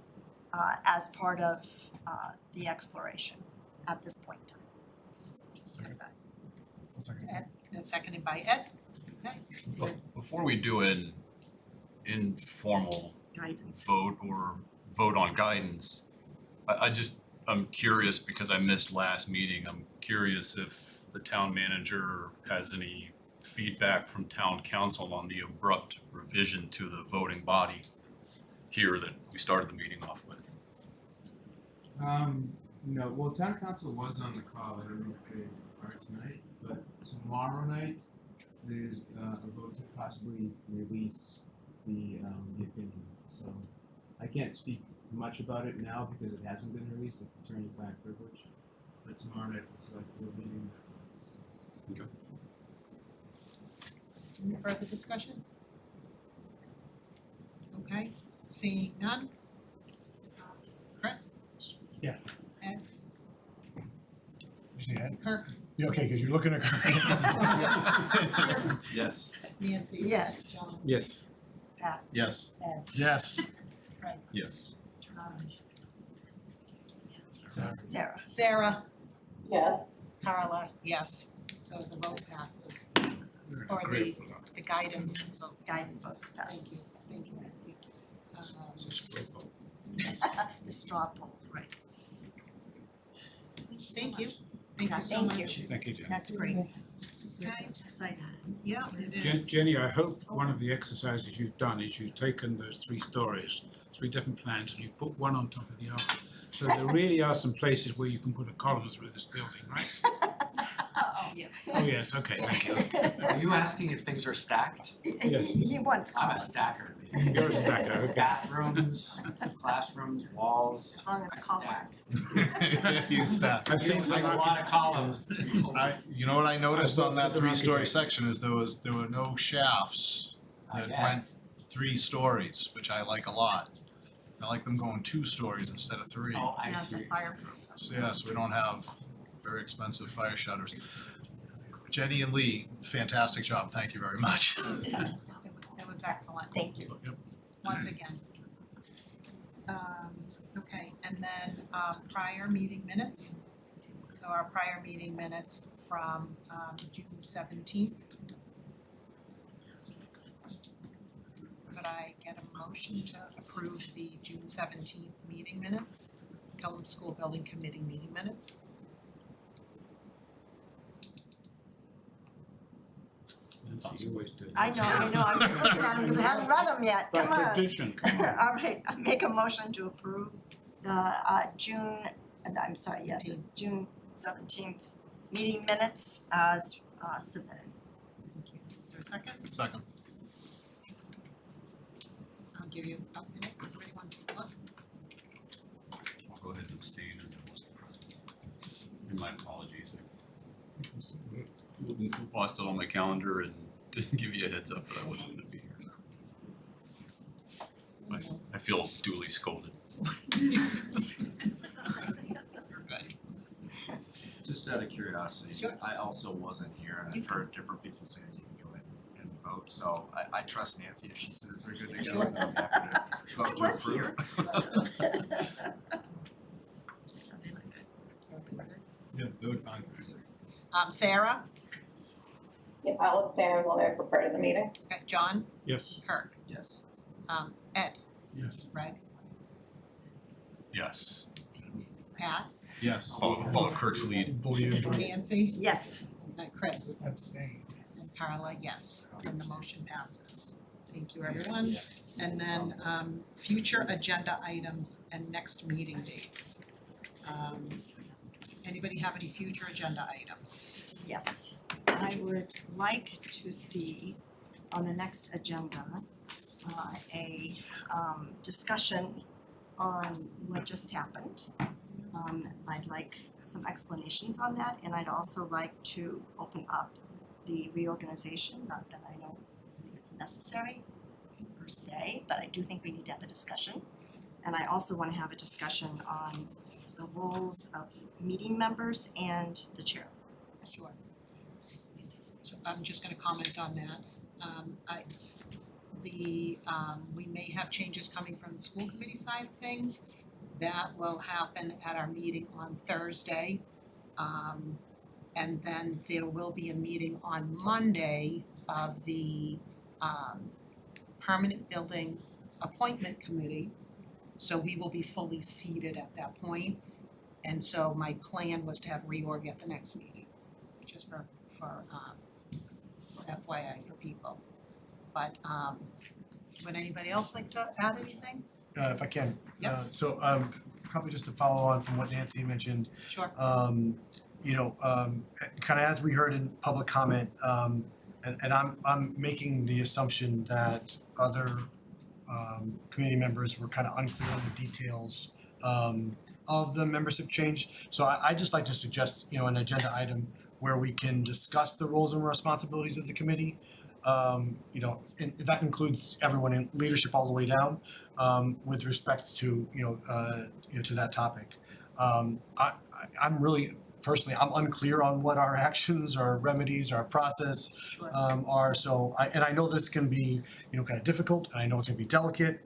as part of the exploration at this point in time. Ed, and seconded by Ed. Okay. Before we do an informal Guidance. vote or vote on guidance, I'm curious because I missed last meeting. I'm curious if the town manager has any feedback from town council on the abrupt revision to the voting body here that we started the meeting off with. No, well, town council was on the call, I don't know if they are tonight, but tomorrow night, there's a vote to possibly release the opinion, so I can't speak much about it now because it hasn't been released, it's attorney-client privilege, but tomorrow night, the select board meeting. Okay. Any further discussion? Okay, seeing none. Chris? Yeah. Ed? You say Ed? Kirk? Yeah, okay, because you're looking at Kirk. Yes. Nancy? Yes. John? Yes. Pat? Yes. Ed? Yes. Fred? Yes. Sarah. Sarah? Yes. Carla? Yes. So the vote passes. Or the guidance vote. Guidance votes passes. Thank you, Nancy. The straw poll, right. Thank you. Thank you so Thank much. you. Thank you, Jen. That's great. Okay, Exciting. yeah, it is. Jenny, I hope one of the exercises you've done is you've taken those 3 stories, 3 different plans, and you've put one on top of the other. So there really are some places where you can put a column through this building, right? Oh, yes, okay, thank you. Are you asking if things are stacked? Yes. He wants I'm a columns. stacker. You're a stacker, okay. Bathrooms, classrooms, walls. As long as I stack. columns. He's that. I've seen Seems some like a lot of columns. You know what I noticed on that As an 3-story architect. section is there were no shafts that Yeah. went 3 stories, which I like a lot. I like them going 2 stories instead of 3. Oh, I Not see. the fireproof. So yes, we don't have very expensive fire shutters. Jenny and Lee, fantastic job, thank you very much. It was excellent. Thank you. Yep. Once again. Okay, and then prior meeting minutes. So our prior meeting minutes from June 17th. Could I get a motion to approve the June 17th meeting minutes? Killam School Building Committee meeting minutes? Nancy, you always do. I know, I'm just looking at him because I hadn't read them yet, By come on. tradition, come on. All right, I make a motion to approve the June 17th meeting minutes as submitted. Thank you. Is there a second? Second. I'll give you a minute. Everybody want to look? I'll go ahead and abstain as I wasn't present. And my apologies. I lost it on my calendar and didn't give you a heads up that I wasn't gonna be here. I feel duly scolded. You're good. Just out of curiosity, Sure. I also wasn't here and I've heard different people saying you can go in and vote, so I trust Nancy if she says they're good to go, then I'm happy to vote to was approve. Yeah, they look fine. Sarah? Yeah, I'll abstain, I was only there for part of the meeting. Okay, John? Yes. Kirk? Yes. Ed? Yes. Greg? Yes. Pat? Yes. Follow Kirk's lead. Nancy? Yes. Chris? Abstain. And Carla, yes, and the motion passes. Thank you, everyone. And then future agenda items and next meeting dates. Anybody have any future agenda items? Yes, I would like to see on the next agenda a discussion on what just happened. I'd like some explanations on that, and I'd also like to open up the reorganization, not that I know it's necessary per se, but I do think we need to have a discussion. And I also want to have a discussion on the roles of meeting members and the chair. Sure. So I'm just gonna comment on that. We may have changes coming from the school committee side of things. That will happen at our meeting on Thursday. And then there will be a meeting on Monday of the Permanent Building Appointment Committee. So we will be fully seated at that point. And so my plan was to have reorg at the next meeting, just for FYI for people. But would anybody else like to add anything? If I can. Yep. So probably just to follow on from what Nancy mentioned, Sure. kind of as we heard in public comment, and I'm making the assumption that other committee members were kind of unclear on the details of the membership change. So I just like to suggest, an agenda item where we can discuss the roles and responsibilities of the committee. And that includes everyone in leadership all the way down, with respect to, to that topic. I'm really, personally, I'm unclear on what our actions, our remedies, our process are. So I know this can be, kind of difficult. I know it can be delicate,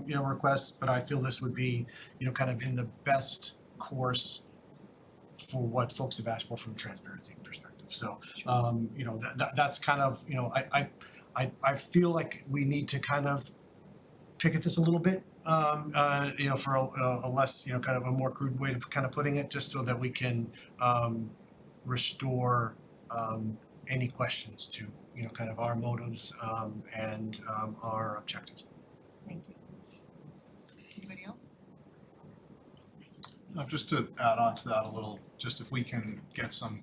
requests, but I feel this would be, kind of in the best course for what folks have asked for from a transparency perspective. So, that's kind of, I feel like we need to kind of pick at this a little bit, for a less, kind of a more crude way of kind of putting it, just so that we can restore any questions to, kind of our motives, and, our objectives. Thank you. Anybody else? Just to add on to that a little, just if we can get some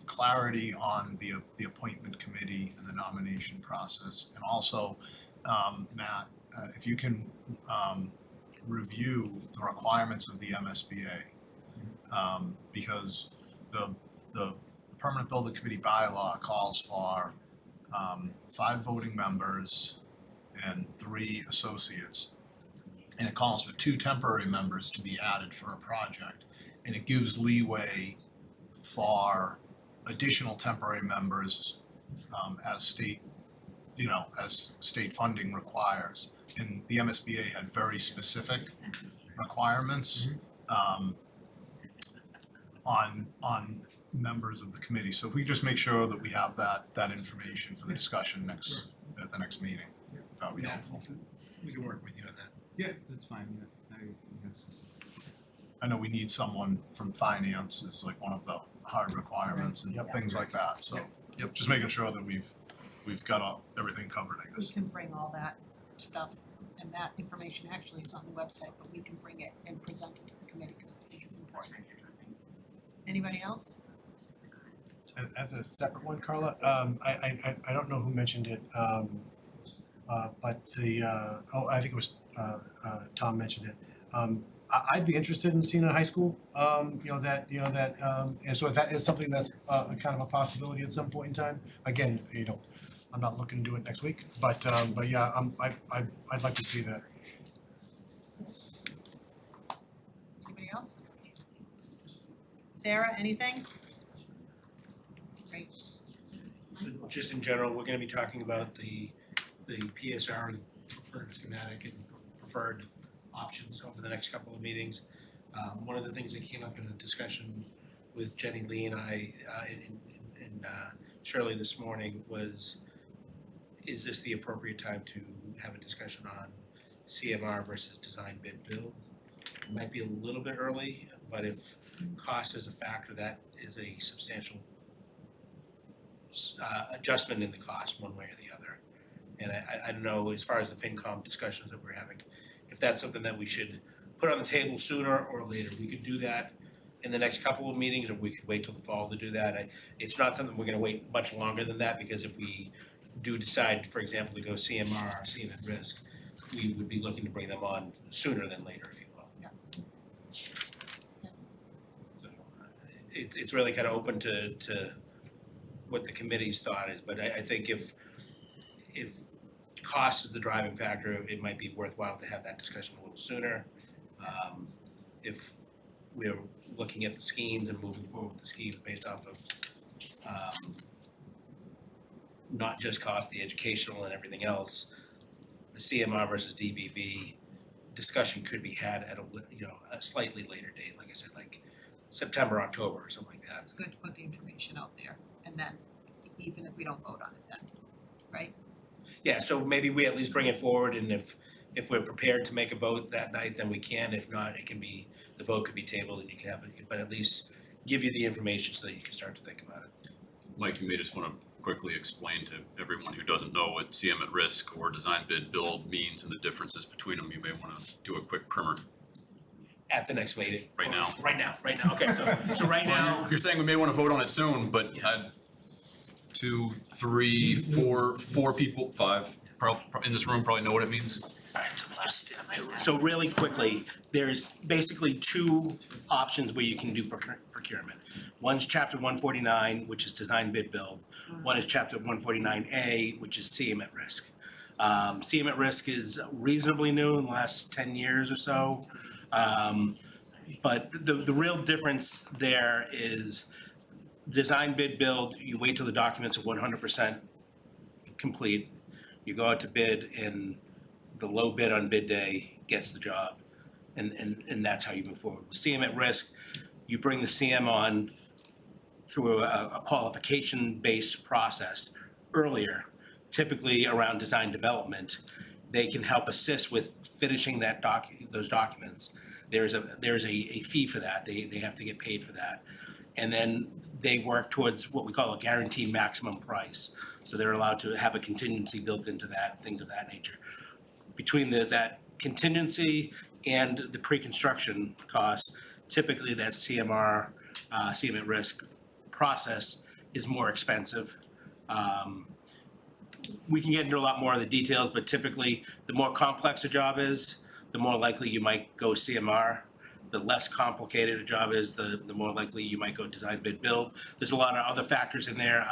clarity on the appointment committee and the nomination process. And also, Matt, if you can review the requirements of the MSBA, because the Permanent Building Committee bylaw calls for 5 voting members and 3 associates. And it calls for 2 temporary members to be added for a project. And it gives leeway for additional temporary members as state funding requires. And the MSBA had very specific requirements on members of the committee. So if we just make sure that we have that information for the discussion at the next meeting, that would be helpful. We can work with you on that. Yeah, that's fine, yeah. I know we need someone from finance is like one of the hard requirements and things like that, so just making sure that we've got everything covered, I We guess. can bring all that stuff, and that information actually is on the website, but we can bring it and present it to the committee because I think it's important. Anybody else? As a separate one, Carla, I don't know who mentioned it, but I think it was Tom mentioned it. I'd be interested in seeing a high school, and so if that is something that's kind of a possibility at some point in time. Again, I'm not looking to do it next week, but yeah, I'd like to see that. Anybody else? Sarah, anything? Great. So just in general, we're gonna be talking about the PSR and preferred schematic and preferred options over the next couple of meetings. One of the things that came up in a discussion with Jenny Lee and I and Shirley this morning was, is this the appropriate time to have a discussion on CMR versus design bid build? It might be a little bit early, but if cost is a factor, that is a substantial adjustment in the cost one way or the other. And I don't know, as far as the FinCom discussions that we're having, if that's something that we should put on the table sooner or later. We could do that in the next couple of meetings, or we could wait till the fall to do that. It's not something we're gonna wait much longer than that, because if we do decide, for example, to go CMR or CM at risk, we would be looking to bring them on sooner than later, if you will. Yeah. So it's really kind of open to what the committee's thought is, but I think if cost is the driving factor, it might be worthwhile to have that discussion a little sooner. If we're looking at the schemes and moving forward with the schemes based off of not just cost, the educational and everything else, the CMR versus DBB discussion could be had at a slightly later date, like I said, like September, October, or something like that. It's good to put the information out there, and then, even if we don't vote on it then, right? Yeah, so maybe we at least bring it forward, and if we're prepared to make a vote that night, then we can. If not, the vote could be tabled and you can have it, but at least give you the information so that you can start to think about it. Mike, you may just want to quickly explain to everyone who doesn't know what CM at risk or design bid build means and the differences between them. You may want to do a quick primer At the next meeting. right now. Right now, okay, so right now. You're saying we may want to vote on it soon, but 2, 3, 4 people, 5 in this room probably know what it means. So really quickly, there's basically 2 options where you can do procurement. One's chapter 149, which is design bid build. One is chapter 149A, which is CM at risk. CM at risk is reasonably new in the last 10 years or so. But the real difference there is design bid build, you wait till the documents are 100% complete. You go out to bid, and the low bid on bid day gets the job, and that's how you move forward. With CM at risk, you bring the CM on through a qualification-based process earlier, typically around design development. They can help assist with finishing those documents. There's a fee for that. They have to get paid for that. And then they work towards what we call a guaranteed maximum price. So they're allowed to have a contingency built into that, things of that nature. Between that contingency and the pre-construction costs, typically that CMR, CM at risk process is more expensive. We can get into a lot more of the details, but typically, the more complex a job is, the more likely you might go CMR. The less complicated a job is, the more likely you might go design, bid, build. There's a lot of other factors in there.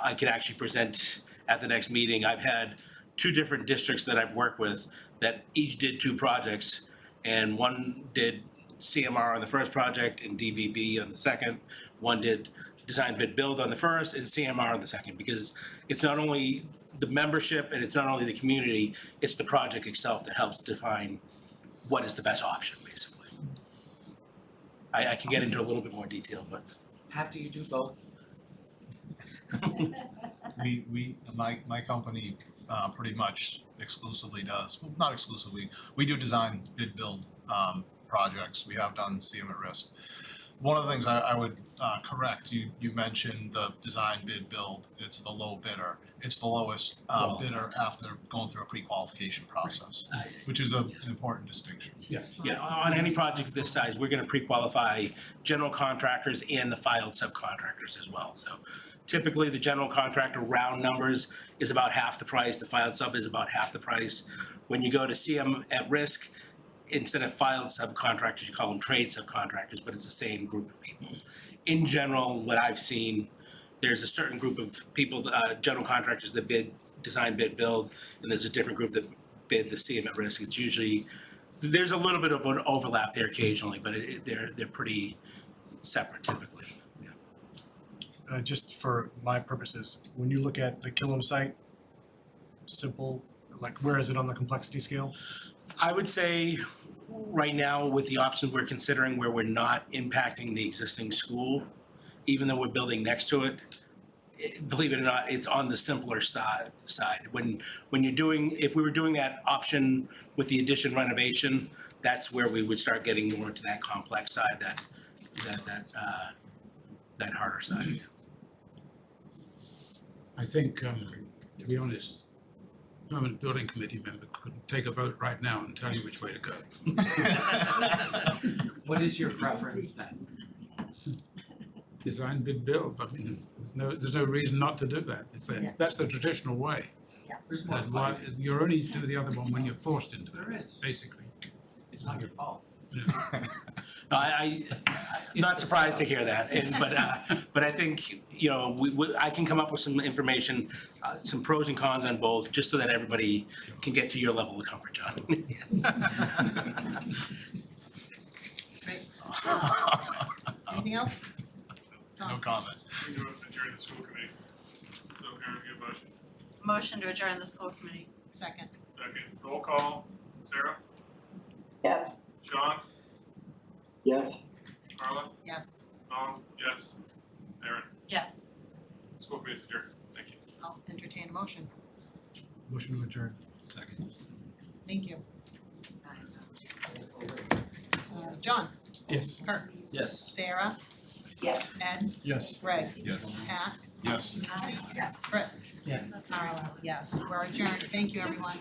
I can actually present at the next meeting. I've had 2 different districts that I've worked with that each did 2 projects, and one did CMR on the first project and DBB on the second. One did design, bid, build on the first and CMR on the second, because it's not only the membership and it's not only the community, it's the project itself that helps define what is the best option, basically. I can get into a little bit more detail, but. Pat, do you do both? My company pretty much exclusively does, well, not exclusively, we do design, bid, build projects. We have done CM at risk. One of the things I would correct, you mentioned the design, bid, build, it's the low bidder. It's the lowest bidder after going through a pre-qualification process, which is an important distinction. Yes. Yeah, on any project of this size, we're gonna pre-qualify general contractors and the filed subcontractors as well. So typically, the general contractor round numbers is about half the price, the filed sub is about half the price. When you go to CM at risk, instead of filed subcontractors, you call them trade subcontractors, but it's the same group of people. In general, what I've seen, there's a certain group of people, general contractors that bid, design, bid, build, and there's a different group that bid the CM at risk. It's usually, there's a little bit of an overlap there occasionally, but they're pretty separate typically. Yeah. Just for my purposes, when you look at the Killam site, simple, like where is it on the complexity scale? I would say right now with the options we're considering where we're not impacting the existing school, even though we're building next to it, believe it or not, it's on the simpler side. When you're doing, if we were doing that option with the addition renovation, that's where we would start getting more into that complex side, that harder side. I think, to be honest, permanent building committee member could take a vote right now and tell you which way to go. What is your preference then? Design, bid, build. I mean, there's no reason not to do that. That's the traditional way. There's more And fun. you only do the other one when you're forced into it. There is. Basically. It's not your fault. No, I'm not surprised to hear that, but I think, I can come up with some information, some pros and cons on both, just so that everybody can get to your level of comfort, John. Yes. Great. Anything else? No comment. We do adjourn the school committee. So Aaron, get a motion. Motion to adjourn the school committee. Second. Second, roll call. Sarah? Yes. Sean? Yes. Carla? Yes. Tom? Yes. Aaron? Yes. School committee's adjourned. Thank you. I'll entertain a motion. Motion to adjourn. Second. Thank you. John? Yes. Kirk? Yes. Sarah? Yes. Ed? Yes. Greg? Yes. Pat? Yes. Yes. Chris? Yes. Carla? Yes. We're adjourned. Thank you, everyone.